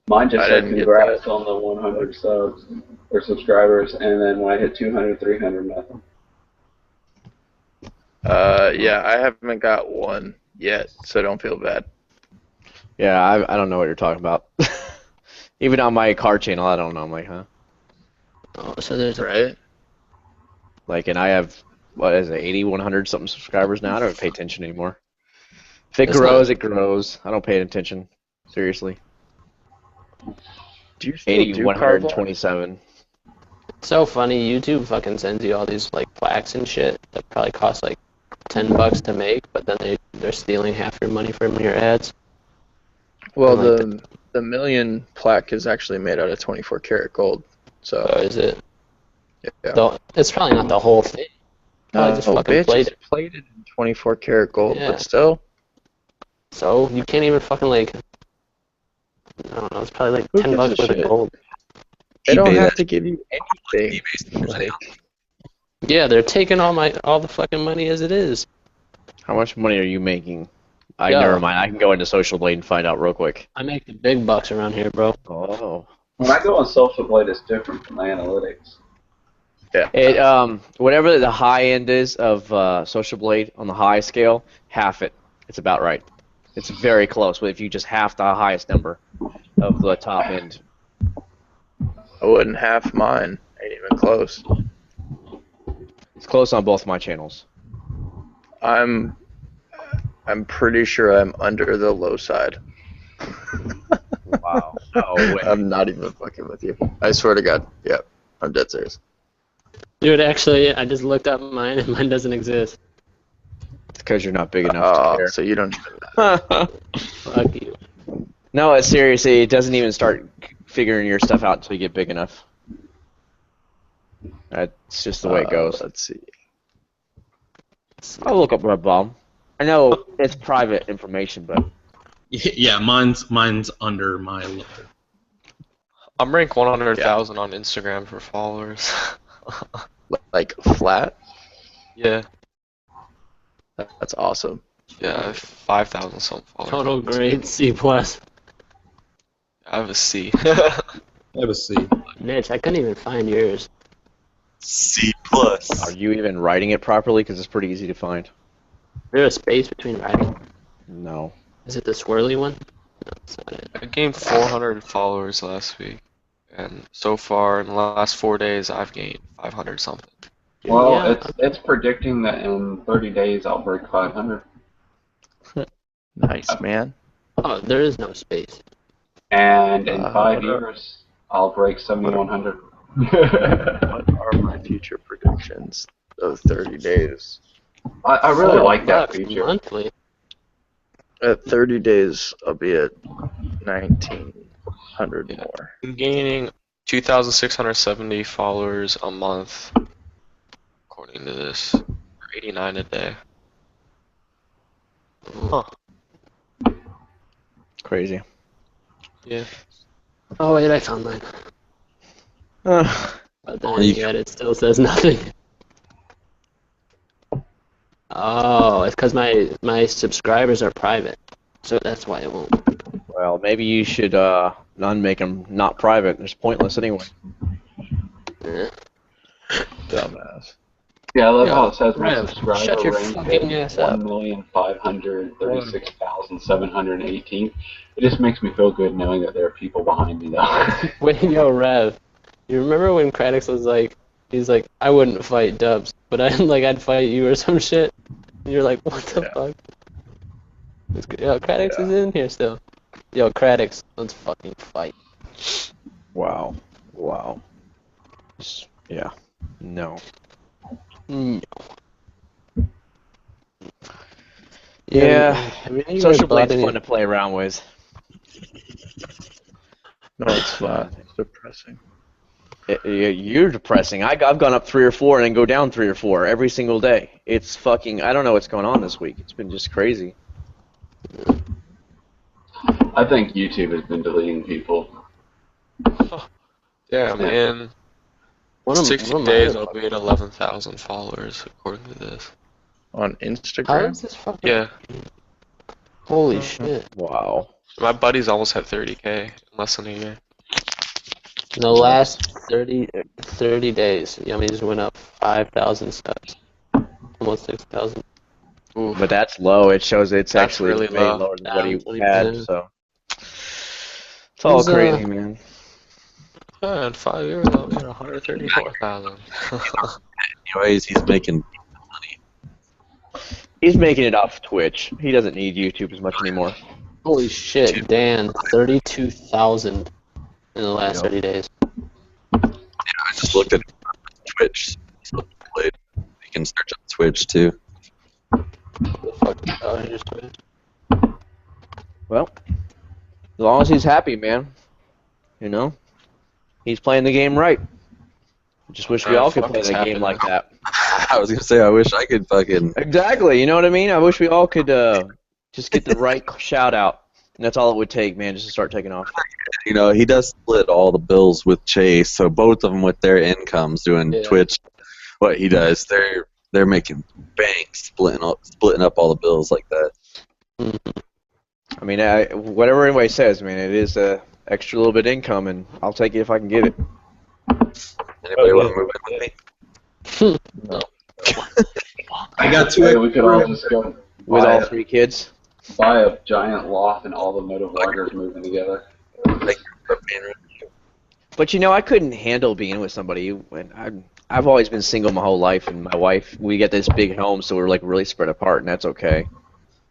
Mine just I said didn't get congrats on the 100 subs or subscribers, and then when I hit 200, 300, nothing. Yeah, I haven't got one yet, so don't feel bad. Yeah, I don't know what you're talking about. Even on my car channel, I don't know. I'm like, huh? Oh, so there's a Right? Like, and I have, what is it, 80, 100 something subscribers now? I don't pay attention anymore. If it That's grows, not- it grows. I don't pay attention. Seriously. Do you still 80, do car vlogs? 127. It's so funny. YouTube fucking sends you all these like plaques and shit that probably cost like $10 to make, but then they're stealing half your money from your ads. Well, I like the million plaque is actually made out of 24 karat gold. So Is it? yeah. It's probably not the whole thing. Probably just fucking bitch, played it's it. plated in 24 karat gold, Yeah. but still. So you can't even fucking like. I don't know. It's probably like Who $10 gives a worth of shit? gold. They don't eBay have that. to give you anything. Like, Yeah, they're taking all the fucking money as it is. How much money are you making? Yo. Never mind. I can go into Social Blade and find out real quick. I make the big bucks around here, bro. Oh. When I go on Social Blade, it's different from my analytics. yeah. It whatever the high end is of Social Blade on the high scale, half it. It's about right. It's very close. But if you just half the highest number of the top end, I wouldn't half mine. Ain't even close. it's close on both my channels. I'm pretty sure I'm under the low side. Wow. No way. I'm not even fucking with you. I swear to God. Yep. I'm dead serious. Dude, actually, I just looked up mine and mine doesn't exist. It's because you're not big enough to care. So you don't even. Fuck you. No, it's seriously, it doesn't even start figuring your stuff out until you get big enough. That's just the way it goes. Let's see. I'll look up Red Bomb. I know it's private information, but Yeah, mine's under my level. I'm ranked 100,000 on Instagram for followers. Like flat? Yeah. That's awesome. Yeah, I have 5,000 some followers. Total grade C+. plus. I have a C. I have a C. Mitch, I couldn't even find yours. C+. are you even writing it properly? Because it's pretty easy to find. Is there a space between writing? No. Is it the swirly one? No, that's not it. I gained 400 followers last week, and so far in the last 4 days, I've gained 500 something. Well, Yeah. it's predicting that in 30 days I'll break 500. Nice, man. Oh, there is no space. And in 5 what are- years, I'll break 7,100. What are my future predictions of 30 days? I really like that Bucks feature. monthly. At 30 days, I'll be at 1,900 Yeah. more. I'm gaining 2,670 followers a month, according to this. 89 a day. Huh. Crazy. Yeah. Oh wait, I found mine. But then yet it still says nothing. Oh, it's because my subscribers are private, so that's why it won't. Well, maybe you should unmake them not private. It's pointless anyway. Eh. Dumbass. Yeah, I love Yo, how it says my Rev, subscriber shut your rank fucking is ass up. 1,536,718. It just makes me feel good knowing that there are people behind me, though. Wait, yo, Rev, you remember when Kradix was like, he's like, I wouldn't fight Dubs, but I'd fight you or some shit. And you're like, what the fuck? Yo, Kradix is in here still. Yo, Kradix, let's fucking fight. Wow. Wow. Yeah. No. Mm. Yeah. I mean, you Social guys bought Blade's any- fun to play around with. No, it's not. It's depressing. You're depressing. I've gone up 3 or 4 and then go down 3 or 4 every single day. It's fucking. I don't know what's going on this week. It's been just crazy. I think YouTube has been deleting people. Yeah, man. One of 60 my days, other I'll be at 11,000 followers, according to this. On How Instagram? is this fucking? Yeah. Holy shit! Wow. My buddy's almost at 30K in less than a year. In the last 30 days, Yummy just went up 5,000 subs, almost 6,000. Ooh. But that's low. It shows it's That's actually really way low. lower than what he Down 20%. had. So it's all Who's, crazy, man. Yeah, in 5 years, I'll be at 134,000. Anyways, he's making He's making it off Twitch. He doesn't need YouTube as much anymore. Holy shit, Dan, 32,000 in the last Yep. 30 days. I just looked at Twitch. So you can search on Twitch too. What the fuck? Oh, here's Twitch. Well, as long as he's happy, man. You know, He's playing the game right. Just wish we all could play the game like that. I was gonna say, I wish I could fucking. Exactly. You know what I mean? I wish we all could just get the right shout out, and that's all it would take, man, just to start taking off. You know, he does split all the bills with Chase, so both of them with their incomes doing Twitch. What he does, they're making bank splitting up all the bills like that. I mean, whatever anybody says, man, it is a extra little bit of income, and I'll take it if I can get it. Anybody want to move in with me? No. I got two. Hey, we could all just go With buy all 3 kids? buy a giant loft and all the motovloggers moving together. But you know, I couldn't handle being with somebody. When I've always been single my whole life, and my wife, we get this big home, so we're like really spread apart, and that's okay.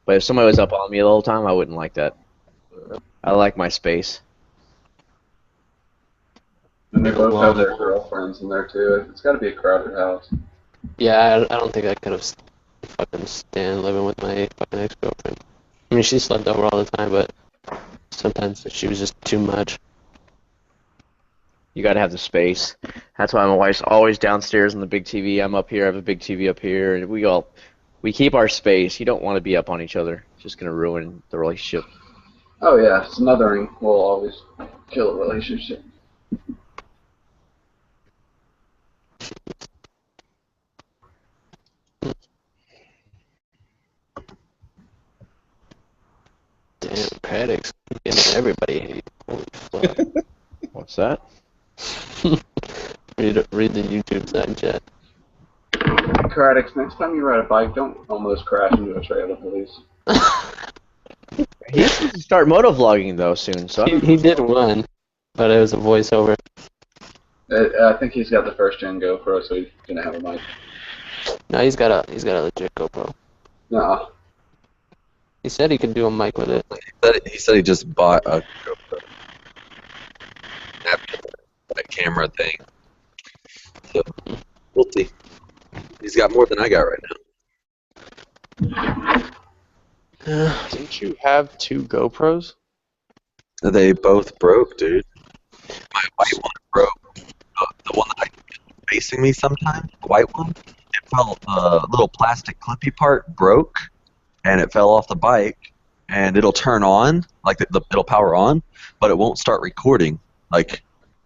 But if somebody was up on me the whole time, I wouldn't like that. I like my space. And they both have their girlfriends in there too. It's got to be a crowded house. Yeah, I don't think I could have fucking stand living with my fucking ex-girlfriend. I mean, she slept over all the time, but sometimes she was just too much. You gotta have the space. That's why my wife's always downstairs on the big TV. I'm up here. I have a big TV up here, and we keep our space. You don't want to be up on each other. It's just gonna ruin the relationship. Oh yeah, smothering will always kill a relationship. Damn, Craddock's getting everybody. Holy fuck. What's that? read the YouTube side chat. Craddock, next time you ride a bike, don't almost crash into a trailer, please. He needs to start motovlogging though soon. So He did one, but it was a voiceover. I think he's got the first gen GoPro, so he's gonna have a mic. No, he's got a legit GoPro. Nah. He said he could do a mic with it. He said he just bought a GoPro. That camera thing. So, we'll see. He's got more than I got right now. Didn't you have 2 GoPros? They both broke, dude. My white one broke. The one that I facing me sometimes, the white one, it fell, little plastic clippy part broke, and it fell off the bike, and it'll turn on, like it'll power on, but it won't start recording. Like,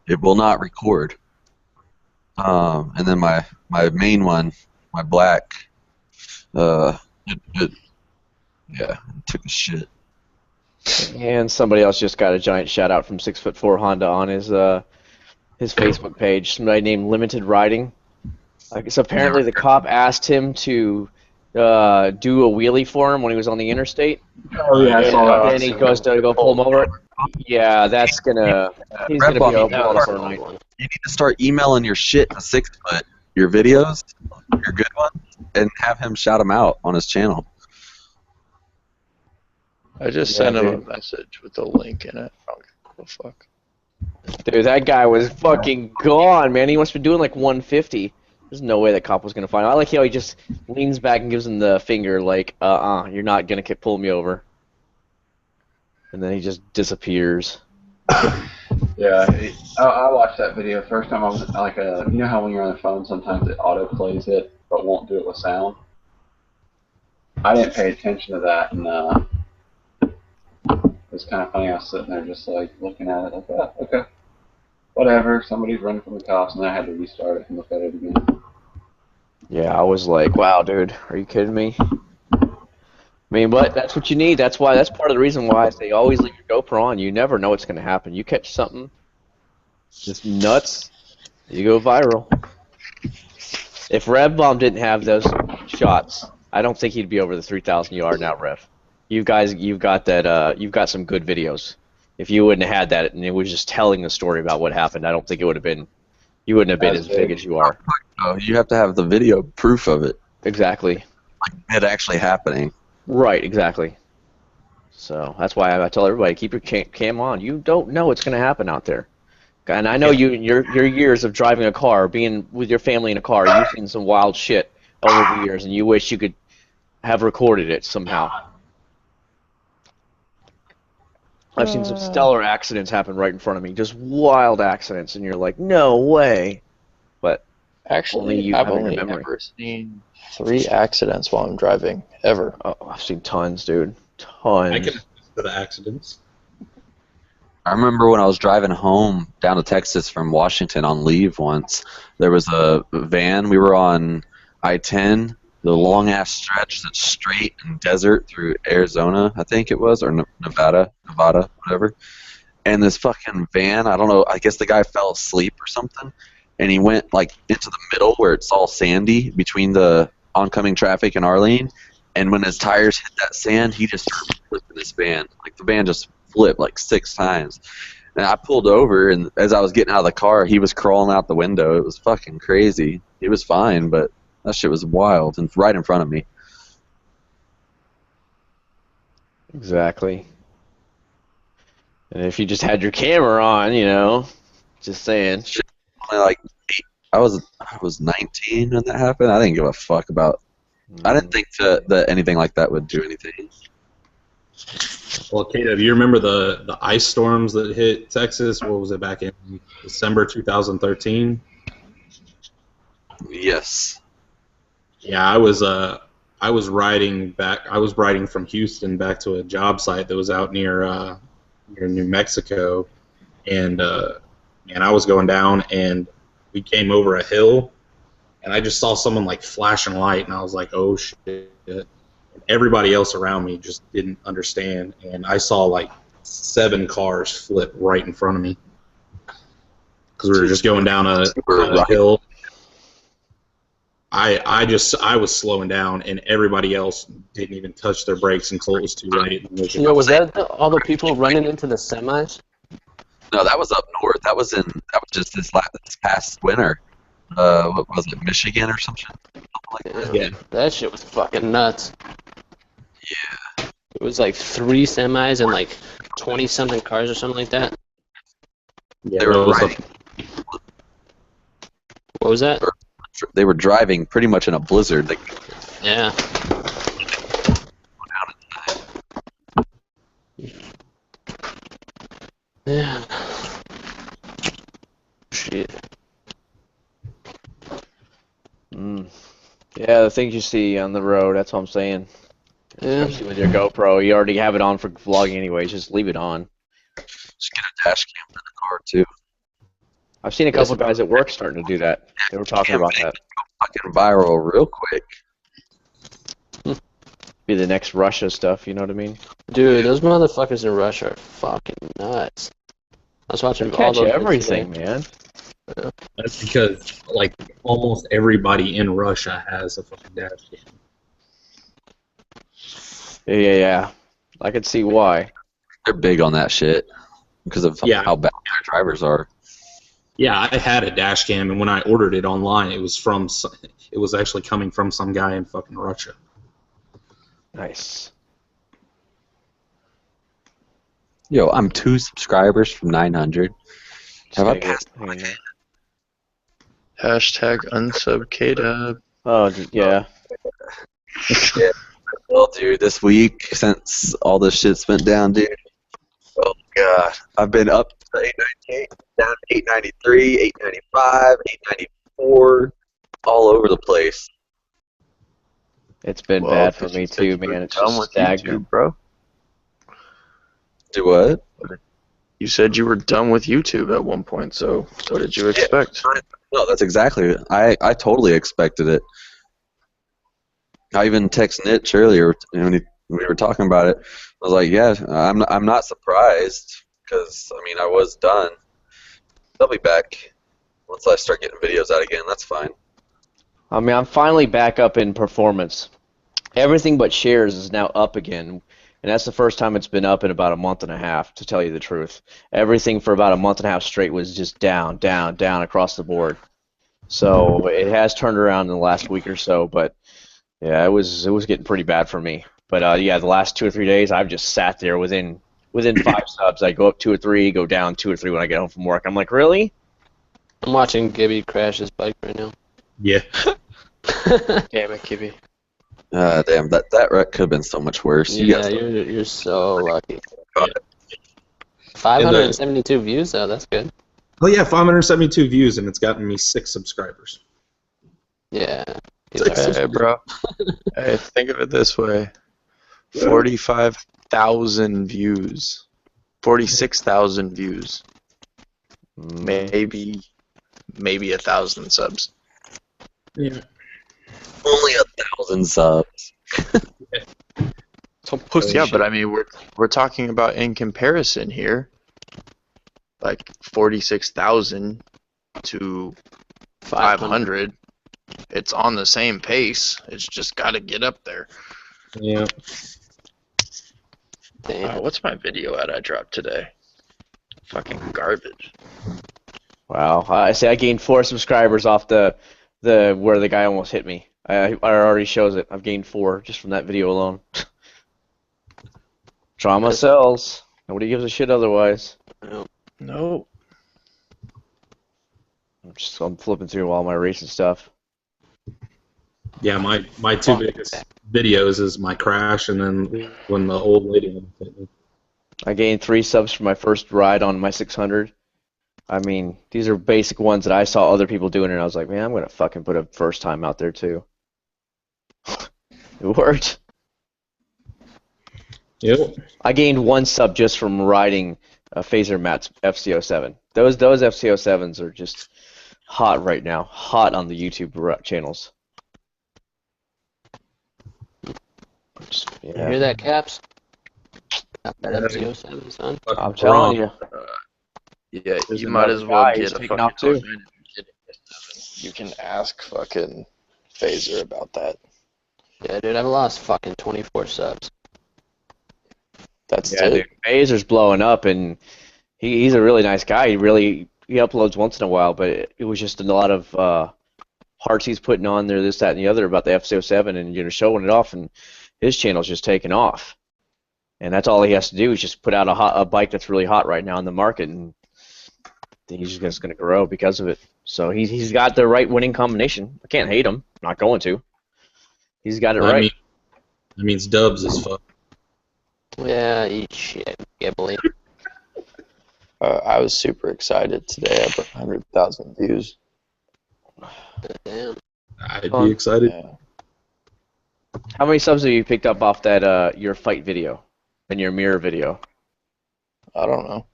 it will not record. And then my main one, my black, it took a shit. And somebody else just got a giant shout out from 6'4" Honda on his Facebook page. Somebody named Limited Riding. So apparently the cop asked him to do a wheelie for him when he was on the interstate. Oh yeah, I saw that. And he goes to go pull him over. Yeah, that's gonna. He's gonna be open for a night. You need to start emailing your shit to 6 Foot, your videos, your good ones, and have him shout them out on his channel. I just sent him a message with the link in it. I don't give a fuck. Dude, that guy was fucking gone, man. He must be doing like 150. There's no way that cop was gonna find him. I like how he just leans back and gives him the finger, like, you're not gonna pull me over. And then he just disappears. Yeah, I watched that video. First time I was like, you know how when you're on the phone sometimes it auto plays it, but won't do it with sound. I didn't pay attention to that, and it was kind of funny. I was sitting there just like looking at it, like, oh, okay, whatever. Somebody's running from the cops, and then I had to restart it and look at it again. Yeah, I was like, wow, dude, are you kidding me? I mean, but that's what you need. That's part of the reason why I say always leave your GoPro on. You never know what's going to happen. You catch something just nuts, you go viral. If Rev Bomb didn't have those shots, I don't think he'd be over the 3,000 yard now, Rev. You've got that. You've got some good videos. If you wouldn't have had that, and it was just telling the story about what happened, I don't think it would have been. You wouldn't have been as big as you are. Oh, you have to have the video proof of it. Exactly. Like it actually happening. Right, exactly. So that's why I tell everybody, keep your cam on. You don't know what's going to happen out there. And I know your years of driving a car, being with your family in a car, you've seen some wild shit over the years, and you wish you could have recorded it somehow. I've seen some stellar accidents happen right in front of me, just wild accidents, and you're like, no way. But Actually, I've only ever seen 3 accidents while I'm driving, ever. Oh, I've seen tons, dude. Tons. I can attest to the accidents. I remember when I was driving home down to Texas from Washington on leave once, there was a van. We were on I-10, the long-ass stretch that's straight and desert through Arizona, I think it was, or Nevada, whatever. And this fucking van, I don't know, I guess the guy fell asleep or something, and he went like into the middle where it's all sandy between the oncoming traffic and our lane, and when his tires hit that sand, he just started flipping this van. Like, the van just flipped like 6 times. And I pulled over, and as I was getting out of the car, he was crawling out the window. It was fucking crazy. He was fine, but that shit was wild and right in front of me. Exactly. And if you just had your camera on, you know, just saying. Shit, only like I was 19 when that happened. I didn't give a fuck about. I didn't think that anything like that would do anything. Well, Kata, do you remember the ice storms that hit Texas? What was it, back in December 2013? Yes. Yeah, I was riding back. I was riding from Houston back to a job site that was out near New Mexico, and I was going down, and we came over a hill, and I just saw someone like flashing light, and I was like, oh shit. And everybody else around me just didn't understand, and I saw like 7 cars flip right in front of me because we were just going down a hill. I was slowing down, and everybody else didn't even touch their brakes until it was too late. Was that all the people running into the semis? No, that was up north. That was just this past winter. What was it, Michigan or something? Like that. Yeah. That shit was fucking nuts. Yeah. It was like 3 semis and like 20-something cars or something like that. Yeah, They were riding. What was that? They were driving pretty much in a blizzard. Yeah. Yeah. Shit. Yeah, the things you see on the road, that's what I'm saying. Yeah. Especially with your GoPro, you already have it on for vlogging anyways, just leave it on. Just get a dash cam in the car, too. I've seen a couple guys at work starting to do that. They were talking about that. Fucking viral real quick. Be the next Russia stuff, you know what I mean? Dude, those motherfuckers in Russia are fucking nuts. I was watching all those everything, man. Yeah. That's because like almost everybody in Russia has a fucking dash cam. Yeah. I could see why. They're big on that shit because of how bad their drivers are. Yeah, I had a dash cam, and when I ordered it online, it was actually coming from some guy in fucking Russia. Nice. Yo, I'm 2 subscribers from 900. Have I passed? Hashtag unsubkdub. Oh, yeah. Yeah. Well, dude, this week, since all this shit's went down, dude, oh, God. I've been up to 898, down to 893, 895, 894, all over the place. It's been bad for me, too, man. It's just stagnant, bro. Do what? You said you were done with YouTube at one point, so what did you expect? No, that's exactly it. I totally expected it. I even texted Nitch earlier when we were talking about it. I was like, yeah, I'm not surprised because, I mean, I was done. They'll be back once I start getting videos out again. That's fine. I mean, I'm finally back up in performance. Everything but shares is now up again. And that's the first time it's been up in about a month and a half, to tell you the truth. Everything for about a month and a half straight was just down, down, down across the board. So it has turned around in the last week or so, but yeah, it was getting pretty bad for me. But yeah, the last 2 or 3 days, I've just sat there within 5 subs. I go up 2 or 3, go down 2 or 3 when I get home from work. I'm like, really? I'm watching Gibby crash his bike right now. Yeah. Damn it, Gibby. Damn, that wreck could have been so much worse. Yeah, you're so lucky. 572 views though. That's good. Oh yeah, 572 views, and it's gotten me 6 subscribers. Yeah. Hey, bro. Hey, think of it this way: 45,000 views, 46,000 views, maybe 1,000 subs. Yeah. Only 1,000 subs. Some pussy Yeah, shit. but I mean, we're talking about in comparison here, like 46,000 to 500. It's on the same pace. It's just got to get up there. Yeah. What's my video at I dropped today? Fucking garbage. Wow. I say I gained 4 subscribers off the where the guy almost hit me. I already shows it. I've gained 4 just from that video alone. Drama sells. Nobody gives a shit otherwise. No. I'm flipping through all my recent stuff. Yeah, my 2 biggest videos is my crash, and then when the old lady hit me. I gained 3 subs for my first ride on my 600. I mean, these are basic ones that I saw other people doing, and I was like, man, I'm gonna fucking put a first time out there too. It worked. Yep. I gained 1 sub just from riding Phaser Matt's FCO7. Those FCO7s are just hot right now. Hot on the YouTube channels. You hear that, Caps? Got that FCO7, son. I'm telling you. Yeah, There's you might another as well guy get who's a taking fucking off, too. You can ask fucking Phaser about that. Yeah, dude, I've lost fucking 24 subs. That's Yeah, it. dude. Phaser's blowing up, and he's a really nice guy. He uploads once in a while, but it was just a lot of hearts he's putting on there, this, that, and the other about the FCO7, and showing it off, and his channel's just taking off. And that's all he has to do is just put out a bike that's really hot right now in the market, and he's just going to grow because of it. So he's got the right winning combination. I can't hate him. I'm not going to. He's got it right. That means dubs is fuck. Yeah, eat shit, Ghibli. I was super excited today. I broke 100,000 views. Damn. I'd be excited. Yeah. How many subs have you picked up off that your fight video and your mirror video? I don't know.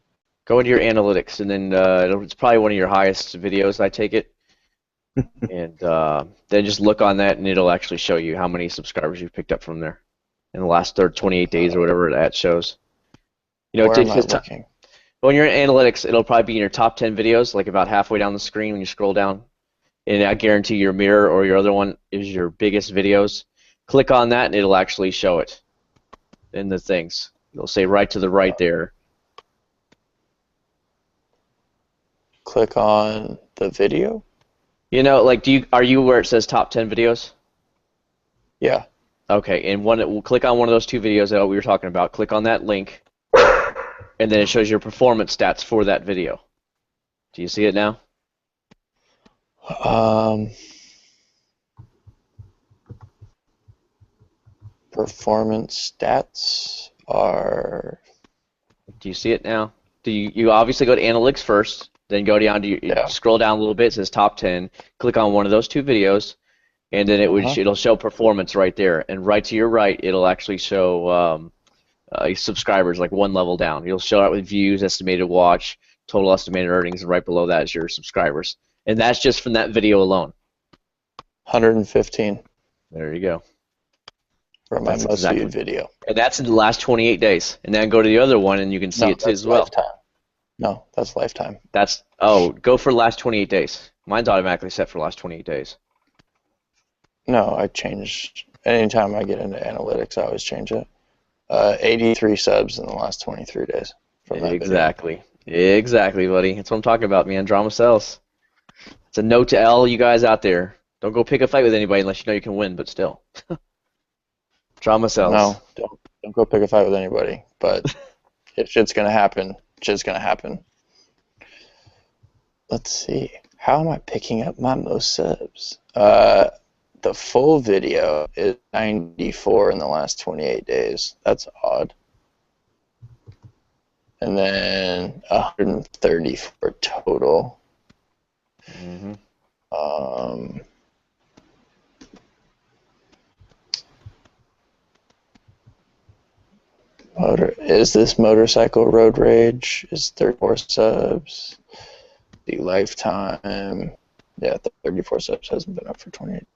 Go into your analytics, and then it's probably one of your highest videos, I take it. And then just look on that, and it'll actually show you how many subscribers you've picked up from there in the last 28 days or whatever that shows. Where am I looking? When you're in analytics, it'll probably be in your top 10 videos, like about halfway down the screen when you scroll down. And I guarantee your mirror or your other one is your biggest videos. Click on that, and it'll actually show it in the things. It'll say right to the right there. Click on the video? Like, are you where it says top 10 videos? Yeah. Okay, and we'll click on one of those 2 videos that we were talking about. Click on that link, and then it shows your performance stats for that video. Do you see it now? Performance stats are. Do you see it now? You obviously go to analytics first, then go down to scroll down a little bit. It says top 10. Click on one of those 2 videos, and then it'll show performance right there. And right to your right, it'll actually show subscribers, like 1 level down. It'll show out with views, estimated watch, total estimated earnings, and right below that is your subscribers. And that's just from that video alone. 115. There you go. For my most viewed video. And that's in the last 28 days. And then go to the other one, and you can see it too as well. Lifetime. No, that's lifetime. Go for the last 28 days. Mine's automatically set for the last 28 days. No, I changed. Anytime I get into analytics, I always change it. 83 subs in the last 23 days. From that Exactly. Exactly, buddy. That's what I'm talking about, man. Drama sells. It's a note to all you guys out there. Don't go pick a fight with anybody unless you know you can win, but still. Drama sells. No, don't go pick a fight with anybody. But if shit's gonna happen, shit's gonna happen. Let's see. How am I picking up my most subs? The full video is 94 in the last 28 days. That's odd. and then 134 total. Mm-hmm. Is this motorcycle road rage? Is 34 subs? The lifetime. Yeah, 34 subs hasn't been up for 28.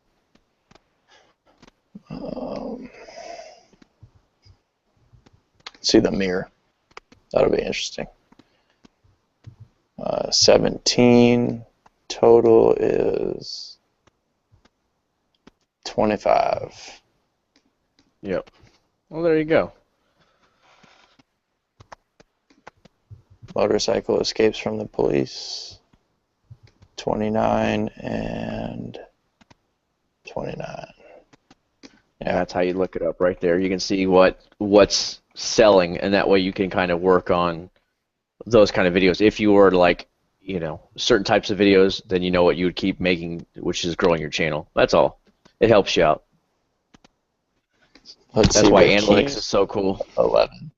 See the mirror. That'll be interesting. 17 total is 25. Yep. Well, there you go. Motorcycle escapes from the police. 29 and 29. Yeah, that's how you look it up right there. You can see what's selling, and that way you can kind of work on those kind of videos. If you were to like, certain types of videos, then you know what you would keep making, which is growing your channel. That's all. It helps you out. That's why analytics is so cool. 11.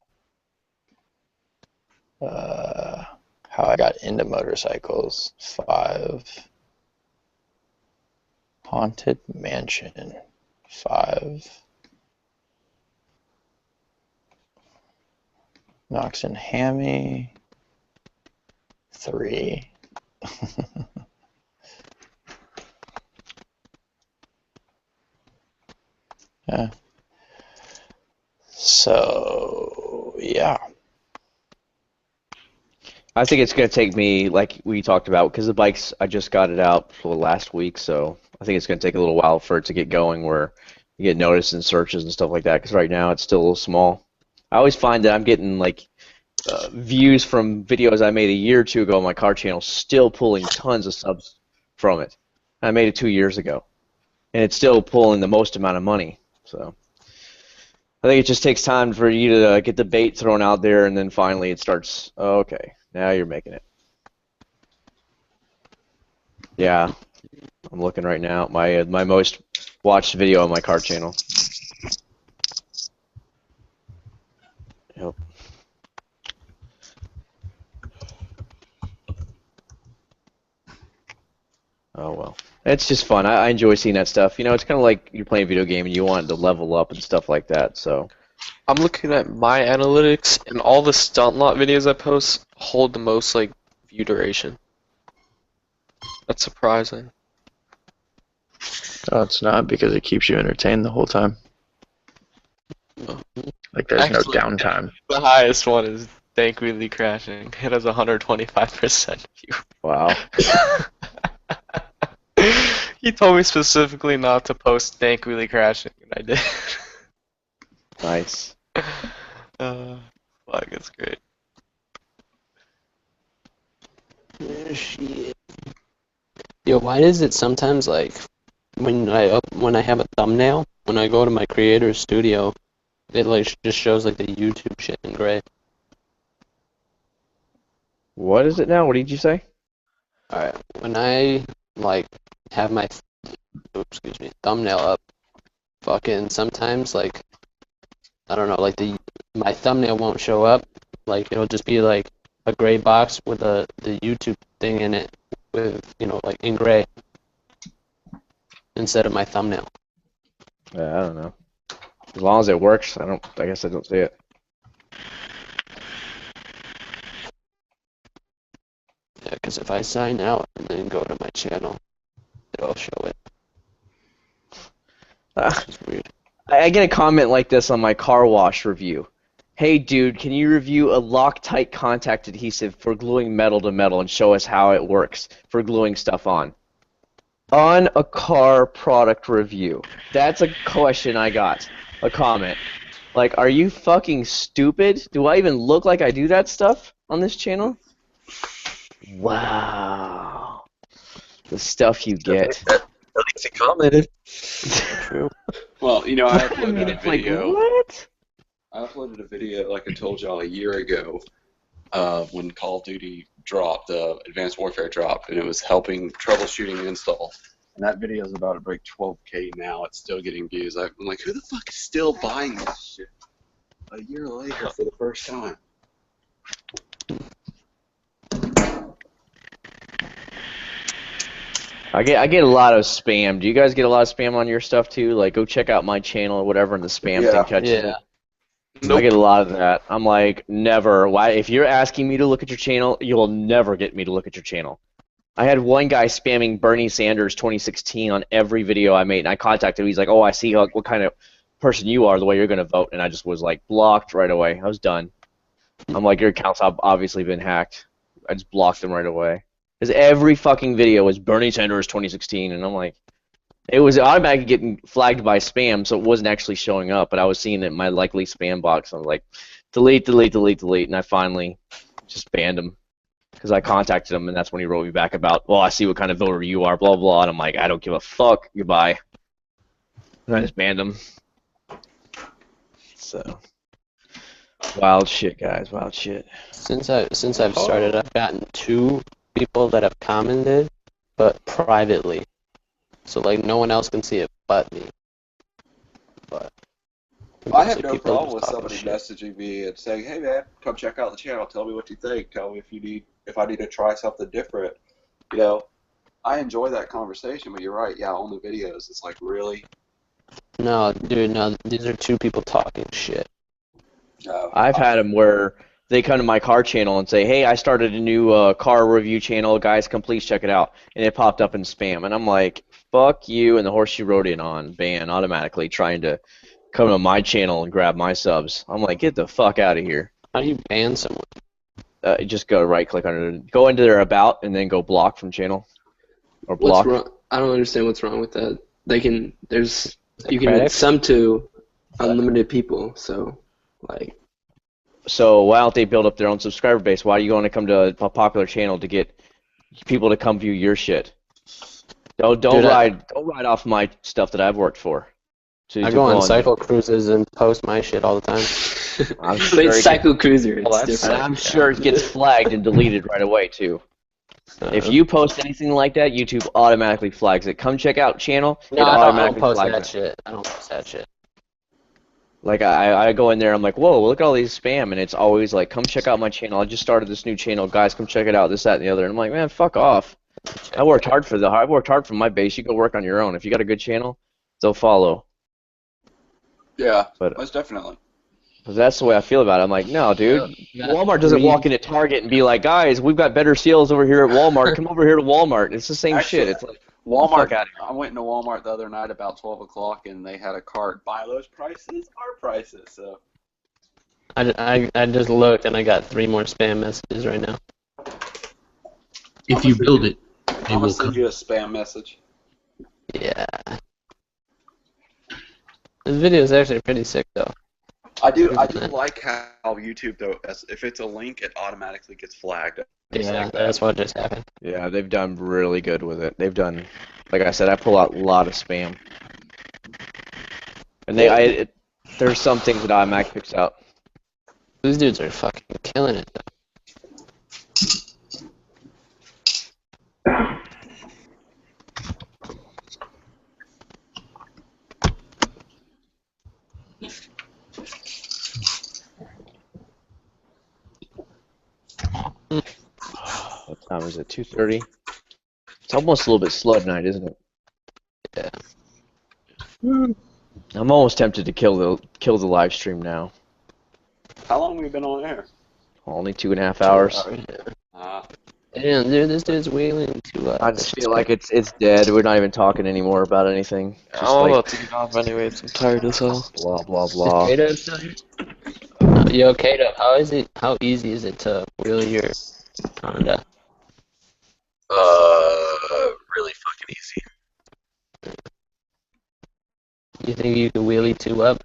How I got into motorcycles. 5. Haunted Mansion. 5. Knox and Hammy. 3. Yeah. So, yeah. I think it's going to take me, like we talked about, because the bikes, I just got it out for last week, so I think it's going to take a little while for it to get going where you get noticed in searches and stuff like that, because right now it's still a little small. I always find that I'm getting, like, views from videos I made a year or two ago on my car channel, still pulling tons of subs from it. I made it 2 years ago, and it's still pulling the most amount of money, so I think it just takes time for you to get the bait thrown out there, and then finally it starts, oh, okay, now you're making it. Yeah, I'm looking right now. My most watched video on my car channel. Yep. Oh well, it's just fun. I enjoy seeing that stuff. It's kind of like you're playing a video game and you want to level up and stuff like that. So I'm looking at my analytics, and all the stunt lot videos I post hold the most view duration. That's surprising. Oh, it's not, because it keeps you entertained the whole time. Like, there's no downtime. The highest one is Dank Wheelie Crashing. It has 125% view. Wow. He told me specifically not to post Dank Wheelie Crashing, and I did. Nice. Fuck, it's great. Shit. Yo, why is it sometimes when I have a thumbnail, when I go to my creator studio, it just shows the YouTube shit in gray. What is it now? What did you say? Alright, when I have my thumbnail up, fucking sometimes I don't know, my thumbnail won't show up. It'll just be a gray box with the YouTube thing in it with in gray instead of my thumbnail. I don't know. As long as it works, I guess I don't see it. Yeah, because if I sign out and then go to my channel, it'll show it. It's weird. I get a comment like this on my car wash review. Hey dude, can you review a Loctite contact adhesive for gluing metal to metal and show us how it works for gluing stuff on? On a car product review. That's a question I got. A comment. Are you fucking stupid? Do I even look like I do that stuff on this channel? Wow. The stuff you get. At least he commented. True. Well, I uploaded a it's video. what? I uploaded a video, like I told y'all a year ago, when Call of Duty dropped, Advanced Warfare dropped, and it was helping troubleshooting the install. And that video is about to break 12K now. It's still getting views. I'm like, who the fuck is still buying this shit a year later for the first time? I get a lot of spam. Do you guys get a lot of spam on your stuff too? Like, go check out my channel or whatever, and the spam thing catches it. Nope. I get a lot of that. I'm like, never. Why? If you're asking me to look at your channel, you'll never get me to look at your channel. I had one guy spamming Bernie Sanders 2016 on every video I made, and I contacted him. He's like, "Oh, I see what kind of person you are, the way you're gonna vote," and I just was like blocked right away. I was done. I'm like, your account's obviously been hacked. I just blocked him right away. Because every fucking video was Bernie Sanders 2016, and I'm like, it was automatically getting flagged by spam, so it wasn't actually showing up, but I was seeing it in my likely spam box. I was like, delete, delete, delete, delete, and I finally just banned him. Because I contacted him, and that's when he wrote me back about, well, I see what kind of voter you are, blah, blah, and I'm like, I don't give a fuck, goodbye. And I just banned him. So, wild shit, guys, wild shit. Since I've started, I've gotten 2 people that have commented, but privately. So like no one else can see it but me. But I have no problem with somebody messaging me and saying, "Hey man, come check out the channel. Tell me what you think. Tell me if I need to try something different." You know, I enjoy that conversation. But you're right. Yeah, on the videos, it's like, really. No, dude, no. These are 2 people talking shit. I've had them where they come to my car channel and say, "Hey, I started a new car review channel. Guys, come please check it out." And it popped up in spam, and I'm like, "Fuck you!" And the horse you rode in on, ban automatically, trying to come to my channel and grab my subs. I'm like, get the fuck out of here. How do you ban someone? Just go right click on it, go into their about, and then go block from channel, or block. What's wrong? I don't understand what's wrong with that. You can sub to unlimited people, so like. So why don't they build up their own subscriber base? Why are you going to come to a popular channel to get people to come view your shit? Don't ride off my stuff that I've worked for. I go on cycle cruises and post my shit all the time. But it's cycle cruiser. It's different. I'm sure it gets flagged and deleted right away too. If you post anything like that, YouTube automatically flags it. Come check out channel. No, I don't post that shit. I don't post that shit. Like, I go in there, I'm like, whoa, look at all these spam, and it's always like, come check out my channel. I just started this new channel. Guys, come check it out, this, that, and the other. And I'm like, man, fuck off. I worked hard for my base. You go work on your own. If you got a good channel, they'll follow. Yeah, most definitely. Because that's the way I feel about it. I'm like, no, dude. Walmart doesn't walk into Target and be like, guys, we've got better sales over here at Walmart. Come over here to Walmart. It's the same shit. It's like, Walmart. I went into Walmart the other night about 12 o'clock, and they had a cart. Buy those prices, our prices. So. I just looked, and I got 3 more spam messages right now. If you build it, I'm gonna send you a spam message. Yeah. This video is actually pretty sick, though. I do like how YouTube, though, if it's a link, it automatically gets flagged. Yeah, that's what just happened. Yeah, they've done really good with it. They've done, like I said, I pull out a lot of spam. And there's some things that automatic picks out. These dudes are fucking killing it, though. What time is it? 2:30? It's almost a little bit slow tonight, isn't it? Yeah. I'm almost tempted to kill the live stream now. How long have we been on air? Only 2.5 hours. Damn, dude, this dude's wheeling to I just feel like it's dead. We're not even talking anymore about anything. Just I'm about to get off anyways. I'm tired as hell. Blah blah blah. Yo, Kato, how easy is it to wheel your Honda? Really fucking easy. You think you can wheelie 2 up?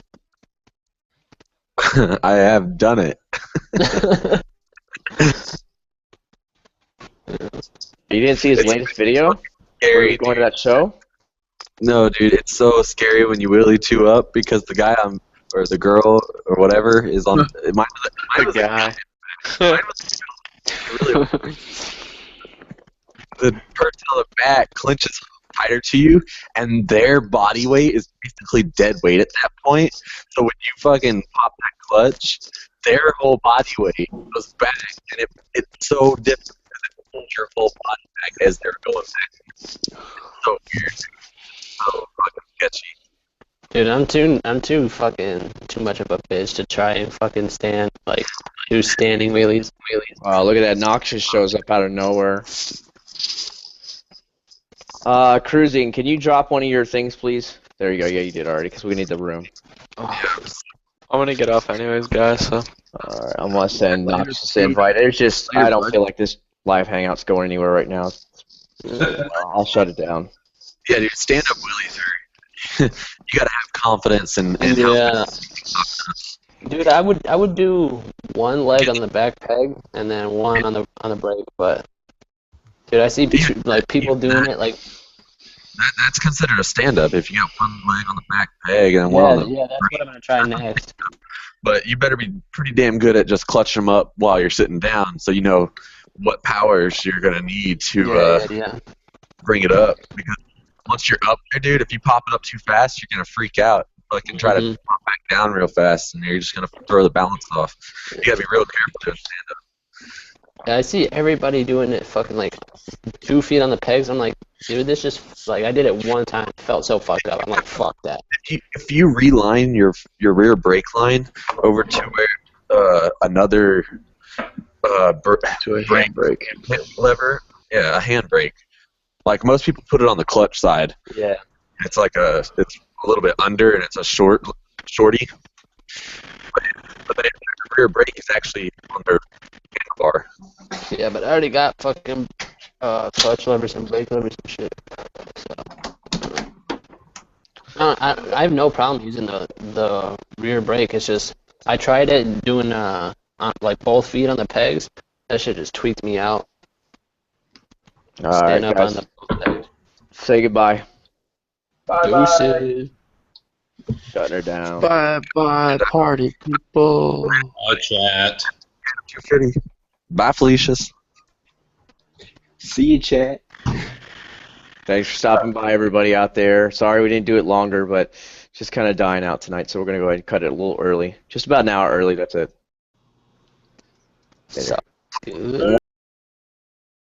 I have done it. You didn't see his latest video? Where he was going to that show? No, dude, it's so scary when you wheelie 2 up because the guy or the girl or whatever is on. Mine was the guy. The person on the back clinches tighter to you, and their body weight is basically dead weight at that point. So when you fucking pop that clutch, their whole body weight goes back, and it's so different because it pulls your whole body back as they're going back. It's so weird. So fucking sketchy. Dude, I'm too much of a bitch to try and fucking do standing wheelies. Wow, look at that. Noxious shows up out of nowhere. Cruising, can you drop one of your things, please? There you go. Yeah, you did already, because we need the room. Oh, I'm gonna get off anyways, guys. So. Alright, I'm gonna send Noxious an invite. There's just, I don't feel like this live hangout's going anywhere right now. I'll shut it down. Yeah, dude, stand-up wheelies are. You gotta have confidence in Yeah. Dude, I would do one leg on the back peg and then one on the brake, but dude, I see people doing it like. That's considered a stand-up if you got one leg on the back peg and one on the. Yeah, that's what I'm gonna try next. But you better be pretty damn good at just clutching them up while you're sitting down, so you know what powers you're gonna need to bring it up. Because once you're up there, dude, if you pop it up too fast, you're gonna freak out. Fucking try to pop back down real fast, and you're just gonna throw the balance off. You gotta be real careful doing stand-up. Yeah, I see everybody doing it fucking like 2 feet on the pegs. I'm like, dude, this just I did it one time, it felt so fucked up. I'm like, fuck that. If you reline your rear brake line over to where another to a handbrake lever, a handbrake. Like most people put it on the clutch side. Yeah. It's it's a little bit under and it's a shorty. But the rear brake is actually on their handlebar. Yeah, but I already got fucking clutch levers and brake levers and shit. So I have no problem using the rear brake. It's just I tried it doing on like both feet on the pegs. That shit just tweaked me out. Alright, guys. On the pegs. Say goodbye. Deuces. Shutting her down. Bye, party people. Bye, chat. Bye, Felicia's. See you, chat. Thanks for stopping by, everybody out there. Sorry we didn't do it longer, but it's just kind of dying out tonight, so we're going to go ahead and cut it a little early. Just about an hour early, that's it. Good.